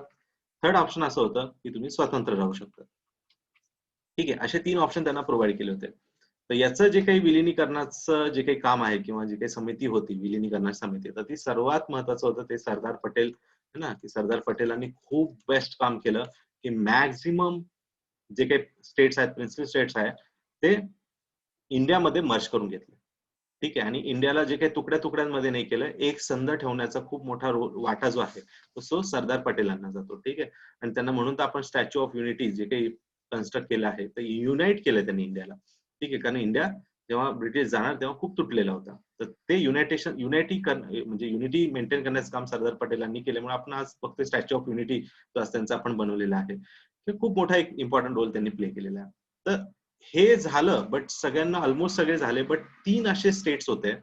थर्ड ऑप्शन असं होतं की तुम्ही स्वतंत्र राहू शकता. ठीक आहे, असे 3 ऑप्शन त्यांना प्रोव्हाइड केले होते. तर याचं जे काही विलिनीकरणाचं जे काही काम आहे किंवा जी काही समिती होती विलिनीकरणाची समिती, तर ती सर्वात महत्वाचं होतं ते सरदार पटेल है ना, की सरदार पटेलांनी खूप बेस्ट काम केलं की मॅक्झिमम जे काही स्टेट्स आहेत, प्रिन्सिपल स्टेट्स आहेत, ते इंडियामध्ये मर्ज करून घेतले. ठीक आहे, आणि इंडियाला जे काही तुकड्या तुकड्यांमध्ये नाही केलं, एक संध ठेवण्याचा खूप मोठा वाटा जो आहे तो सरदार पटेलांना जातो. ठीक आहे, आणि त्यांना म्हणून तर आपण स्टॅच्यू ऑफ युनिटी जे काही कन्स्ट्रक्ट केलं आहे तर युनाइट केलं त्यांनी इंडियाला. ठीक आहे, कारण इंडिया जेव्हा ब्रिटिश जाणार तेव्हा खूप तुटलेला होता. तर ते म्हणजे युनिटी मेंटेन करण्याचं काम सरदार पटेलांनी केल्यामुळे आपण आज फक्त स्टॅच्यू ऑफ युनिटी जो त्यांचा आपण बनवलेला आहे, हे खूप मोठा एक इम्पॉर्टंट रोल त्यांनी प्ले केलेला आहे. तर हे झालं, बट सगळ्यांना ऑलमोस्ट सगळे झाले, बट 3 असे स्टेट्स होते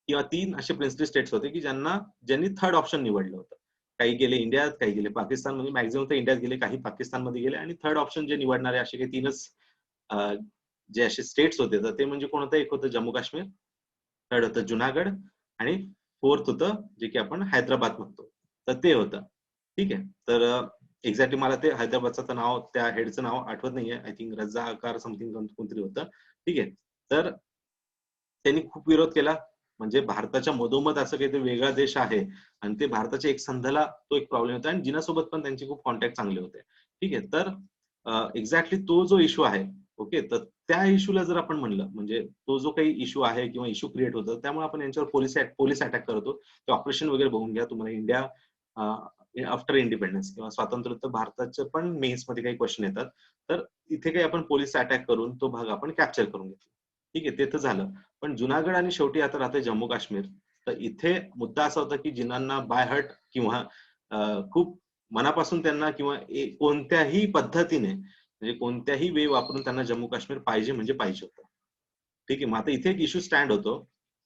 किंवा 3 असे प्रिन्सली स्टेट्स होते की ज्यांनी थर्ड ऑप्शन निवडलं होतं. काही गेले इंडियात, काही गेले पाकिस्तान, म्हणजे मॅक्झिमम तर इंडियात गेले, काही पाकिस्तानमध्ये गेले. आणि थर्ड ऑप्शन जे निवडणारे असे काही 3च जे असे स्टेट्स होते तर ते म्हणजे कोणतं, एक होतं जम्मू काश्मीर, थर्ड होतं जुनागड, आणि फोर्थ होतं जे की आपण हैदराबाद म्हणतो, तर ते होतं. ठीक आहे. तर एक्झॅक्टली मला ते हैदराबादचं नाव, त्या हेडचं नाव आठवत नाहीये. आय थिंक रझाकार समथिंग कोणतरी होतं. ठीक आहे. तर त्यांनी खूप विरोध केला. म्हणजे भारताच्या मधोमध असं काहीतरी वेगळा देश आहे आणि ते भारताच्या एक संघाला तो एक प्रॉब्लेम होता आणि जिनासोबत पण त्यांचे खूप कॉन्टॅक्ट चांगले होते. ठीक आहे. तर एक्झॅक्टली तो जो इश्यू आहे, ओके, तर त्या इश्यूला जर आपण म्हणलं, म्हणजे तो जो काही इश्यू आहे किंवा इश्यू क्रिएट होतं, त्यामुळे आपण यांच्यावर पोलीस अटॅक करतो. ते ऑपरेशन वगैरे बघून घ्या. तुम्हाला इंडिया आफ्टर इंडिपेंडन्स किंवा स्वातंत्र्योत्तर भारताचे पण मेन्समध्ये काही क्वेश्चन येतात. तर इथे काही आपण पोलीस अटॅक करून तो भाग आपण कॅप्चर करून घेतला. ठीक आहे, ते तर झालं. पण जुनागड आणि शेवटी आता राहते जम्मू काश्मीर. तर इथे मुद्दा असा होता की जिनांना बाय हार्ट किंवा खूप मनापासून त्यांना किंवा कोणत्याही पद्धतीने, म्हणजे कोणत्याही वे वापरून त्यांना जम्मू काश्मीर पाहिजे म्हणजे पाहिजे होतं. ठीक आहे. मग आता इथे एक इश्यू स्टँड होतो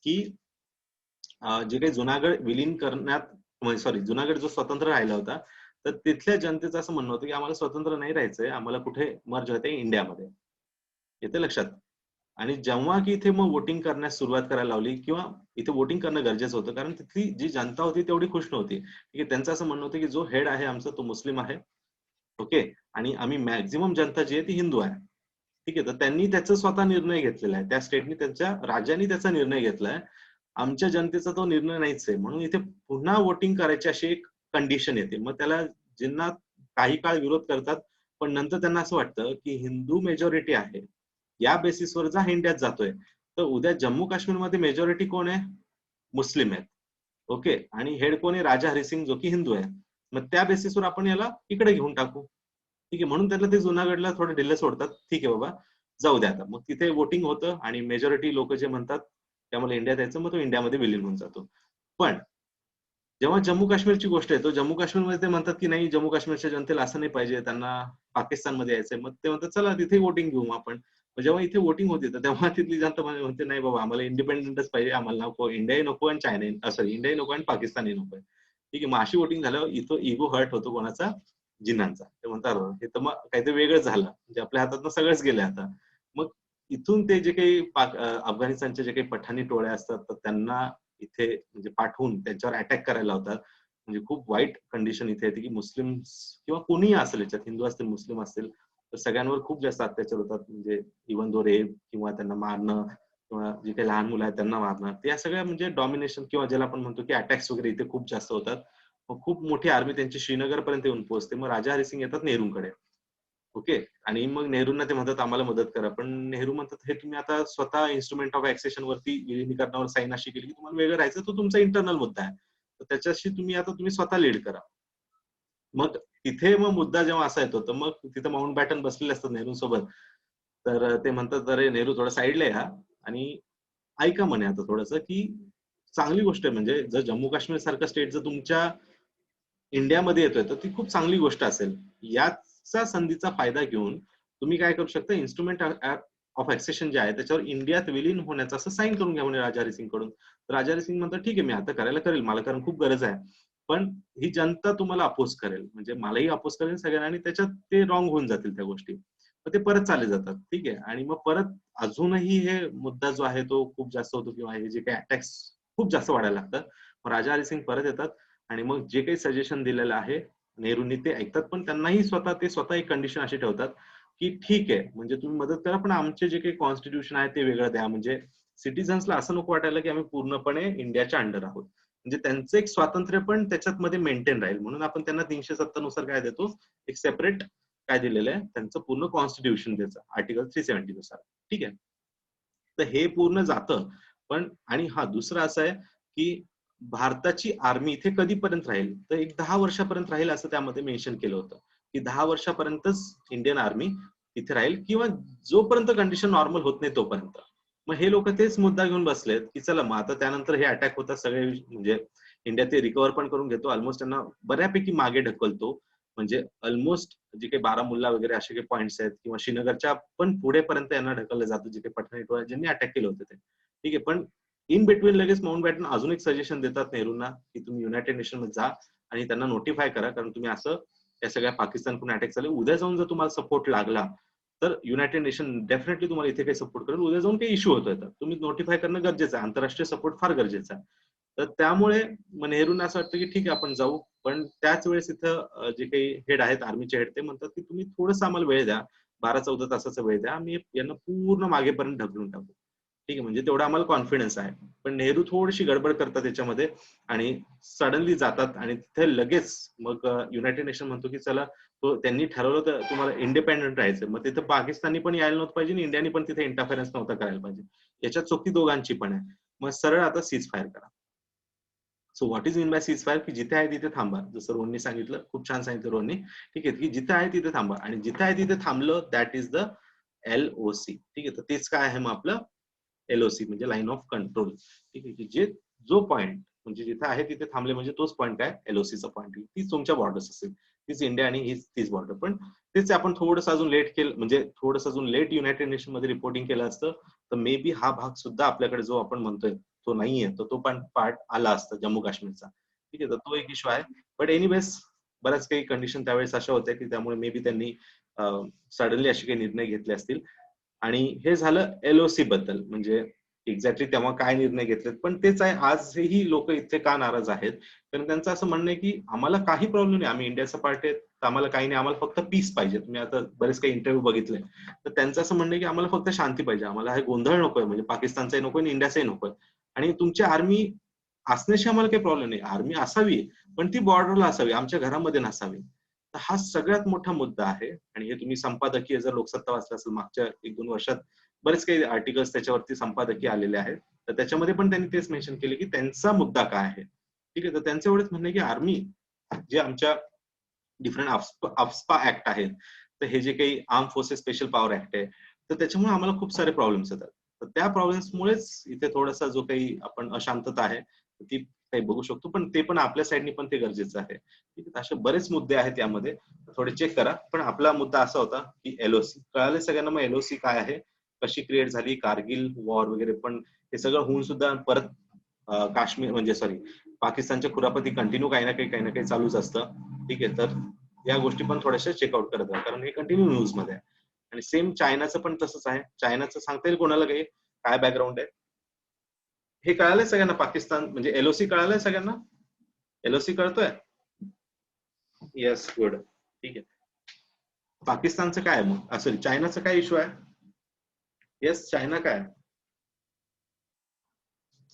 की जे काही जुनागड विलीन करण्यात, सॉरी, जुनागड जो स्वतंत्र राहिला होता, तर तिथल्या जनतेचं असं म्हणणं होतं की आम्हाला स्वतंत्र नाही राहायचंय, आम्हाला कुठे मर्ज व्हायचंय इंडियामध्ये. येते लक्षात? आणि जेव्हा की इथे मग वोटिंग करण्यास सुरुवात करायला लावली किंवा इथे वोटिंग करणं गरजेचं होतं, कारण तिथली जी जनता होती तेवढी खुश नव्हती. ठीक आहे. त्यांचं असं म्हणणं होतं की जो हेड आहे आमचा तो मुस्लिम आहे. ओके. आणि आम्ही मॅक्झिमम जनता जी आहे ती हिंदू आहे. ठीक आहे. तर त्यांनी त्याचा स्वतः निर्णय घेतलेला आहे. त्या स्टेटनी, त्यांच्या राज्याने त्याचा निर्णय घेतलाय. आमच्या जनतेचा तो निर्णय नाहीच आहे. म्हणून इथे पुन्हा वोटिंग करायची अशी एक कंडिशन येते. मग त्याला ज्यांना काही काळ विरोध करतात, पण नंतर त्यांना असं वाटतं की हिंदू मेजॉरिटी आहे. या बेसिसवर जा, इंडियात जातोय. तर उद्या जम्मू काश्मीरमध्ये मेजॉरिटी कोण आहे? मुस्लिम आहेत. ओके. आणि हेड कोण आहे? राजा हरिसिंग, जो की हिंदू आहे. मग त्या बेसिसवर आपण याला इकडे घेऊन टाकू. ठीक आहे. म्हणून त्यांना ते जुनागडला थोडे ढिल्ले सोडतात. ठीक आहे बाबा, जाऊ द्या आता. मग तिथे वोटिंग होतं आणि मेजॉरिटी लोक जे म्हणतात त्यामुळे इंडियात यायचं, मग तो इंडियामध्ये विलीन होऊन जातो. पण जेव्हा जम्मू काश्मीरची गोष्ट आहे, तो जम्मू काश्मीरमध्ये ते म्हणतात की नाही, जम्मू काश्मीरच्या जनतेला असं नाही पाहिजे, त्यांना पाकिस्तानमध्ये यायचंय. मग ते म्हणतात चला तिथे वोटिंग घेऊ आपण. मग जेव्हा इथे वोटिंग होते, तर तेव्हा तिथली जनता म्हणते नाही बाबा, आम्हाला इंडिपेंडेंटच पाहिजे, आम्हाला नको इंडियाही नको आणि चायना, सॉरी, इंडियाही नको आणि पाकिस्तानही नको. ठीक आहे. मग अशी वोटिंग झाल्यावर इथं इगो हर्ट होतो कोणाचा? जिन्नांचा. ते म्हणतात हे तर मग काहीतरी वेगळंच झालं, म्हणजे आपल्या हातातनं सगळंच गेलं आता. मग इथून ते जे काही अफगाणिस्तानचे जे काही पठाणी टोळ्या असतात, तर त्यांना इथे म्हणजे पाठवून त्यांच्यावर अटॅक करायला लावतात. म्हणजे खूप वाईट कंडिशन इथे येते की मुस्लिम किंवा कोणीही असेल, याच्यात हिंदू असतील, मुस्लिम असतील, तर सगळ्यांवर खूप जास्त अत्याचार होतात. म्हणजे इव्हन दो रेप किंवा त्यांना मारणं किंवा जे काही लहान मुलं आहेत त्यांना मारणं, ते या सगळ्या म्हणजे डॉमिनेशन किंवा ज्याला आपण म्हणतो की अटॅक्स वगैरे इथे खूप जास्त होतात. मग खूप मोठी आर्मी त्यांची श्रीनगर पर्यंत येऊन पोहोचते. मग राजा हरिसिंग येतात नेहरूंकडे. ओके. आणि मग नेहरूंना ते म्हणतात आम्हाला मदत करा. पण नेहरू म्हणतात हे तुम्ही आता स्वतः इन्स्ट्रुमेंट ऑफ ॲक्सेशन वरती विलीनीकरणावर साईन अशी केली की तुम्हाला वेगळं राहायचं, तो तुमचा इंटरनल मुद्दा आहे. तर त्याच्याशी तुम्ही स्वतः लीड करा. मग तिथे मग मुद्दा जेव्हा असा येतो, तर मग तिथं माउंट बॅटन बसलेले असतात नेहरूंसोबत. तर ते म्हणतात अरे नेहरू थोडं साईडला या आणि ऐका म्हणे आता थोडंसं, की चांगली गोष्ट आहे, म्हणजे जर जम्मू काश्मीर सारखं स्टेट जर तुमच्या इंडियामध्ये येतोय, तर ती खूप चांगली गोष्ट असेल. याचा संधीचा फायदा घेऊन तुम्ही काय करू शकता, इन्स्ट्रुमेंट ऑफ ॲक्सेशन जे आहे त्याच्यावर इंडियात विलीन होण्याचं असं साईन करून घ्या म्हणे राजा हरिसिंग कडून. तर राजा हरिसिंग म्हणतात ठीक आहे, मी आता करायला करेल, मला कारण खूप गरज आहे. पण ही जनता तुम्हाला अपोज करेल, म्हणजे मलाही अपोज करेल सगळ्यांना, आणि त्याच्यात ते रॉंग होऊन जातील त्या गोष्टी. मग ते परत चालले जातात. ठीक आहे. आणि मग परत अजूनही हे मुद्दा जो आहे तो खूप जास्त होतो किंवा हे जे काही अटॅक्स खूप जास्त वाढायला लागतात. मग राजा हरिसिंग परत येतात आणि मग जे काही सजेशन दिलेलं आहे नेहरूंनी ते ऐकतात, पण त्यांनाही स्वतः एक कंडिशन अशी ठेवतात की ठीक आहे, म्हणजे तुम्ही मदत करा, पण आमचे जे काही कॉन्स्टिट्यूशन आहे ते वेगळं द्या. म्हणजे सिटीजन्सला असं नको वाटायला की आम्ही पूर्णपणे इंडियाच्या अंडर आहोत. म्हणजे त्यांचं एक स्वातंत्र्य पण त्याच्यात मध्ये मेंटेन राहील, म्हणून आपण त्यांना 370 नुसार काय देतो, एक सेपरेट काय दिलेलं आहे, त्यांचं पूर्ण कॉन्स्टिट्यूशन द्यायचं आर्टिकल 370 नुसार. ठीक आहे. तर हे पूर्ण जातं. पण आणि हा दुसरा असा आहे की भारताची आर्मी इथे कधीपर्यंत राहील, तर एक 10 वर्षापर्यंत राहील असं त्यामध्ये मेन्शन केलं होतं, की 10 वर्षापर्यंतच इंडियन आर्मी इथे राहील किंवा जोपर्यंत कंडिशन नॉर्मल होत नाही तोपर्यंत. मग हे लोक तेच मुद्दा घेऊन बसलेत की चला मग आता त्यानंतर हे अटॅक होतात सगळे, म्हणजे इंडिया ते रिकव्हर पण करून घेतो, ऑलमोस्ट त्यांना बऱ्यापैकी मागे ढकलतो. म्हणजे ऑलमोस्ट जे काही बारामुल्ला वगैरे असे काही पॉईंट्स आहेत किंवा श्रीनगरच्या पण पुढेपर्यंत यांना ढकललं जातं, जे काही पठाणी टोळ्या ज्यांनी अटॅक केलं होतं ते. ठीक आहे. पण इन बिटवीन लगेच माउंट बॅटन अजून एक सजेशन देतात नेहरूंना की तुम्ही युनायटेड नेशन मध्ये जा आणि त्यांना नोटिफाय करा, कारण तुम्ही असं या सगळ्या पाकिस्तानकडून अटॅक झाले, उद्या जाऊन जर तुम्हाला सपोर्ट लागला तर युनायटेड नेशन डेफिनेटली तुम्हाला इथे काही सपोर्ट करेल. उद्या जाऊन काही इश्यू होतोय तर तुम्ही नोटिफाय करणं गरजेचं आहे. आंतरराष्ट्रीय सपोर्ट फार गरजेचा आहे. तर त्यामुळे मग नेहरूंना असं वाटतं की ठीक आहे आपण जाऊ, पण त्याच वेळेस इथं जे काही हेड आहेत आर्मीचे हेड ते म्हणतात की तुम्ही थोडंसं आम्हाला वेळ द्या, 12-14 तासाचा वेळ द्या, आम्ही यांना पूर्ण मागेपर्यंत ढकलून टाकू. ठीक आहे, म्हणजे तेवढा आम्हाला कॉन्फिडन्स आहे. पण नेहरू थोडीशी गडबड करतात त्याच्यामध्ये आणि सडनली जातात आणि तिथे लगेच मग युनायटेड नेशन म्हणतो की चला, तो त्यांनी ठरवलं तर तुम्हाला इंडिपेंडंट राहायचं. मग तिथं पाकिस्ताननी पण यायला नव्हतं पाहिजे आणि इंडियानी पण तिथे इंटरफेरन्स नव्हता करायला पाहिजे. याच्यात चुकी दोघांची पण आहे. मग सरळ आता सीज फायर करा. So what is mean by cease fire, की जिथे आहे तिथे थांबा. जसं रोहननी सांगितलं, खूप छान सांगितलं रोहननी. ठीक आहे, की जिथे आहे तिथे थांबा आणि जिथे आहे तिथे थांबलं दॅट इज द LOC. ठीक आहे, तर तेच काय आहे मग आपलं LOC म्हणजे लाईन ऑफ कंट्रोल. ठीक आहे, की जे जो पॉइंट म्हणजे जिथे आहे तिथे थांबले म्हणजे तोच पॉइंट काय LOCचा पॉइंट. तीच तुमच्या बॉर्डर्स असेल, तीच इंडिया आणि तीच बॉर्डर. पण तेच आपण थोडंसं अजून लेट केलं, म्हणजे थोडंसं अजून लेट युनायटेड नेशन मध्ये रिपोर्टिंग केलं असतं तर मे बी हा भाग सुद्धा आपल्याकडे जो आपण म्हणतोय तो नाहीये, तर तो पण पार्ट आला असता जम्मू काश्मीरचा. ठीक आहे, तर तो एक इश्यू आहे. बट एनिवेज बऱ्याच काही कंडिशन त्यावेळेस अशा होत्या की त्यामुळे मे बी त्यांनी सडनली असे काही निर्णय घेतले असतील. आणि हे झालं LOC बद्दल, म्हणजे एक्झॅक्टली तेव्हा काय निर्णय घेतलेत. पण तेच आहे, आजही लोक इथे का नाराज आहेत, कारण त्यांचं असं म्हणणं आहे की आम्हाला काही प्रॉब्लेम नाही, आम्ही इंडियाचा पार्ट आहे, तर आम्हाला काही नाही, आम्हाला फक्त पीस पाहिजे. तुम्ही आता बरेच काही इंटरव्ह्यू बघितले तर त्यांचं असं म्हणणं आहे की आम्हाला फक्त शांती पाहिजे, आम्हाला हे गोंधळ नकोय, म्हणजे पाकिस्तानचाही नकोय आणि इंडियाचाही नकोय. आणि तुमची आर्मी असण्याशी आम्हाला काही प्रॉब्लेम नाही, आर्मी असावी पण ती बॉर्डरला असावी, आमच्या घरामध्ये नसावी. तर हा सगळ्यात मोठा मुद्दा आहे. आणि हे तुम्ही संपादकीय जर लोकसत्ता वाचला असेल मागच्या 1-2 वर्षात, बरेच काही आर्टिकल्स त्याच्यावरती संपादकीय आलेले आहेत. तर त्याच्यामध्ये पण त्यांनी तेच मेन्शन केले की त्यांचा मुद्दा काय आहे. ठीक आहे, तर त्यांचं एवढंच म्हणणं आहे की आर्मी जे आमच्या डिफरंट अफ्स्पा ऍक्ट आहेत, तर हे जे काही arm forces special power act आहे, तर त्याच्यामुळे आम्हाला खूप सारे प्रॉब्लेम्स येतात. तर त्या प्रॉब्लेम्समुळेच इथे थोडासा जो काही आपण अशांतता आहे ती काही बघू शकतो, पण ते पण आपल्या साईडनी पण ते गरजेचं आहे. ठीक आहे, असे बरेच मुद्दे आहेत यामध्ये, थोडे चेक करा. पण आपला मुद्दा असा होता की LOC कळाले सगळ्यांना. मग LOC काय आहे, कशी क्रिएट झाली, कारगिल वॉर वगैरे, पण हे सगळं होऊन सुद्धा परत काश्मीर म्हणजे सॉरी पाकिस्तानच्या खुरापती कंटिन्यू काही ना काही चालूच असतं. ठीक आहे, तर या गोष्टी पण थोड्याशा चेकआउट करत राहा, कारण हे कंटिन्यू न्यूज मध्ये आहे. आणि सेम चायनाचं पण तसंच आहे. चायनाचं सांगता येईल कोणाला काही काय बॅकग्राऊंड आहे, हे कळालंय सगळ्यांना. पाकिस्तान म्हणजे LOC कळालंय सगळ्यांना, LOC कळतोय. Yes, good. ठीक आहे, पाकिस्तानचं काय मग, सॉरी चायनाचं काय इश्यू आहे. येस, चायना काय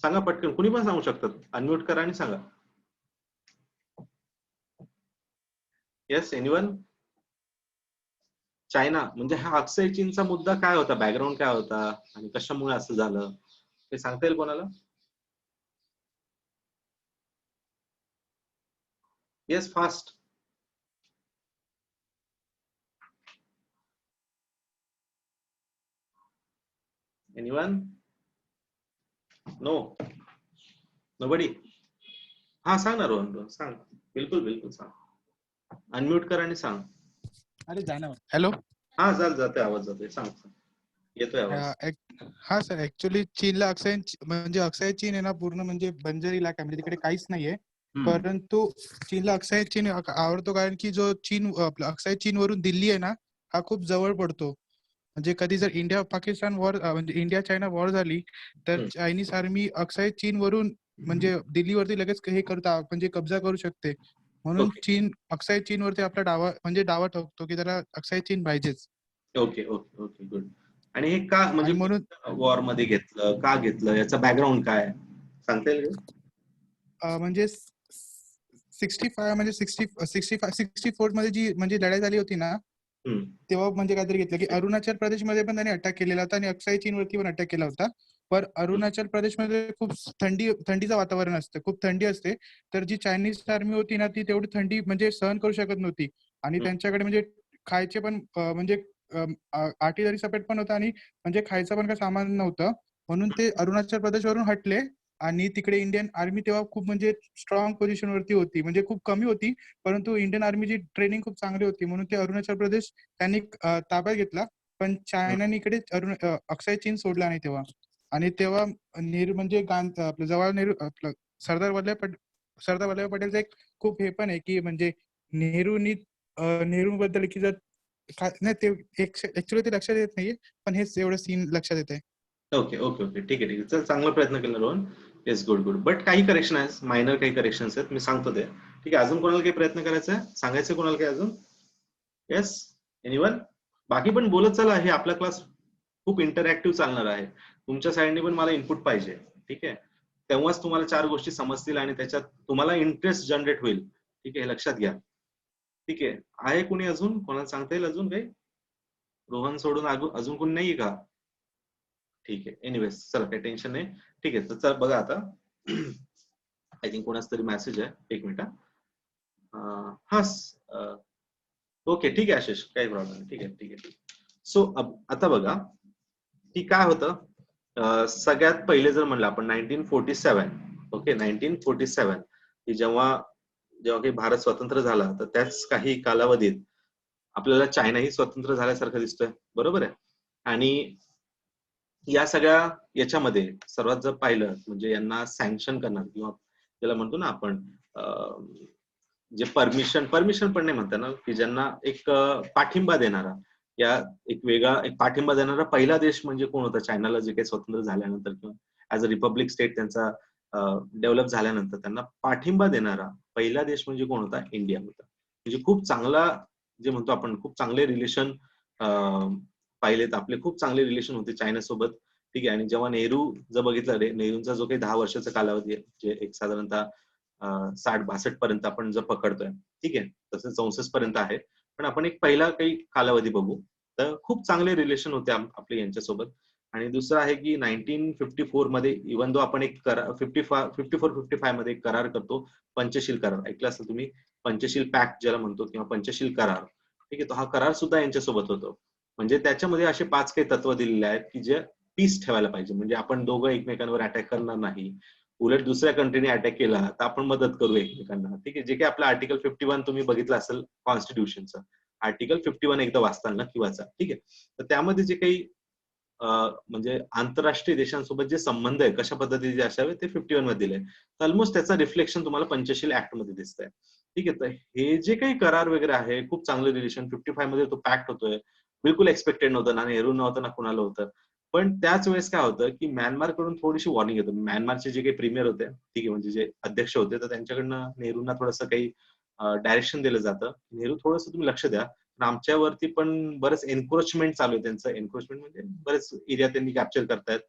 सांगा पटकन, कुणी पण सांगू शकतात, अनम्यूट करा आणि सांगा. Yes, anyone. चायना म्हणजे हा अक्षय चीनचा मुद्दा काय होता, बॅकग्राऊंड काय होता आणि कशामुळे असं झालं, हे सांगता येईल कोणाला. Yes, fast. Anyone. No, nobody. हा सांग ना रोहन, रोहन सांग. बिलकुल बिलकुल सांग, अनम्यूट कर आणि सांग. अरे जाणार हॅलो. हा जातोय आवाज, जातोय, सांग सांग. येतोय आवाज. हा सर, ऍक्च्युली चीनला म्हणजे अक्षय चीन आहे ना, पूर्ण म्हणजे बंजर इलाका आहे, म्हणजे तिकडे काहीच नाहीये. हम्म. परंतु चीनला अक्षय चीन आवडतो, कारण की जो चीन आपला अक्षय चीन वरून दिल्ली आहे ना, हा खूप जवळ पडतो. म्हणजे कधी जर इंडिया पाकिस्तान वॉर म्हणजे इंडिया चायना वॉर झाली तर हम्म. चायनीज आर्मी अक्षय चीन वरून म्हणजे दिल्लीवरती लगेच हे करता म्हणजे कब्जा करू शकते. म्हणून ओके चीन अक्षय चीन वरती आपला डावा ठोकतो की त्याला अक्षय चीन पाहिजेच. Okay okay okay, good. आणि हे का म्हणजे आणि म्हणून वॉर मध्ये घेतलं, का घेतलं, याचं बॅकग्राऊंड काय सांगता येईल का? म्हणजे 65 म्हणजे 64 मध्ये जी म्हणजे लढाई झाली होती ना, हम्म. तेव्हा म्हणजे काहीतरी घेतलं की अरुणाचल प्रदेशमध्ये पण त्यांनी अटॅक केलेला होता आणि अक्षय चीनवरती पण अटॅक केला होता. पण अरुणाचल प्रदेशमध्ये खूप थंडीचं वातावरण असतं, खूप थंडी असते. तर जी चायनीज आर्मी होती ना, ती तेवढी थंडी म्हणजे सहन करू शकत नव्हती. आणि हम्म. त्यांच्याकडे म्हणजे खायचे पण म्हणजे आर्टिलरी सपोर्ट पण होता आणि म्हणजे खायचं पण काही सामान नव्हतं. म्हणून ते अरुणाचल प्रदेशवरून हटले. आणि तिकडे इंडियन आर्मी तेव्हा खूप म्हणजे स्ट्रॉंग पोझिशनवरती होती, म्हणजे खूप कमी होती. परंतु इंडियन आर्मीची ट्रेनिंग खूप चांगली होती, म्हणून ते अरुणाचल प्रदेश त्यांनी ताब्यात घेतला. पण हम्म. चायनाने इकडे अक्षय चीन सोडला नाही तेव्हा. आणि तेव्हा नेहरू म्हणजे आपलं जवाहरलाल नेहरू आपलं सरदार वल्लभ पटेलचं एक खूप हे पण आहे की म्हणजे नेहरूंनी नेहरू बद्दल की जर नाही ते ऍक्च्युली ते लक्षात येत नाहीये, पण हेच एवढं सीन लक्षात येत आहे. ओके ओके ओके, ठीक आहे ठीक आहे, चल चांगला प्रयत्न केला Rohan. Yes, good good. But काही करेक्शन आहेत, मायनर काही करेक्शन्स आहेत, मी सांगतो ते. ठीक आहे, अजून कोणाला काही प्रयत्न करायचा आहे, सांगायचं कोणाला काही अजून? Yes, anyone? बाकी पण बोलत चला, हे आपला क्लास खूप इंटरॅक्टिव्ह चालणार आहे. तुमच्या साईडने पण मला इनपुट पाहिजे. ठीक आहे, तेव्हाच तुम्हाला चार गोष्टी समजतील आणि त्याच्यात तुम्हाला इंटरेस्ट जनरेट होईल. ठीक आहे, हे लक्षात घ्या. ठीक आहे कोणी अजून, कोणाला सांगता येईल अजून काही? रोहन सोडून अजून कोणी नाहीये का? ठीक आहे, एनिवेज चला, काही टेन्शन नाही. ठीक आहे, तर चल बघा आता. आय थिंक कोणाच तरी मेसेज आहे, एक मिनिट. हा, ओके, ठीक आहे आशिष, काही प्रॉब्लेम नाही. ठीक आहे ठीक आहे. सो आता बघा की काय होतं. सगळ्यात पहिले जर म्हणलं आपण 1947, ओके 1947, की जेव्हा जेव्हा काही भारत स्वतंत्र झाला, तर त्याच काही कालावधीत आपल्याला चायनाही स्वतंत्र झाल्यासारखं दिसतोय, बरोबर आहे. आणि या सगळ्या याच्यामध्ये सर्वात जर पाहिलं म्हणजे यांना सँक्शन करणार किंवा त्याला म्हणतो ना आपण जे परमिशन पण नाही म्हणता ना, की ज्यांना एक पाठिंबा देणारा, या एक पाठिंबा देणारा पहिला देश म्हणजे कोण होता चायनाला, जे काही स्वतंत्र झाल्यानंतर किंवा ऍज अ रिपब्लिक स्टेट त्यांचा डेव्हलप झाल्यानंतर त्यांना पाठिंबा देणारा पहिला देश म्हणजे कोण होता? इंडिया होता. म्हणजे खूप चांगला, जे म्हणतो आपण खूप चांगले रिलेशन पाहिलेत आपले, खूप चांगले रिलेशन होते चायनासोबत. ठीक आहे, आणि जेव्हा नेहरू जर बघितलं नेहरूंचा जो काही 10 वर्षाचा कालावधी आहे, जे एक साधारणतः 60-62 पर्यंत आपण जर पकडतोय, ठीक आहे, तसं 64 पर्यंत आहे. पण आपण एक पहिला काही कालावधी बघू, तर खूप चांगले रिलेशन होते आपले यांच्यासोबत. आणि दुसरं आहे की 1954 मध्ये इव्हन दो आपण एक 54-55 मध्ये एक करार करतो, पंचशील करार, ऐकलं असेल तुम्ही, पंचशील पॅक्ट ज्याला म्हणतो किंवा पंचशील करार. ठीक आहे, तो हा करार सुद्धा यांच्यासोबत होतो. म्हणजे त्याच्यामध्ये असे 5 काही तत्व दिलेले आहेत की जे पीस ठेवायला पाहिजे. म्हणजे आपण दोघं एकमेकांवर अटॅक करणार नाही, उलट दुसऱ्या कंट्रीने अटॅक केला तर आपण मदत करू एकमेकांना. ठीक आहे, जे काही आपलं आर्टिकल 51 तुम्ही बघितलं असेल कॉन्स्टिट्यूशनचं, आर्टिकल 51 एकदा वाचताल नक्की वाचा. ठीक आहे, तर त्यामध्ये जे काही म्हणजे आंतरराष्ट्रीय देशांसोबत जे संबंध आहे कशा पद्धतीचे असावे ते 51 मध्ये दिले. तर ऑलमोस्ट त्याचा रिफ्लेक्शन तुम्हाला पंचशील ऍक्ट मध्ये दिसतंय. ठीक आहे, तर हे जे काही करार वगैरे आहे, खूप चांगलं रिलेशन 55 मध्ये तो पॅक्ट होतोय, बिलकुल एक्सपेक्टेड नव्हतं ना, नेहरू नव्हतं ना कुणाला होतं. पण त्याच वेळेस काय होतं की म्यानमार कडून थोडीशी वॉर्निंग येतो. म्यानमारचे जे काही प्रीमियर होते, ठीक आहे, म्हणजे जे अध्यक्ष होते, तर त्यांच्याकडनं नेहरूंना थोडंसं काही डायरेक्शन दिलं जातं, नेहरू थोडंसं तुम्ही लक्ष द्या. पण आमच्यावरती पण बरंच एन्क्रोचमेंट चालू आहे त्यांचं. एन्क्रोचमेंट म्हणजे बरेच एरिया त्यांनी कॅप्चर करतायत.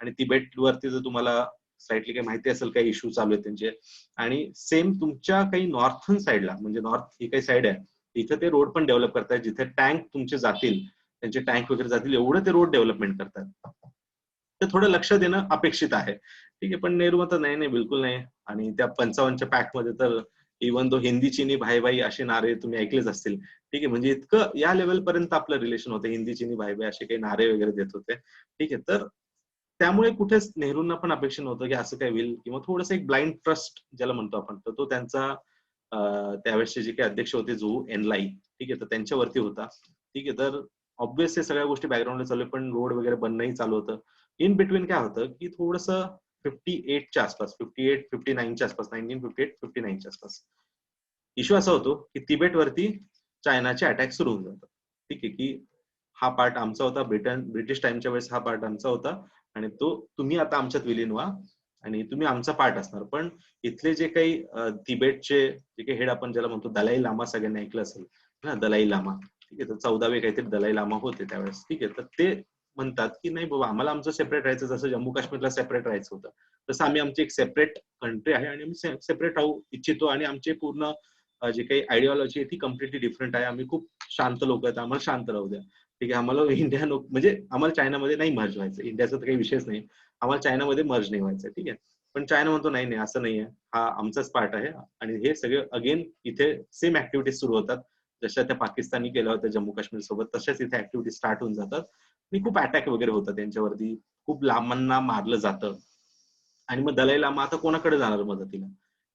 आणि तिबेट वरती जर तुम्हाला स्लाइटली काही माहिती असेल, काही इश्यू चालू आहेत त्यांचे. आणि सेम तुमच्या काही नॉर्थन साईडला, म्हणजे नॉर्थ ही काही साईड आहे, तिथे ते रोड पण डेव्हलप करतायत, जिथे टँक तुमचे जातील, त्यांचे टँक वगैरे जातील एवढं ते रोड डेव्हलपमेंट करतात. तर थोडं लक्ष देणं अपेक्षित आहे. ठीक आहे, पण नेहरू म्हणतात नाही नाही बिलकुल नाही. आणि त्या 55च्या पॅक्ट मध्ये तर इव्हन तो हिंदी चीनी भाई भाई असे नारे तुम्ही ऐकलेच असतील. ठीक आहे, म्हणजे इतकं या लेवल पर्यंत आपलं रिलेशन होतं, हिंदी चीनी भाई भाई असे काही नारे वगैरे देत होते. ठीक आहे, तर त्यामुळे कुठेच नेहरूंना पण अपेक्षा नव्हतं की असं काय होईल, किंवा थोडंसं एक ब्लाइंड ट्रस्ट ज्याला म्हणतो आपण, तर तो त्यांचा त्यावेळेसचे जे काही अध्यक्ष होते झू एनलाई, ठीक आहे, तर त्यांच्यावरती होता. ठीक आहे, तर ऑब्व्हियस हे सगळ्या गोष्टी बॅकग्राऊंडला चालू आहे, पण रोड वगैरे बनणंही चालू होतं. इन बिटवीन काय होतं की थोडंसं 58च्या आसपास, 59च्या आसपास, 1958-59च्या आसपास इश्यू असा होतो की तिबेटवरती चायनाचे अटॅक सुरू होऊन जातात. ठीक आहे, की हा पार्ट आमचा होता, ब्रिटिश टाइमच्या वेळेस हा पार्ट आमचा होता, आणि तो तुम्ही आता आमच्यात विलीन व्हा आणि तुम्ही आमचा पार्ट असणार. पण इथले जे काही तिबेटचे जे काही हेड आपण ज्याला म्हणतो दलाई लामा, सगळ्यांनी ऐकलं असेल ना, दलाई लामा. ठीक आहे, तर 14वे काहीतरी दलाई लामा होते त्यावेळेस. ठीक आहे, तर ते म्हणतात की नाही बाबा, आम्हाला आमचं सेपरेट राहायचं, जसं जम्मू काश्मीरला सेपरेट राहायचं होतं, तसं आम्ही आमची एक सेपरेट कंट्री आहे आणि आम्ही सेपरेट राहू इच्छितो. आणि आमचे पूर्ण जे काही आयडिओलॉजी आहे ती कम्प्लिटली डिफरंट आहे. आम्ही खूप शांत लोक आहेत, आम्हाला शांत राहू द्या. ठीक आहे, आम्हाला इंडिया म्हणजे आम्हाला चायनामध्ये नाही मर्ज व्हायचं, इंडियाचा तर काही विषयच नाही, आम्हाला चायनामध्ये मर्ज नाही व्हायचं. ठीक आहे, पण चायना म्हणतो नाही नाही असं नाहीये, हा आमचाच पार्ट आहे. आणि हे सगळे अगेन इथे सेम ऍक्टिव्हिटीज सुरू होतात, जशा त्या पाकिस्तानी केल्या होत्या जम्मू काश्मीर सोबत, तशाच इथे ऍक्टिव्हिटीज स्टार्ट होऊन जातात. आणि खूप अटॅक वगैरे होतात त्यांच्यावरती, खूप लांबांना मारलं जातं. आणि मग दलाई लामा आता कोणाकडे जाणार मदतीला?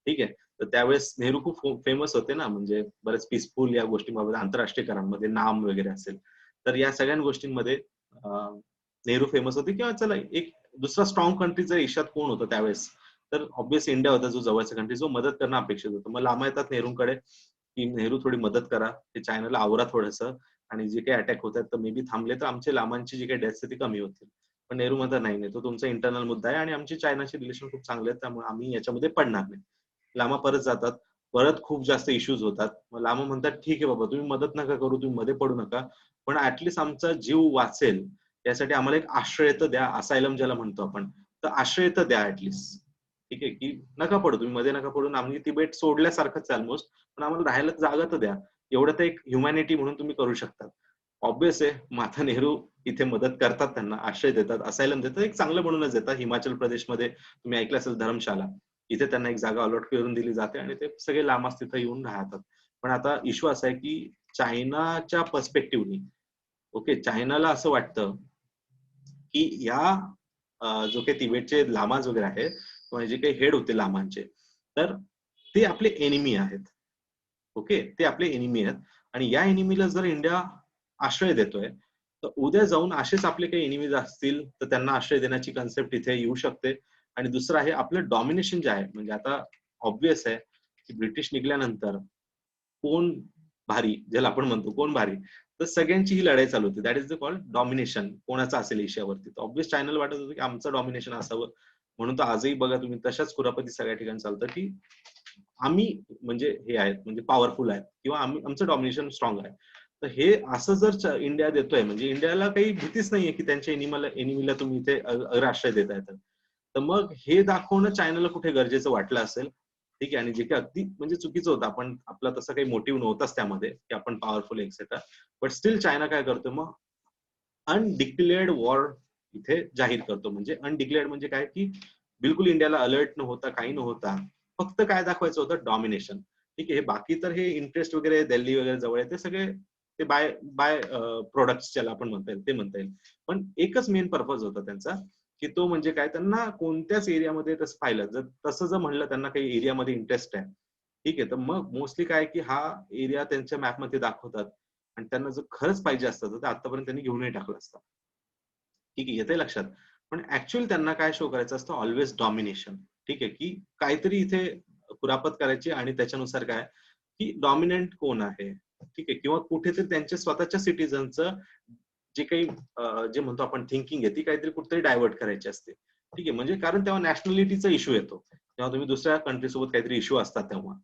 ठीक आहे, तर त्यावेळेस नेहरू खूप फेमस होते ना, म्हणजे बरेच पीसफुल या गोष्टींबाबत, आंतरराष्ट्रीय करारांमध्ये नाम वगैरे असेल, तर या सगळ्या गोष्टींमध्ये नेहरू फेमस होते. किंवा चला एक दुसरा स्ट्रॉंग कंट्री जर एशियात कोण होतं त्यावेळेस, तर ऑब्व्हियस इंडिया होता, जो जवळचा कंट्री, जो मदत करणं अपेक्षित होतं. मग लांब येतात नेहरूंकडे की नेहरू थोडी मदत करा, ते चायनाला आवरा थोडंसं, आणि जे काही अटॅक होतात तर मे बी थांबले तर आमचे लांबांची जी काही डेथ्स ती कमी होतील. पण नेहरू म्हणतात नाही नाही, तो तुमचा इंटरनल मुद्दा आहे आणि आमची चायनाशी रिलेशन खूप चांगले आहेत, त्यामुळे आम्ही याच्यामध्ये पडणार नाही. लामा परत जातात, परत खूप जास्त इश्यूज होतात. मग लामा म्हणतात ठीक आहे बाबा, तुम्ही मदत नका करू, तुम्ही मध्ये पडू नका, पण ऍटलिस्ट आमचा जीव वाचेल त्यासाठी आम्हाला एक आश्रय तर द्या, असायलम ज्याला म्हणतो आपण, तर आश्रय तर द्या ऍटलिस्ट. ठीक आहे, की नका पडू तुम्ही, मध्ये नका पडून, आम्ही तिबेट सोडल्यासारखंच ऑलमोस्ट, पण आम्हाला राहायला जागा तर द्या. एवढं तर एक ह्युमॅनिटी म्हणून तुम्ही करू शकता. ऑब्विस आहे, माता नेहरू इथे मदत करतात, त्यांना आश्रय देतात, असायलम देतात, एक चांगलं म्हणूनच देतात. हिमाचल प्रदेशमध्ये तुम्ही ऐकलं असेल धर्मशाला, इथे त्यांना एक जागा अलॉट करून दिली जाते आणि ते सगळे लामास तिथे येऊन राहतात. पण आता इश्यू असा आहे की चायनाच्या पर्स्पेक्टिव्हनी, ओके, चायनाला असं वाटतं की या जो काही तिबेटचे लामाज वगैरे आहेत किंवा जे काही हेड होते लामांचे, तर ते आपले एनिमी आहेत. ओके, ते आपले एनिमी आहेत आणि या एनिमीला जर इंडिया आश्रय देतोय, तर उद्या जाऊन असेच आपले काही एनिमीज असतील तर त्यांना आश्रय देण्याची कन्सेप्ट इथे येऊ शकते. आणि दुसरं आहे आपलं डॉमिनेशन जे आहे, म्हणजे आता ऑब्विस आहे की ब्रिटिश निघाल्यानंतर कोण भारी, ज्याला आपण म्हणतो कोण भारी, तर सगळ्यांची ही लढाई चालू होती. That is the called domination. कोणाचं असेल एशियावरती, तर ऑब्विस चायनाला वाटत होतं की आमचं डॉमिनेशन असावं. म्हणून तर आजही बघा तुम्ही तशाच कुरापती सगळ्या ठिकाणी चालतं की आम्ही म्हणजे हे आहेत, म्हणजे पॉवरफुल आहेत किंवा आम्ही आमचं डॉमिनेशन स्ट्रॉंग आहे. तर हे असं जर इंडिया देतोय, म्हणजे इंडियाला काही भीतीच नाहीये की त्यांच्या एनिमीला तुम्ही इथे आश्रय देताय. तर मग हे दाखवणं चायनाला कुठे गरजेचं वाटलं असेल. ठीक आहे, आणि जे काही अगदी म्हणजे चुकीचं होतं, आपण आपला तसं काही मोटिव्ह नव्हताच त्यामध्ये की आपण powerful etcetera, but still China काय करतो मग, अनडिक्लेअर्ड वॉर इथे जाहीर करतो. म्हणजे अनडिक्लेअर्ड म्हणजे काय की बिलकुल इंडियाला अलर्ट न होता, काही न होता, फक्त काय दाखवायचं होतं, डॉमिनेशन. ठीक आहे, बाकी तर हे इंटरेस्ट वगैरे दिल्ली वगैरे जवळ आहे, ते सगळे ते बाय बाय प्रोडक्ट्स ज्याला आपण म्हणता येईल ते म्हणता येईल. पण एकच मेन पर्पज होता त्यांचा, की तो म्हणजे काय, त्यांना कोणत्याच एरियामध्ये तसं पाहिलं, जर तसं जर म्हणलं त्यांना काही एरियामध्ये इंटरेस्ट आहे, ठीक आहे, तर मग मोस्टली काय की हा एरिया त्यांच्या मॅपमध्ये दाखवतात आणि त्यांना जर खरंच पाहिजे असतं तर आतापर्यंत त्यांनी घेऊनही टाकलं असतं. ठीक आहे, येते लक्षात. पण ऍक्च्युअली त्यांना काय शो करायचं असतं, ऑलवेज डॉमिनेशन. ठीक आहे, की काहीतरी इथे कुरापत करायची आणि त्याच्यानुसार काय की डॉमिनंट कोण आहे, ठीक आहे, किंवा कुठेतरी त्यांच्या स्वतःच्या सिटीजनचं जे काही जे म्हणतो आपण थिंकिंग आहे, ती काहीतरी कुठेतरी डायव्हर्ट करायची असते. ठीक आहे, म्हणजे कारण तेव्हा नॅशनॅलिटीचा इश्यू येतो, तेव्हा तुम्ही दुसऱ्या कंट्री सोबत काहीतरी इश्यू असतात तेव्हा,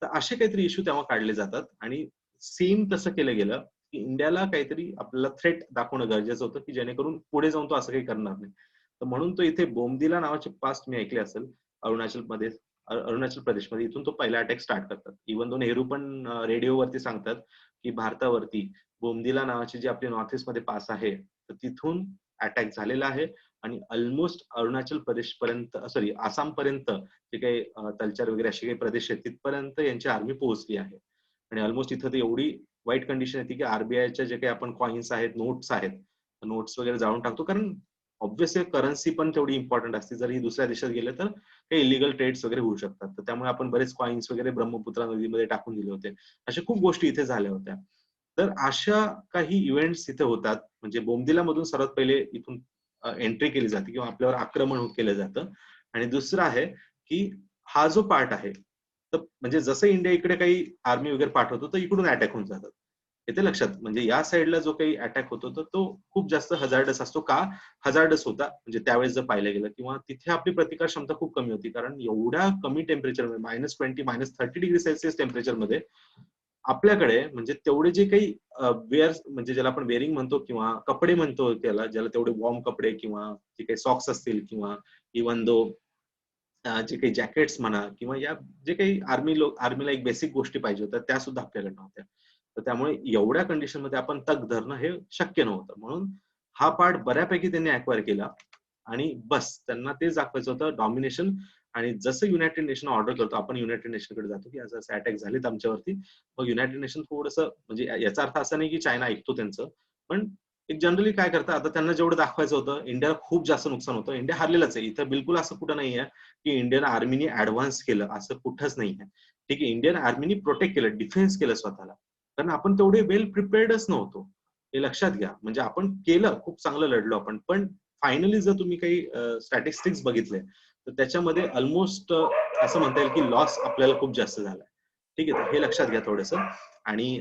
तर असे काहीतरी इश्यू तेव्हा काढले जातात. आणि सेम तसं केलं गेलं की इंडियाला काहीतरी आपल्याला थ्रेट दाखवणं गरजेचं होतं की जेणेकरून पुढे जाऊन तो असं काही करणार नाही. तर म्हणून तो इथे बोमदिला नावाचे पास तुम्ही ऐकले असेल, अरुणाचलमध्ये, अरुणाचल प्रदेशमध्ये, इथून तो पहिला अटॅक स्टार्ट करतात. इव्हन दो नेहरू पण रेडिओवरती सांगतात की भारतावरती बोमदिला नावाची जी आपली नॉर्थ ईस्ट मध्ये पास आहे, तर तिथून अटॅक झालेला आहे आणि ऑलमोस्ट अरुणाचल प्रदेश पर्यंत, सॉरी, आसाम पर्यंत जे काही तलचार वगैरे असे काही प्रदेश आहेत तिथपर्यंत यांची आर्मी पोहोचली आहे. आणि ऑलमोस्ट इथं तर एवढी वाईट कंडिशन येते की आरबीआयच्या जे काही आपण कॉइन्स आहेत, नोट्स आहेत, नोट्स वगैरे जाळून टाकतो, कारण ऑब्व्हियसली करन्सी पण तेवढी इम्पॉर्टंट असते. जर ही दुसऱ्या देशात गेले तर काही इलिगल ट्रेड्स वगैरे होऊ शकतात. तर त्यामुळे आपण बरेच कॉइन्स वगैरे ब्रह्मपुत्रा नदीमध्ये टाकून दिले होते. अशा खूप गोष्टी इथे झाल्या होत्या. तर अशा काही इव्हेंट्स इथे होतात. म्हणजे बोमदिला मधून सर्वात पहिले इथून एंट्री केली जाते किंवा आपल्यावर आक्रमण केलं जातं. आणि दुसरं आहे की हा जो पार्ट आहे, तर म्हणजे जसं इंडिया इकडे काही आर्मी वगैरे पाठवतो तर इकडून अटॅक होऊन जातात. येते लक्षात. म्हणजे या साईडला जो काही अटॅक होतो तर तो खूप जास्त हजार्डस असतो. का हजार्डस होता, म्हणजे त्यावेळेस जर पाहिलं गेलं, किंवा तिथे आपली प्रतिकार क्षमता खूप कमी होती, कारण एवढ्या कमी टेम्परेचरमध्ये -20 -30°C टेम्परेचरमध्ये आपल्याकडे म्हणजे तेवढे जे काही वेअर, म्हणजे ज्याला आपण वेअरिंग म्हणतो किंवा कपडे म्हणतो त्याला, ज्याला तेवढे वॉर्म कपडे किंवा जे काही सॉक्स असतील किंवा इव्हन दो जे काही जॅकेट्स म्हणा किंवा या जे काही आर्मीला एक बेसिक गोष्टी पाहिजे होत्या त्या सुद्धा आपल्याकडे नव्हत्या. तर त्यामुळे एवढ्या कंडिशन मध्ये आपण तग धरणं हे शक्य नव्हतं. म्हणून हा पार्ट बऱ्यापैकी त्यांनी अक्वायर केला आणि बस त्यांना तेच दाखवायचं होतं, डॉमिनेशन. आणि जसं युनायटेड नेशन ऑर्डर करतो, आपण युनायटेड नेशनकडे जातो की असं अटॅक झालेत आमच्यावरती, मग युनायटेड नेशन थोडंसं, म्हणजे याचा अर्थ असा नाही की चायना ऐकतो त्यांचं, पण एक जनरली काय करतं, आता त्यांना जेवढं दाखवायचं होतं, इंडियाला खूप जास्त नुकसान होतं, इंडिया हारलेलाच आहे. इथं बिलकुल असं कुठं नाहीये की इंडियन आर्मीने ऍडव्हान्स केलं, असं कुठंच नाहीये. ठीक आहे, इंडियन आर्मीने प्रोटेक्ट केलं, डिफेन्स केलं स्वतःला, कारण आपण तेवढे वेल प्रिपेअर्डच नव्हतो. हे लक्षात घ्या. म्हणजे आपण केलं, खूप चांगलं लढलो आपण, पण फायनली जर तुम्ही काही स्टॅटिस्टिक्स बघितले तर त्याच्यामध्ये ऑलमोस्ट असं म्हणता येईल की लॉस आपल्याला खूप जास्त झालाय. ठीक आहे, तर हे लक्षात घ्या थोडंसं. आणि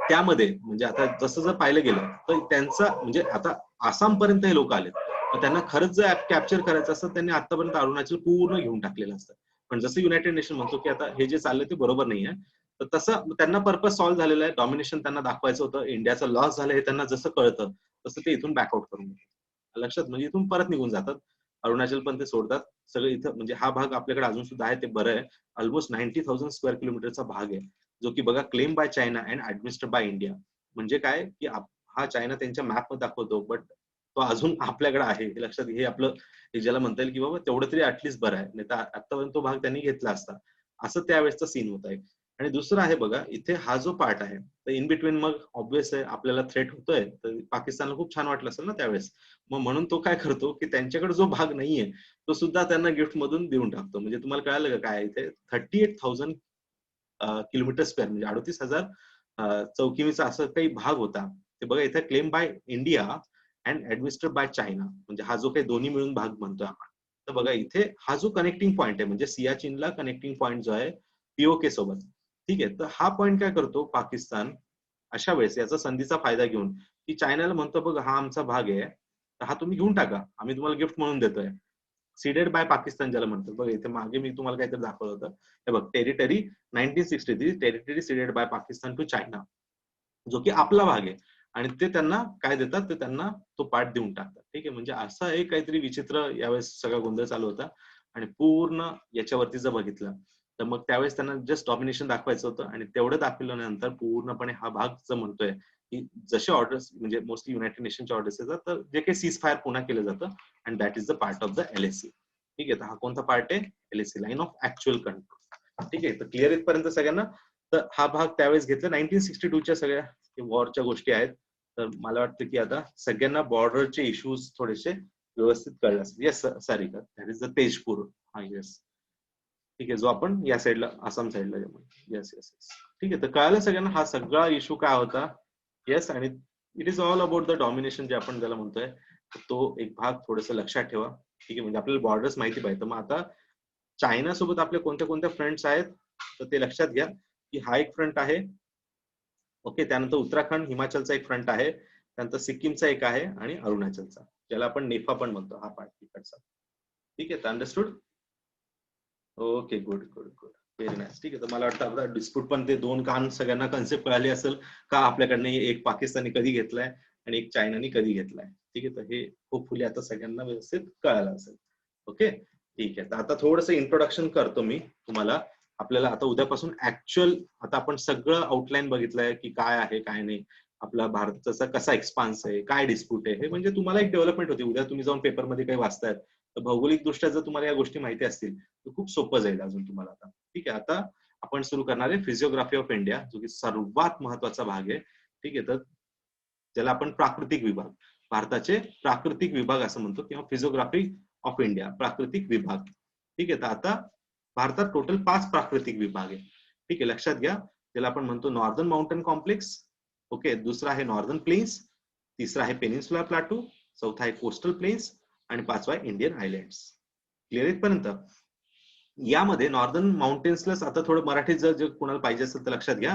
त्यामध्ये म्हणजे आता जसं जर पाहिलं गेलं तर त्यांचा म्हणजे आता आसामपर्यंत हे लोक आलेत, त्यांना खरंच जर ऍप कॅप्चर करायचं असतं त्यांनी आतापर्यंत अरुणाचल पूर्ण घेऊन टाकलेलं असतं. पण जसं युनायटेड नेशन म्हणतो की आता हे जे चाललंय ते बरोबर नाहीये, तर तसं त्यांना पर्पज सॉल्व्ह झालेलं आहे. डॉमिनेशन त्यांना दाखवायचं होतं, इंडियाचं लॉस झालं हे त्यांना जसं कळतं तसं ते इथून बॅकआउट करून घेतात. लक्षात म्हणजे इथून परत निघून जातात. अरुणाचल पण ते सोडतात सगळं. इथं म्हणजे हा भाग आपल्याकडे अजून सुद्धा आहे ते बरं आहे. ऑलमोस्ट 90,000 स्क्वेअर किलोमीटरचा भाग आहे, जो की बघा claim by China and administered by India. म्हणजे काय की हा चायना त्यांच्या मॅप मध्ये दाखवतो, बट तो अजून आपल्याकडे आहे हे लक्षात. हे आपलं हे ज्याला म्हणता येईल की बाबा तेवढं तरी ऍटलीस्ट बरं आहे, नाही तर आतापर्यंत तो भाग त्यांनी घेतला असता, असं त्यावेळेसचा सीन होत आहे. आणि दुसरं आहे बघा इथे हा जो पार्ट आहे तर इन बिटवीन मग ऑब्विस आहे आपल्याला थ्रेट होतोय, तर पाकिस्तानला खूप छान वाटलं असेल ना त्यावेळेस. मग म्हणून तो काय करतो की त्यांच्याकडे जो भाग नाहीये तो सुद्धा त्यांना गिफ्ट मधून देऊन टाकतो. म्हणजे तुम्हाला कळालं का काय इथे 38,000 किलोमीटर स्क्वेअर म्हणजे 38,000 चौकीचा असं काही भाग होता. ते बघा इथे claim by India and administered by China, म्हणजे हा जो काही दोन्ही मिळून भाग म्हणतोय आपण. तर बघा इथे हा जो कनेक्टिंग पॉइंट आहे म्हणजे सियाचीनला कनेक्टिंग पॉइंट जो आहे पीओके सोबत, ठीक आहे. तर हा पॉइंट काय करतो पाकिस्तान अशा वेळेस याचा संधीचा फायदा घेऊन की चायनाला म्हणतो बघा हा आमचा भाग आहे, तर हा तुम्ही घेऊन टाका, आम्ही तुम्हाला गिफ्ट म्हणून देतोय. सीडेड बाय पाकिस्तान ज्याला म्हणतो. बघा इथे मागे मी तुम्हाला काहीतरी दाखवलं होतं, हे बघ territory 1963 territory ceded by Pakistan to China, जो की आपला भाग आहे. आणि ते त्यांना काय देतात, ते त्यांना तो पार्ट देऊन टाकतात. ठीक आहे. म्हणजे असा एक काहीतरी विचित्र यावेळेस सगळा गोंधळ चालू होता. आणि पूर्ण याच्यावरती जर बघितलं तर मग त्यावेळेस त्यांना जस्ट डॉमिनेशन दाखवायचं होतं, आणि तेवढं दाखवल्यानंतर पूर्णपणे हा भाग जो म्हणतोय की जसे ऑर्डर्स म्हणजे मोस्टली युनायटेड नेशनच्या ऑर्डर्स येतात, तर जे काही सीज फायर पुन्हा केलं जातं, and that is the part of the LAC. ठीक आहे. तर हा कोणता पार्ट आहे? LAC, line of actual control. ठीक आहे. तर क्लिअर इथपर्यंत सगळ्यांना. तर हा भाग त्यावेळेस घेतला 1962च्या सगळ्या वॉरच्या गोष्टी आहेत. तर मला वाटतं की आता सगळ्यांना बॉर्डरचे इश्यूज थोडेसे व्यवस्थित कळले असतील. येस सॉरी का दॅट इज द तेजपूर. हा येस ठीक आहे, जो आपण या साईडला आसाम साईडला. येस येस येस ठीक आहे. तर कळालं सगळ्यांना हा सगळा इश्यू काय होता. येस. आणि it is all about the domination जे आपण त्याला म्हणतोय, तो एक भाग थोडस लक्षात ठेवा. ठीक आहे. म्हणजे आपल्याला बॉर्डर्स माहिती पाहिजे. तर मग आता चायना सोबत आपले कोणत्या कोणत्या फ्रंट्स आहेत तर ते लक्षात घ्या की हा एक फ्रंट आहे. ओके. त्यानंतर उत्तराखंड हिमाचलचा एक फ्रंट आहे, त्यानंतर सिक्कीमचा एक आहे, आणि अरुणाचलचा, ज्याला आपण नेफा पण म्हणतो, हा पार्ट तिकडचा. ठीक आहे. Understood. Okay. Good good good. Very nice. ठीक आहे. तर मला वाटतं आपला डिस्प्यूट पण ते दोन कान सगळ्यांना कन्सेप्ट कळाली असेल का आपल्याकडनं एक पाकिस्तानी कधी घेतलाय आणि एक चायनानी कधी घेतलाय. ठीक आहे. तर हे होपफुली आता सगळ्यांना व्यवस्थित कळालं असेल. ओके. ठीक आहे. तर आता थोडंसं इंट्रोडक्शन करतो मी तुम्हाला. आपल्याला आता उद्यापासून ऍक्च्युअल आता आपण सगळं आउटलाईन बघितलंय की काय आहे काय नाही, आपला भारताचा कसा एक्सपान्स आहे, काय डिस्प्यूट आहे, हे म्हणजे तुम्हाला एक डेव्हलपमेंट होती. उद्या तुम्ही जाऊन पेपरमध्ये काही वाचतायत तर भौगोलिक दृष्ट्या जर तुम्हाला या गोष्टी माहिती असतील तर खूप सोपं जाईल अजून तुम्हाला आता. ठीक आहे. आता आपण सुरू करणार आहे फिजिओग्राफी ऑफ इंडिया, जो की सर्वात महत्वाचा भाग आहे. ठीक आहे. तर ज्याला आपण प्राकृतिक विभाग, भारताचे प्राकृतिक विभाग असं म्हणतो, किंवा फिजिओग्राफी ऑफ इंडिया, प्राकृतिक विभाग. ठीक आहे. तर आता भारतात टोटल 5 प्राकृतिक विभाग आहे. ठीक आहे. लक्षात घ्या. त्याला आपण म्हणतो नॉर्दर्न माउंटेन कॉम्प्लेक्स. ओके. दुसरा आहे नॉर्दर्न प्लेन्स, तिसरा आहे पेनिन्सुलर प्लॅटू, चौथा आहे कोस्टल प्लेन्स, आणि पाचवा आहे इंडियन आयलँड्स. क्लिअर इथपर्यंत. यामध्ये नॉर्दर्न माउंटेन्सलाच आता थोडं मराठीत जर कुणाला पाहिजे असेल तर लक्षात घ्या.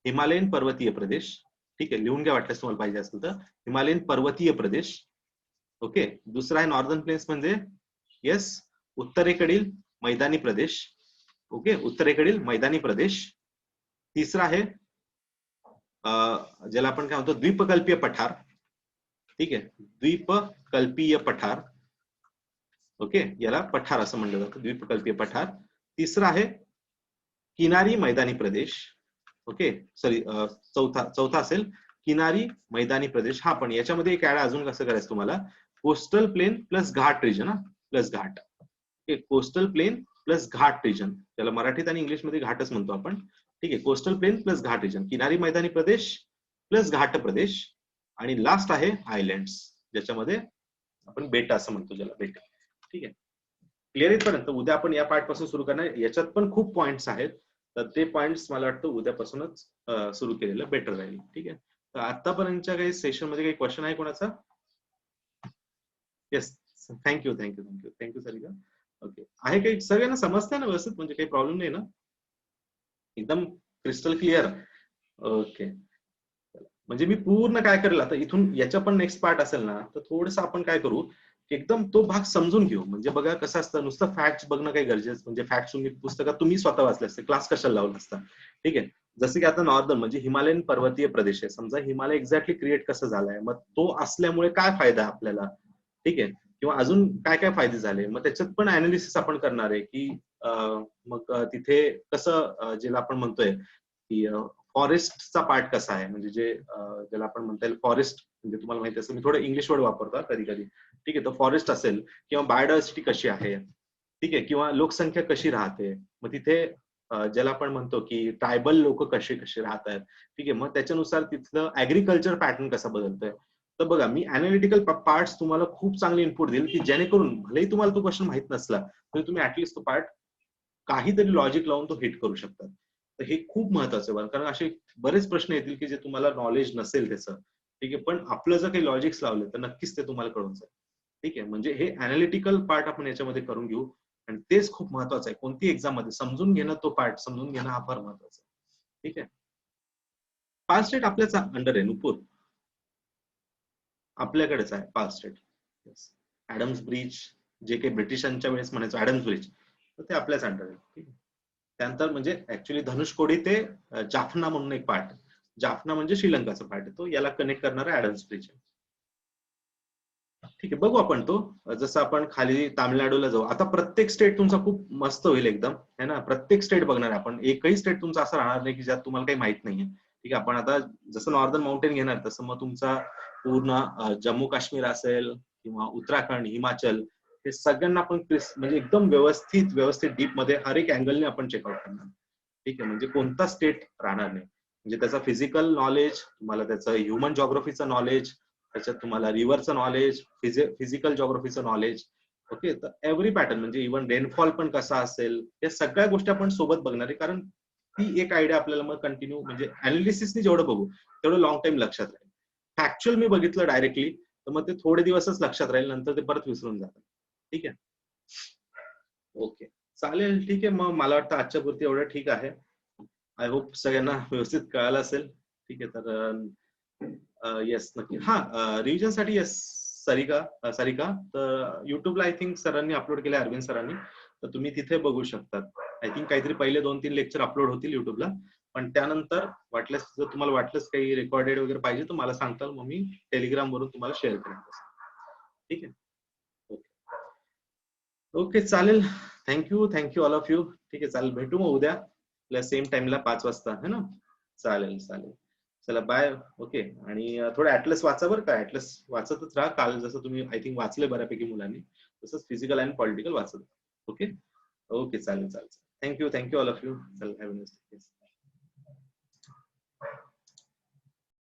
हिमालयन पर्वतीय प्रदेश. ठीक आहे. लिहून घ्या वाटल्यास तुम्हाला पाहिजे असेल तर. हिमालयन पर्वतीय प्रदेश. ओके. दुसरा आहे नॉर्दर्न प्लेन्स म्हणजे येस उत्तरेकडील मैदानी प्रदेश. ओके. उत्तरेकडील मैदानी प्रदेश. तिसरा आहे ज्याला आपण काय म्हणतो द्वीपकल्पीय पठार. ठीक आहे. द्वीपकल्पीय पठार. ओके. याला पठार असं म्हणलं जातं, द्वीपकल्पीय पठार. तिसरा आहे किनारी मैदानी प्रदेश. ओके. सॉरी चौथा असेल किनारी मैदानी प्रदेश. हा पण याच्यामध्ये एक ऍड अजून कसं करायचं तुम्हाला, कोस्टल प्लेन प्लस घाट रिजन. प्लस घाट. कोस्टल प्लेन प्लस घाट रिजन, त्याला मराठीत आणि इंग्लिशमध्ये घाटच म्हणतो आपण. ठीक आहे. कोस्टल प्लेन प्लस घाट रिजन, किनारी मैदानी प्रदेश प्लस घाट प्रदेश, आणि लास्ट आहे आयलँड्स, ज्याच्यामध्ये आपण बेट असं म्हणतो ज्याला, बेट. ठीक आहे. क्लिअर इथपर्यंत. उद्या आपण या पार्ट पासून सुरू करणार. याच्यात पण खूप पॉइंट्स आहेत, तर ते पॉइंट्स मला वाटतं उद्यापासूनच सुरू केलेलं बेटर राहील. ठीक आहे. तर आतापर्यंतच्या काही सेशन मध्ये काही क्वेश्चन आहे कोणाचा? Yes. Thank you thank you thank you thank you Sarika. Okay. आहे काही सगळ्यांना समजतंय ना व्यवस्थित, म्हणजे काही प्रॉब्लेम नाही ना? एकदम क्रिस्टल क्लिअर. ओके. म्हणजे मी पूर्ण काय करेल आता इथून याच्या पण नेक्स्ट पार्ट असेल ना, तर थोडस आपण काय करू की एकदम तो भाग समजून घेऊ. म्हणजे बघा कसं असतं, नुसतं फॅक्ट्स बघणं काही गरजेचं, म्हणजे फॅक्ट्स तुम्ही पुस्तकात तुम्ही स्वतः वाचले असते, क्लास कशाला लावला असता. ठीक आहे. जसं की आता नॉर्दर्न म्हणजे हिमालयन पर्वतीय प्रदेश आहे, समजा हिमालय एक्झॅक्टली क्रिएट कसं झालंय, मग तो असल्यामुळे काय फायदा आहे आपल्याला, ठीक आहे, किंवा अजून काय काय फायदे झाले, मग त्याच्यात पण अनालिसिस आपण करणार आहे की मग तिथे कसं ज्याला आपण म्हणतोय की फॉरेस्टचा पार्ट कसा आहे, म्हणजे जे ज्याला आपण म्हणता येईल फॉरेस्ट, म्हणजे तुम्हाला माहिती असेल मी थोडं इंग्लिश वर्ड वापरतो कधी कधी. ठीक आहे, तर फॉरेस्ट असेल किंवा बायोडायव्हर्सिटी कशी आहे, ठीक आहे, किंवा लोकसंख्या कशी राहते, मग तिथे ज्याला आपण म्हणतो की ट्रायबल लोक कसे कसे राहत आहेत, ठीक आहे, मग त्याच्यानुसार तिथलं ऍग्रिकल्चर पॅटर्न कसा बदलतोय. तर बघा मी अनालिटिकल पार्ट्स तुम्हाला खूप चांगले इनपुट देईल की जेणेकरून भलेही तुम्हाला तो क्वेश्चन माहित नसला तरी तुम्ही ऍटलिस्ट तो पार्ट काहीतरी लॉजिक लावून तो हिट करू शकतात. तर हे खूप महत्वाचं आहे, कारण असे बरेच प्रश्न येतील की जे तुम्हाला नॉलेज नसेल त्याचं, ठीक आहे, पण आपलं जर काही लॉजिक्स लावले तर नक्कीच ते तुम्हाला कळून जाईल. ठीक आहे, म्हणजे हे अनालिटिकल पार्ट आपण याच्यामध्ये करून घेऊ आणि तेच खूप महत्वाचं आहे. कोणती एक्झाम मध्ये समजून घेणं, तो पार्ट समजून घेणं हा फार महत्वाचा आहे. ठीक आहे. पाच स्टेट आपल्याच अंडर आहे नुपूर, आपल्याकडेच आहे पाच स्टेट. ऍडम्स ब्रिज, जे काही ब्रिटिशांच्या वेळेस म्हणायचं ऍडम्स ब्रिज, तर ते आपल्याच अंडर आहे. ठीक आहे. त्यानंतर म्हणजे ऍक्च्युली धनुषकोडी ते जाफना म्हणून एक पार्ट, जाफना म्हणजे श्रीलंकाचा पार्ट आहे, तो याला कनेक्ट करणारा ऍडम्स ब्रिज आहे. ठीक आहे, बघू आपण तो. जसं आपण खाली तामिळनाडूला जाऊ, आता प्रत्येक स्टेट तुमचा खूप मस्त होईल एकदम, है ना, प्रत्येक स्टेट बघणार आपण, एकही स्टेट तुमचा असं राहणार नाही की ज्यात तुम्हाला काही माहित नाहीये. ठीक आहे, आपण आता जसं नॉर्दर्न माउंटेन घेणार तसं मग तुमचा पूर्ण जम्मू काश्मीर असेल किंवा उत्तराखंड, हिमाचल, हे सगळ्यांना आपण म्हणजे एकदम व्यवस्थित व्यवस्थित डीप मध्ये हर एक अँगलने आपण चेकआउट करणार. ठीक आहे, म्हणजे कोणता स्टेट राहणार नाही, म्हणजे त्याचा फिजिकल नॉलेज, तुम्हाला त्याचं ह्युमन जॉग्राफीचं नॉलेज, त्याच्यात तुम्हाला रिव्हरचं नॉलेज, फिजिकल जॉग्राफीचं नॉलेज. ओके, तर एव्हरी पॅटर्न म्हणजे इव्हन रेनफॉल पण कसा असेल, या सगळ्या गोष्टी आपण सोबत बघणार आहे, कारण ती एक आयडिया आपल्याला मग कंटिन्यू म्हणजे अनालिसिसने जेवढं बघू तेवढं लॉंग टाइम लक्षात राहील. फॅक्च्युअल मी बघितलं डायरेक्टली तर मग ते थोडे दिवसच लक्षात राहील, नंतर ते परत विसरून जातात. ठीक आहे. ओके, चालेल, ठीक आहे, मग मला वाटतं आजच्या पुरती एवढं ठीक आहे. आय होप सगळ्यांना व्यवस्थित कळालं असेल. ठीक आहे, तर येस नक्की, हा रिव्हिजन साठी येस. सारिका तर युट्यूबला आय थिंक सरांनी अपलोड केले, अरविंद सरांनी, तर तुम्ही तिथे बघू शकतात. आय थिंक काहीतरी पहिले 2-3 लेक्चर अपलोड होतील युट्यूबला, पण त्यानंतर वाटल्यास जर तुम्हाला वाटलंच काही रेकॉर्डेड वगैरे पाहिजे तर मला सांगताल, मग मी टेलिग्राम वरून तुम्हाला शेअर करेन. ठीक आहे. ओके, ओके, चालेल. Thank you all of you. ठीक आहे, चालेल, भेटू मग उद्या आपल्या सेम टाइमला 5 वाजता, है ना. चालेल चालेल, चला बाय. ओके, आणि थोडं ऍटलस वाचा बरं का, ऍटलस वाचतच राहा. काल जसं तुम्ही आय थिंक वाचले बऱ्यापैकी मुलांनी, तसंच फिजिकल आणि पॉलिटिकल वाचत. ओके. ओके, चालेल चालेल. Thank you all of you. चला, हॅव अ नाईस डे.